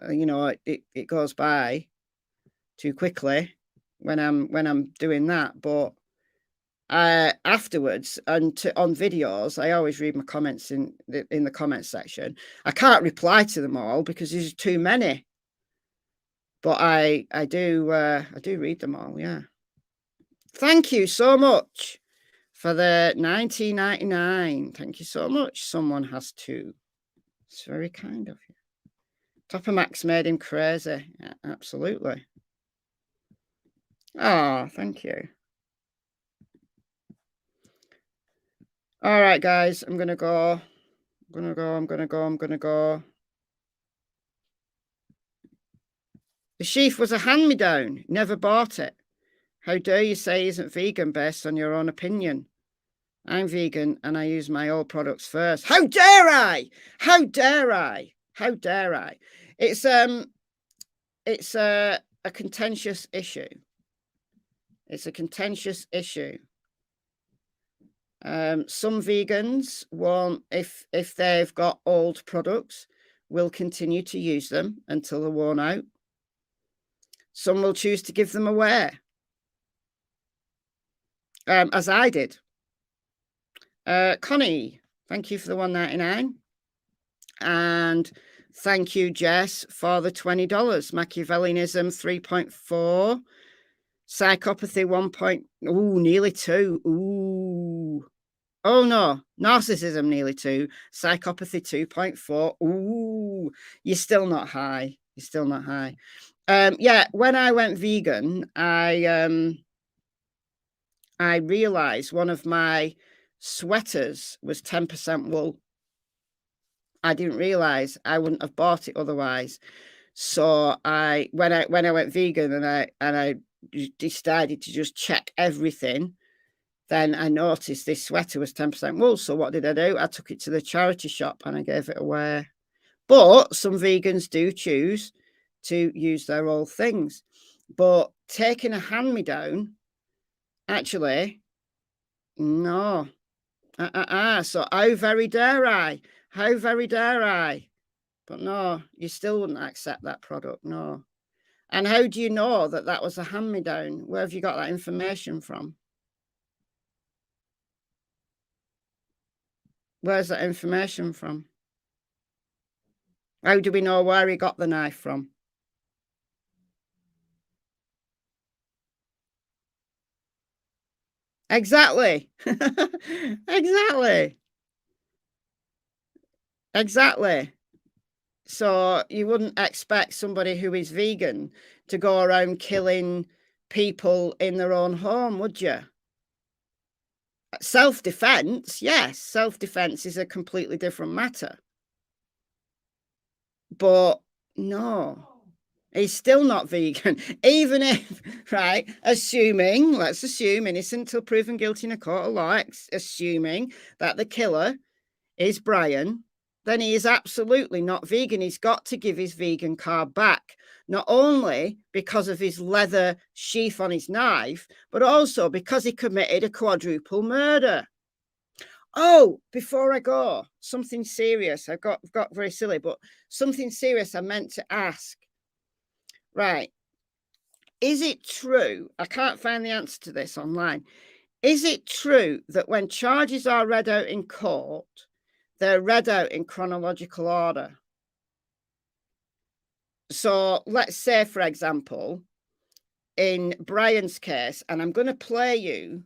You know, it goes by too quickly when I'm doing that. But afterwards and on videos, I always read my comments in the comments section. I can't reply to them all because there's too many. But I do read them all. Yeah. Thank you so much for the $19.99. Thank you so much. Someone has to. It's very kind of you. Topper Max made him crazy. Yeah, absolutely. Oh, thank you. All right, guys. I'm gonna go. I'm gonna go. The sheaf was a hand-me-down. Never bought it. How dare you say he isn't vegan based on your own opinion? I'm vegan and I use my old products first. How dare I? How dare I? How dare I? It's a contentious issue. It's a contentious issue. Some vegans won't, if they've got old products, will continue to use them until they're worn out. Some will choose to give them away, as I did. Connie, thank you for the $1.99. And thank you, Jess, for the $20. Machiavellianism 3.4. Psychopathy 1. Nearly 2. Ooh. Oh no, narcissism nearly 2. Psychopathy 2.4. Ooh, you're still not high. You're still not high. Yeah, when I went vegan, I realized one of my sweaters was 10% wool. I didn't realize. I wouldn't have bought it otherwise. So when I went vegan and I decided to just check everything, then I noticed this sweater was 10% wool. So what did I do? I took it to the charity shop and I gave it away. But some vegans do choose to use their old things. But taking a hand-me-down, actually, no. So how very dare I? How very dare I? But no, you still wouldn't accept that product, no. And how do you know that that was a hand-me-down? Where have you got that information from? Where's that information from? How do we know where he got the knife from? Exactly. Exactly. Exactly. So you wouldn't expect somebody who is vegan to go around killing people in their own home, would you? Self-defense, yes. Self-defense is a completely different matter. But no, he's still not vegan. Even if, right, let's assume innocent till proven guilty in a court of law, assuming that the killer is Bryan, then he is absolutely not vegan. He's got to give his vegan card back, not only because of his leather sheath on his knife, but also because he committed a quadruple murder. Oh, before I go, something serious. I've got very silly, but something serious I meant to ask. Right. is it true? I can't find the answer to this online. Is it true that when charges are read out in court, they're read out in chronological order? So let's say, for example, in Brian's case, and I'm going to play you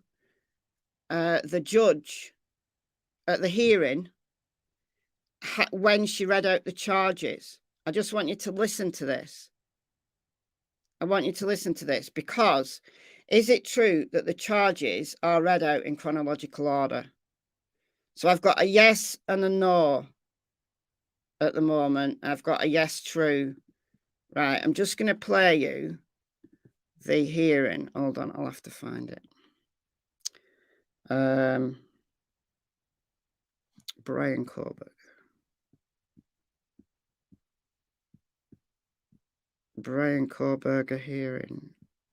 the judge at the hearing when she read out the charges. I just want you to listen to this. I want you to listen to this, because is it true that the charges are read out in chronological order? So I've got a yes and a no at the moment. I've got a yes, true. Right, I'm just going to play you the hearing. Hold on, I'll have to find it. Brian Coburger. Brian Coburger hearing.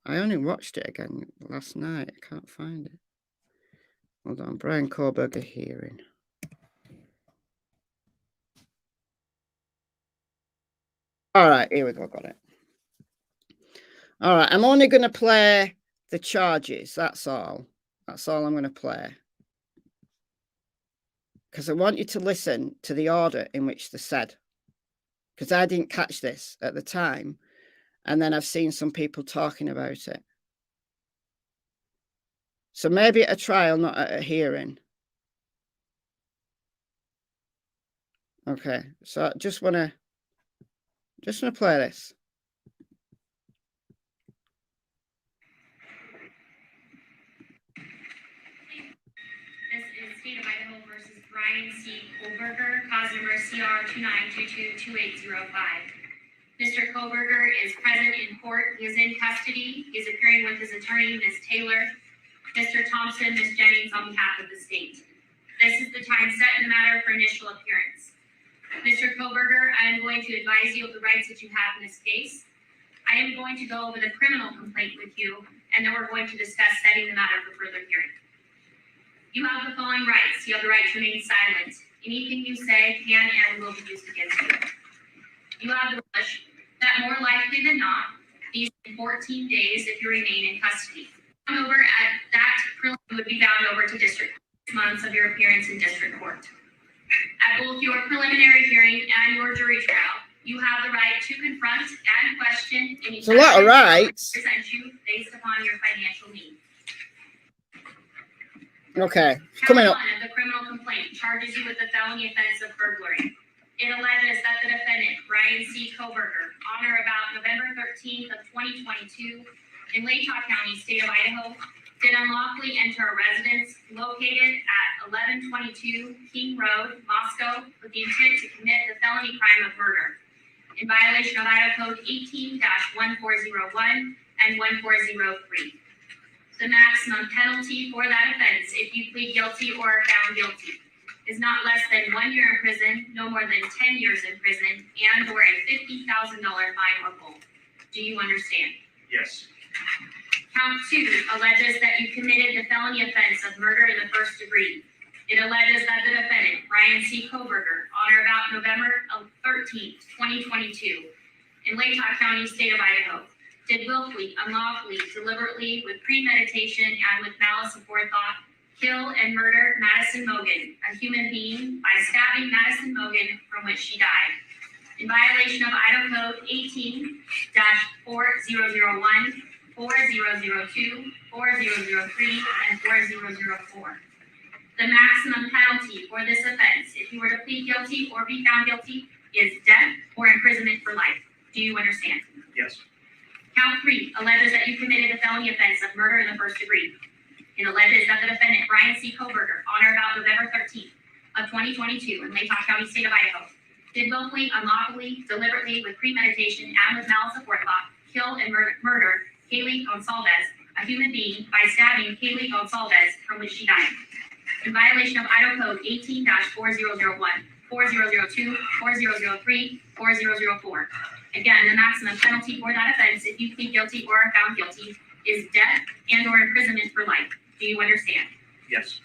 I only watched it again last night. I can't find it. Hold on, Brian Coburger hearing. All right, here we go, got it. All right, I'm only going to play the charges, that's all. That's all I'm going to play. Because I want you to listen to the order in which they're said. Because I didn't catch this at the time. And then I've seen some people talking about it. So maybe at a trial, not at a hearing. Okay, so I just want to play this. This is State of Idaho versus Brian C. Kohlberger, cause number CR 29222805. Mr. Kohlberger is present in court. He is in custody. He is appearing with his attorney, Ms. Taylor, Mr. Thompson, Ms. Jennings, on behalf of the state. This is the time set in the matter for initial appearance. Mr. Kohlberger, I am going to advise you of the rights that you have in this case. I am going to go over the criminal complaint with you, and then we're going to discuss setting the matter for further hearing. You have the following rights. You have the right to remain silent. Anything you say can and will be used against you. You have the knowledge that more likely than not, these 14 days, if you remain in custody. Over at that, you would be bound over to district court, 6 months of your appearance in district court. At both your preliminary hearing and your jury trial, you have the right to confront and question any It's a lot of rights. Present you based upon your financial needs. Okay, coming up. Count 1 of the criminal complaint charges you with the felony offense of burglary. It alleges that the defendant, Brian C. Kohlberger, on or about November 13th of 2022, in Latah County, state of Idaho, did unlawfully enter a residence located at 1122 King Road, Moscow, with the intent to commit the felony crime of murder, in violation of Idaho Code 18-1401 and 1403. The maximum penalty for that offense, if you plead guilty or are found guilty, is not less than 1 year in prison, no more than 10 years in prison, and or a $50,000 fine or both. Do you understand? Yes. Count 2 alleges that you committed the felony offense of murder in the first degree. It alleges that the defendant, Brian C. Kohlberger, on or about November 13th, 2022, in Latah County, state of Idaho, did willfully, unlawfully, deliberately, with premeditation, and with malice aforethought, kill and murder Madison Mogan, a human being, by stabbing Madison Mogan, from which she died, in violation of Idaho Code 18-4001, 4002, 4003, and 4004. The maximum penalty for this offense, if you were to plead guilty or be found guilty, is death or imprisonment for life. Do you understand? Yes. Count 3 alleges that you committed the felony offense of murder in the first degree. It alleges that the defendant, Brian C. Kohlberger, on or about November 13th of 2022 in Latah County, state of Idaho, did willfully, unlawfully, deliberately, with premeditation, and with malice aforethought, kill and murder Kaylee Gonsalves, a human being, by stabbing Kaylee Gonsalves, from which she died, in violation of Idaho Code 18-4001, 4002, 4003, 4004. Again, the maximum penalty for that offense, if you plead guilty or are found guilty, is death and or imprisonment for life. Do you understand? Yes.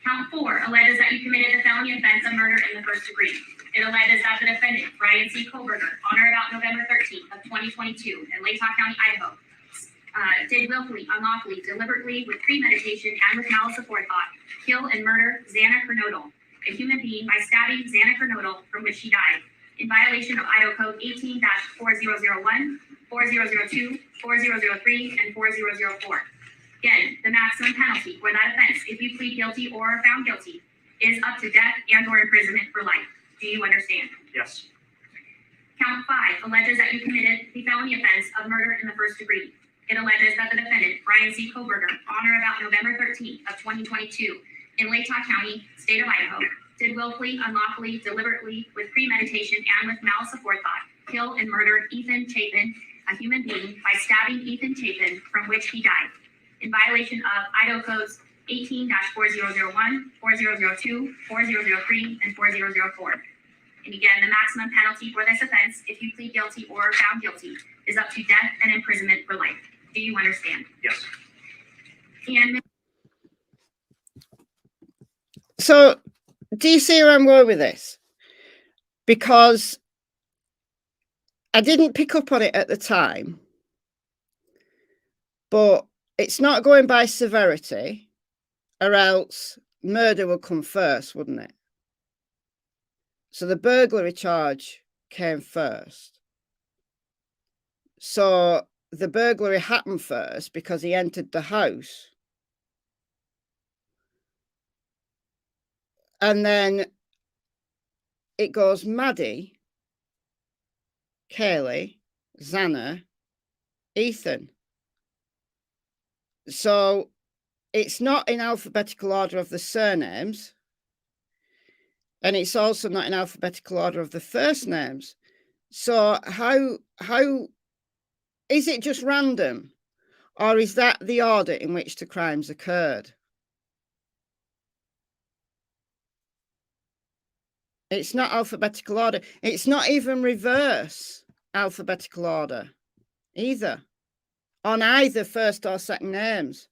Count 4 alleges that you committed the felony offense of murder in the first degree. It alleges that the defendant, Brian C. Kohlberger, on or about November 13th of 2022 in Latah County, Idaho, did willfully, unlawfully, deliberately, with premeditation, and with malice aforethought, kill and murder Xana Kernodle, a human being, by stabbing Xana Kernodle, from which she died, in violation of Idaho Code 18-4001, 4002, 4003, and 4004. Again, the maximum penalty for that offense, if you plead guilty or are found guilty, is up to death and/or imprisonment for life. Do you understand? Yes. Count 5 alleges that you committed the felony offense of murder in the first degree. It alleges that the defendant, Brian C. Koberger, on or about November 13th of 2022, in Lake County, state of Idaho, did willfully, unlawfully, deliberately, with premeditation, and with malice aforethought, kill and murder Ethan Chapin, a human being, by stabbing Ethan Chapin, from which he died, in violation of Idaho Codes 18-4001, 4002, 4003, and 4004. And again, the maximum penalty for this offense, if you plead guilty or are found guilty, is up to death and imprisonment for life. Do you understand? Yes. And So, do you see where I'm going with this? Because I didn't pick up on it at the time, but it's not going by severity, or else murder would come first, wouldn't it? So the burglary charge came first. So the burglary happened first because he entered the house. And then it goes Maddie, Kaylee, Xana, Ethan. So it's not in alphabetical order of the surnames. And it's also not in alphabetical order of the first names. So how is it just random? Or is that the order in which the crimes occurred? It's not alphabetical order. It's not even reverse alphabetical order either, on either first or second names.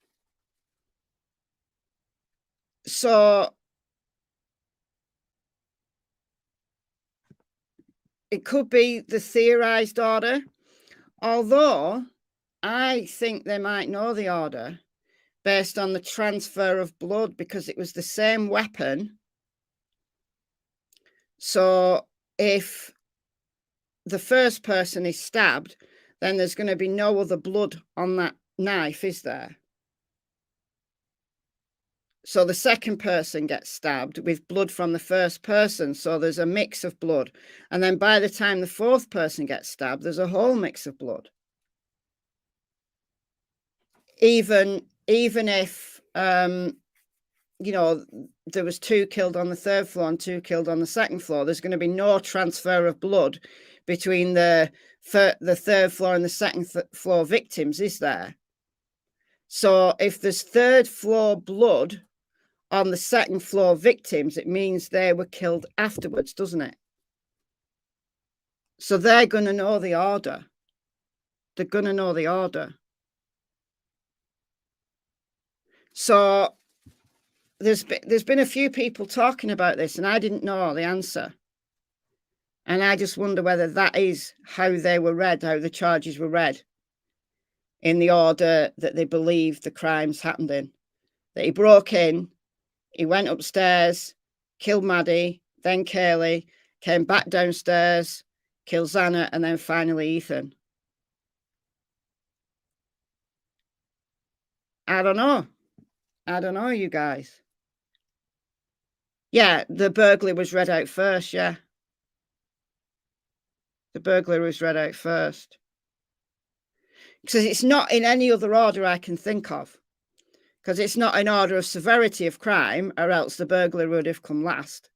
So it could be the theorized order, although I think they might know the order based on the transfer of blood, because it was the same weapon. So if the first person is stabbed, then there's going to be no other blood on that knife, is there? So the second person gets stabbed with blood from the first person. So there's a mix of blood. And then by the time the fourth person gets stabbed, there's a whole mix of blood. Even if, you know, there was 2 killed on the 3rd floor and 2 killed on the 2nd floor, there's going to be no transfer of blood between the 3rd floor and the 2nd floor victims, is there? So if there's 3rd floor blood on the 2nd floor victims, it means they were killed afterwards, doesn't it? So they're going to know the order. They're going to know the order. So there's been a few people talking about this, and I didn't know the answer. And I just wonder whether that is how they were read, how the charges were read, in the order that they believe the crimes happened in. That he broke in, he went upstairs, killed Maddie, then Kaylee, came back downstairs, killed Xana, and then finally Ethan. I don't know. I don't know, you guys. Yeah, the burglary was read out first, yeah. The burglary was read out first. Because it's not in any other order I can think of. Because it's not in order of severity of crime, or else the burglar would have come last.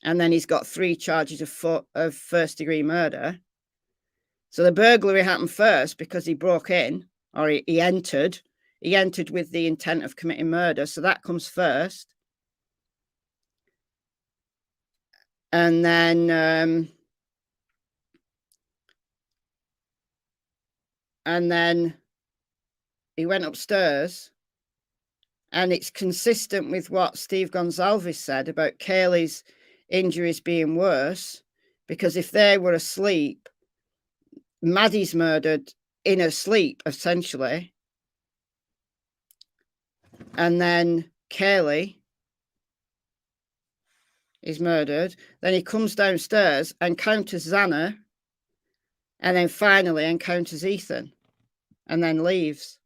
And then he's got 3 charges of first-degree murder. So the burglary happened first because he broke in, or he entered. He entered with the intent of committing murder, so that comes first. And then he went upstairs. And it's consistent with what Steve Gonsalves said about Kaylee's injuries being worse, because if they were asleep, Maddie's murdered in her sleep, essentially. And then Kaylee is murdered. Then he comes downstairs, encounters Xana, and then finally encounters Ethan, and then leaves.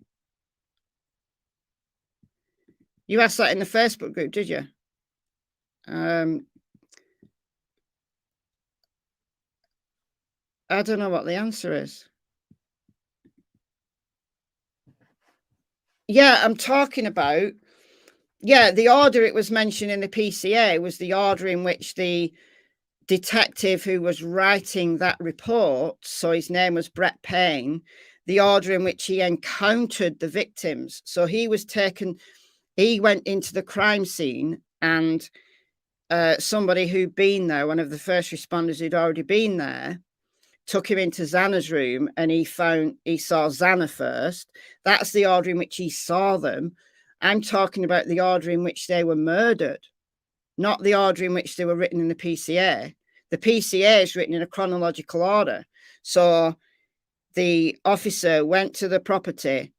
You asked that in the Facebook group, did you? I don't know what the answer is. Yeah, I'm talking about, yeah, the order it was mentioned in the PCA was the order in which the detective who was writing that report, so his name was Brett Payne, the order in which he encountered the victims. So he was taken, he went into the crime scene, and somebody who'd been there, one of the first responders who'd already been there, took him into Xana's room, and he saw Xana first. That's the order in which he saw them. I'm talking about the order in which they were murdered, not the order in which they were written in the PCA. The PCA is written in a chronological order. So the officer went to the property,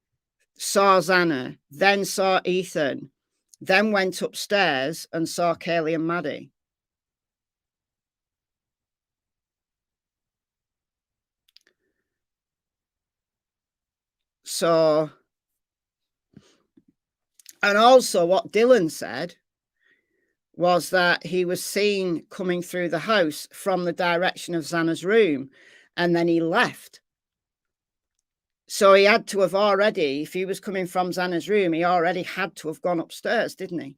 saw Xana, then saw Ethan, then went upstairs and saw Kaylee and Maddie. So, and also what Dylan said was that he was seen coming through the house from the direction of Xana's room, and then he left. So he had to have already, if he was coming from Xana's room, he already had to have gone upstairs, didn't he?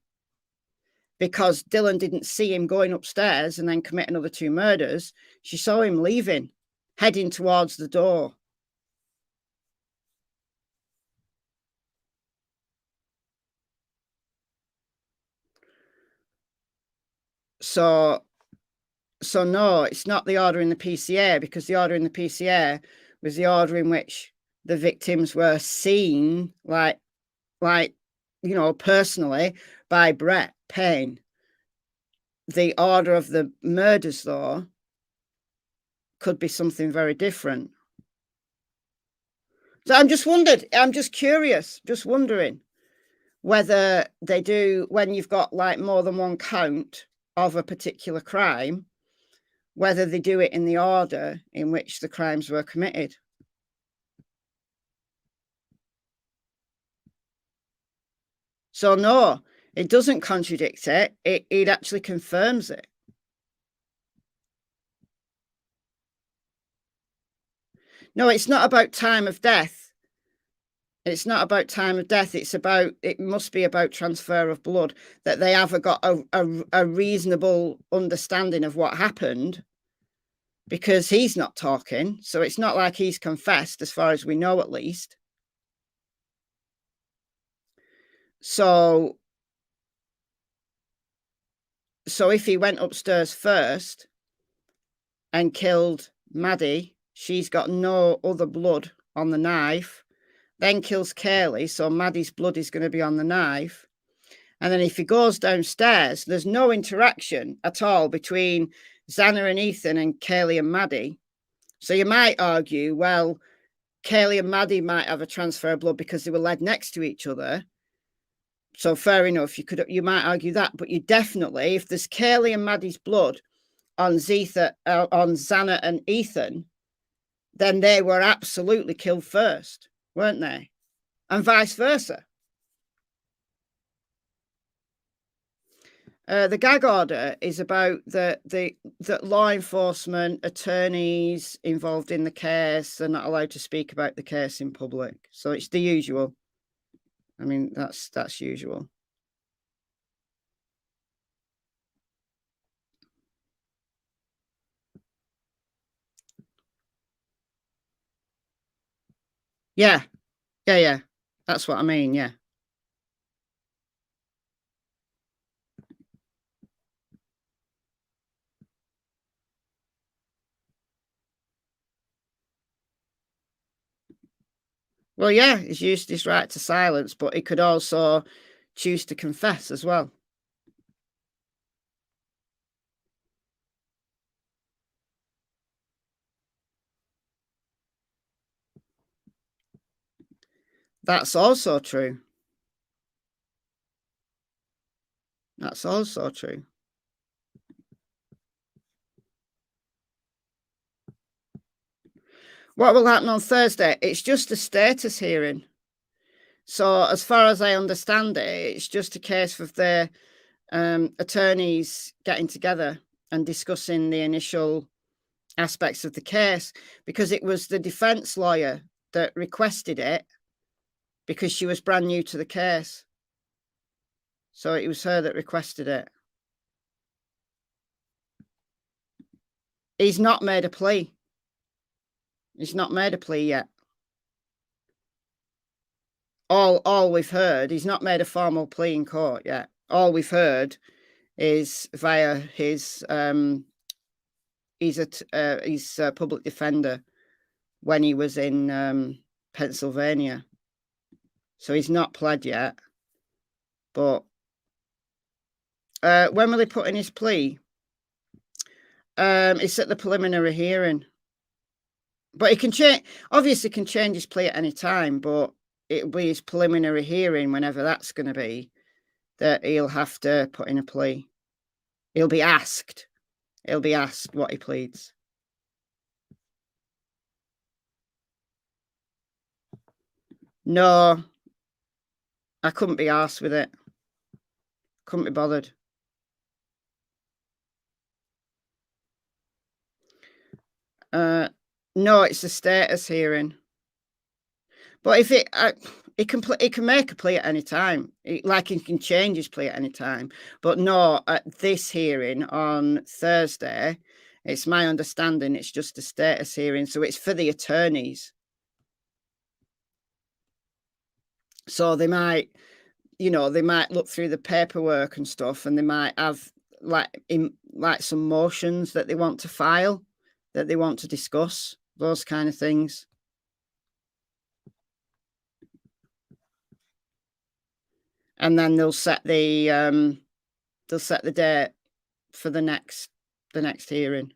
Because Dylan didn't see him going upstairs and then commit another 2 murders. She saw him leaving, heading towards the door. So no, it's not the order in the PCA, because the order in the PCA was the order in which the victims were seen, like you know, personally by Brett Payne. The order of the murders, though, could be something very different. So I'm just curious, just wondering whether they do, when you've got like more than one count of a particular crime, whether they do it in the order in which the crimes were committed. So no, it doesn't contradict it. It actually confirms it. No, it's not about time of death. It's not about time of death. It must be about transfer of blood, that they have got a reasonable understanding of what happened, because he's not talking. So it's not like he's confessed, as far as we know, at least. So if he went upstairs first and killed Maddie, she's got no other blood on the knife, then kills Kaylee, so Maddie's blood is going to be on the knife. And then if he goes downstairs, there's no interaction at all between Xana and Ethan and Kaylee and Maddie. So you might argue, well, Kaylee and Maddie might have a transfer of blood because they were led next to each other. So fair enough, you might argue that, but you definitely, if there's Kaylee and Maddie's blood on Xana and Ethan, then they were absolutely killed first, weren't they? And vice versa. The gag order is about the law enforcement attorneys involved in the case are not allowed to speak about the case in public. So it's the usual. I mean, that's usual. Yeah. That's what I mean. Yeah. Well, yeah, he's used his right to silence, but he could also choose to confess as well. That's also true. That's also true. What will happen on Thursday? It's just a status hearing. So as far as I understand it, it's just a case of the attorneys getting together and discussing the initial aspects of the case, because it was the defense lawyer that requested it because she was brand new to the case. So it was her that requested it. He's not made a plea. He's not made a plea yet. All we've heard, he's not made a formal plea in court yet. All we've heard is via his he's a public defender when he was in Pennsylvania. So he's not pled yet. But when will he put in his plea? It's at the preliminary hearing. But he can change, obviously can change his plea at any time, but it'll be his preliminary hearing, whenever that's going to be, that he'll have to put in a plea. He'll be asked what he pleads. No, I couldn't be arsed with it. Couldn't be bothered. No, it's a status hearing. But if it can make a plea at any time. Like he can change his plea at any time. But no, at this hearing on Thursday, it's my understanding it's just a status hearing. So it's for the attorneys. So they might, they might look through the paperwork and stuff, and they might have like some motions that they want to file, that they want to discuss, those kind of things. And then they'll set the date for the next hearing.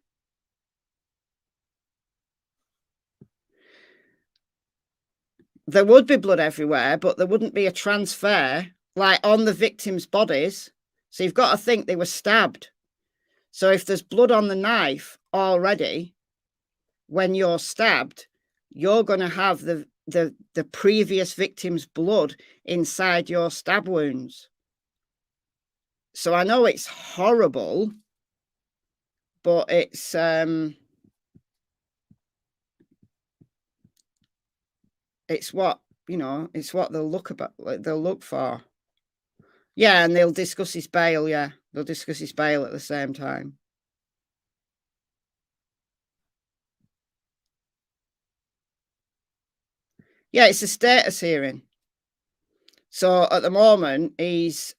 There would be blood everywhere, but there wouldn't be a transfer like on the victims' bodies. So you've got to think they were stabbed. So if there's blood on the knife already, when you're stabbed, you're going to have the previous victim's blood inside your stab wounds. So I know it's horrible, but it's what, it's what they'll look for. Yeah, and they'll discuss his bail. Yeah, they'll discuss his bail at the same time. Yeah, it's a status hearing. So at the moment, he's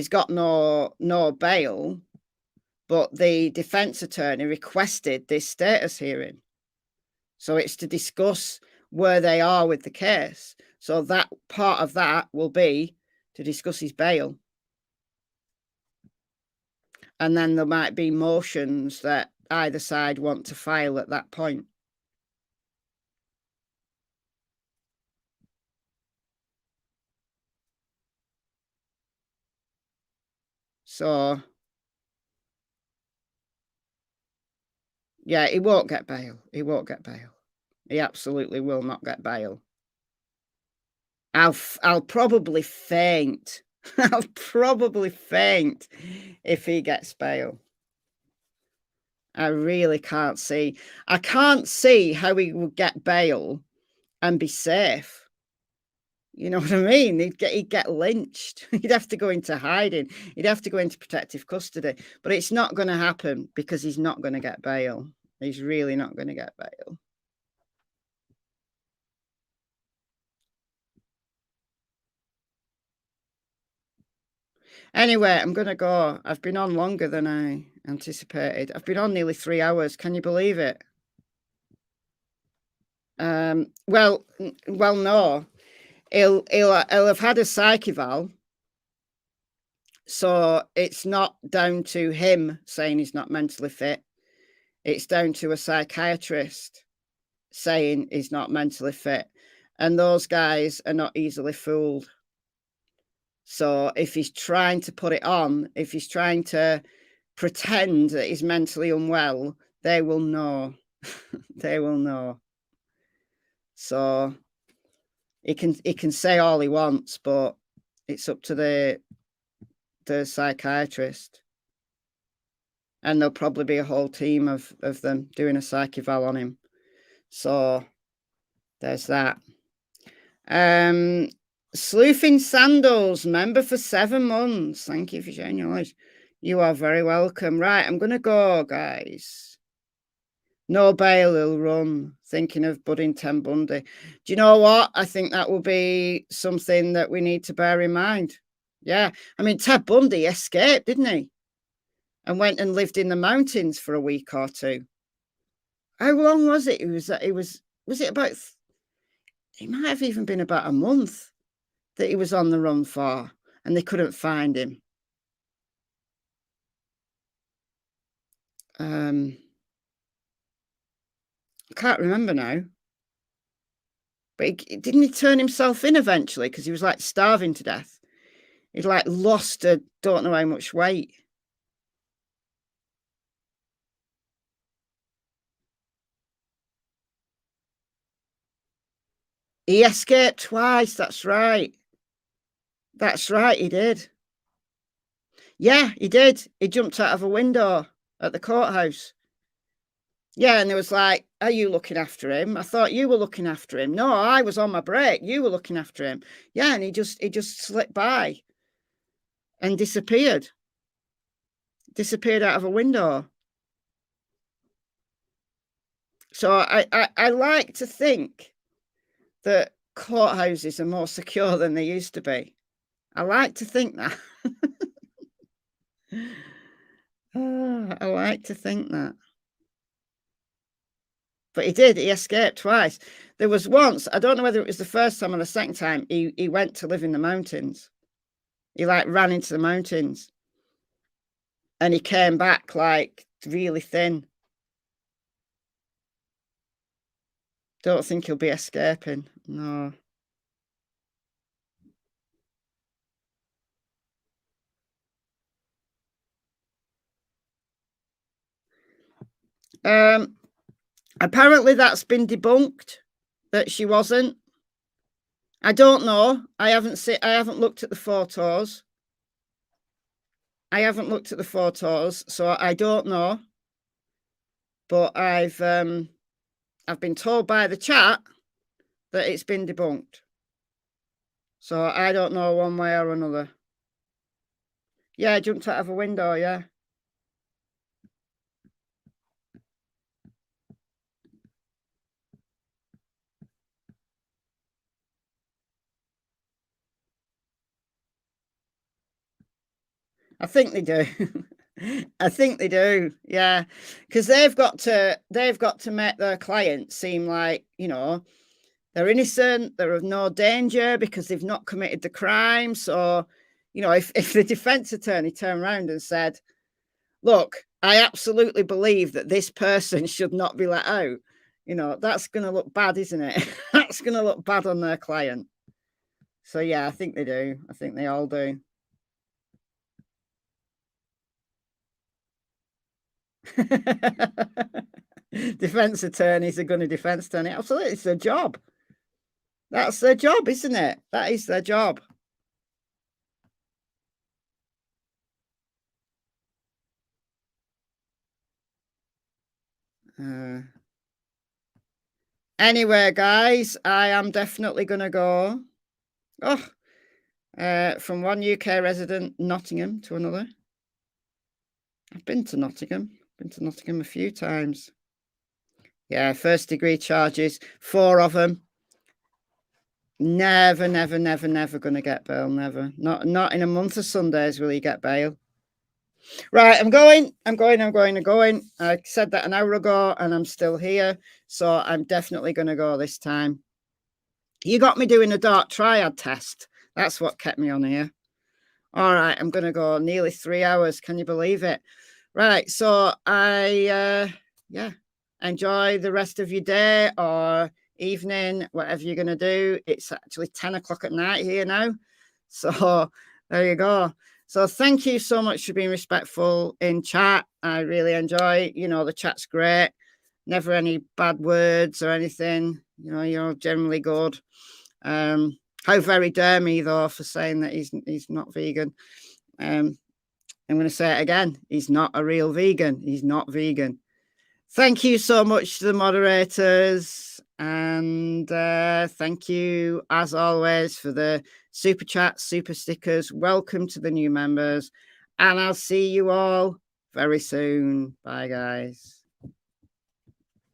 got no bail, but the defense attorney requested this status hearing. So it's to discuss where they are with the case. So that part of that will be to discuss his bail. And then there might be motions that either side want to file at that point. So, yeah, he won't get bail. He won't get bail. He absolutely will not get bail. I'll probably faint. I'll probably faint if he gets bail. I really can't see. I can't see how he would get bail and be safe. You know what I mean? He'd get lynched. He'd have to go into hiding. He'd have to go into protective custody. But it's not going to happen because he's not going to get bail. He's really not going to get bail. Anyway, I'm going to go. I've been on longer than I anticipated. I've been on nearly 3 hours. Can you believe it? Well, no. He'll have had a psych eval. So it's not down to him saying he's not mentally fit. It's down to a psychiatrist saying he's not mentally fit. And those guys are not easily fooled. So if he's trying to put it on, if he's trying to pretend that he's mentally unwell, they will know. They will know. So he can say all he wants, but it's up to the psychiatrist. And there'll probably be a whole team of them doing a psych eval on him. So there's that. Sleuthing Sandals, member for 7 months. Thank you for sharing your knowledge. You are very welcome. Right, I'm going to go, guys. No bail, he'll run. Thinking of budding Ted Bundy. Do you know what? I think that will be something that we need to bear in mind. Yeah. I mean, Ted Bundy escaped, didn't he? And went and lived in the mountains for a week or two. How long was it? Was it about... It might have even been about a month that he was on the run for, and they couldn't find him. I can't remember now. But didn't he turn himself in eventually? Because he was like starving to death. He'd like lost don't know how much weight. He escaped twice. That's right. That's right. He did. Yeah, he did. He jumped out of a window at the courthouse. Yeah, and it was like, are you looking after him? I thought you were looking after him. No, I was on my break. You were looking after him. Yeah, and he just slipped by and disappeared. Disappeared out of a window. So I like to think that courthouses are more secure than they used to be. I like to think that. I like to think that. But he did. He escaped twice. There was once, I don't know whether it was the first time or the second time, he went to live in the mountains. He like ran into the mountains. And he came back like really thin. Don't think he'll be escaping. No. Apparently that's been debunked, that she wasn't. I don't know. I haven't looked at the photos. So I don't know. But I've been told by the chat that it's been debunked. So I don't know one way or another. Yeah, I jumped out of a window, yeah. I think they do. I think they do, yeah, because they've got to make their clients seem like, you know, they're innocent, they're of no danger because they've not committed the crime. So, you know, if the defense attorney turned around and said, look, I absolutely believe that this person should not be let out, you know, that's going to look bad, isn't it? That's going to look bad on their client. So, yeah, I think they do. I think they all do. Defense attorneys are going to defense attorney. Absolutely, it's their job. That's their job, isn't it? That is their job. Anyway, guys, I am definitely going to go. From one UK resident, Nottingham, to another. I've been to Nottingham. A few times. Yeah, first degree charges, 4 of them. Never going to get bail. Never. Not in a month of Sundays will you get bail. Right, I'm going. I said that an hour ago and I'm still here. So I'm definitely going to go this time. You got me doing a dark triad test. That's what kept me on here. All right, I'm going to go nearly 3 hours. Can you believe it? Right, so yeah. enjoy the rest of your day or evening, whatever you're going to do. It's actually 10 o'clock at night here now. So there you go. So thank you so much for being respectful in chat. I really enjoy, the chat's great. Never any bad words or anything. You're generally good. How very dare me, though, for saying that he's not vegan. I'm going to say it again. He's not a real vegan. He's not vegan. Thank you so much to the moderators. And thank you, as always, for the super chats, super stickers. Welcome to the new members. And I'll see you all very soon. Bye, guys.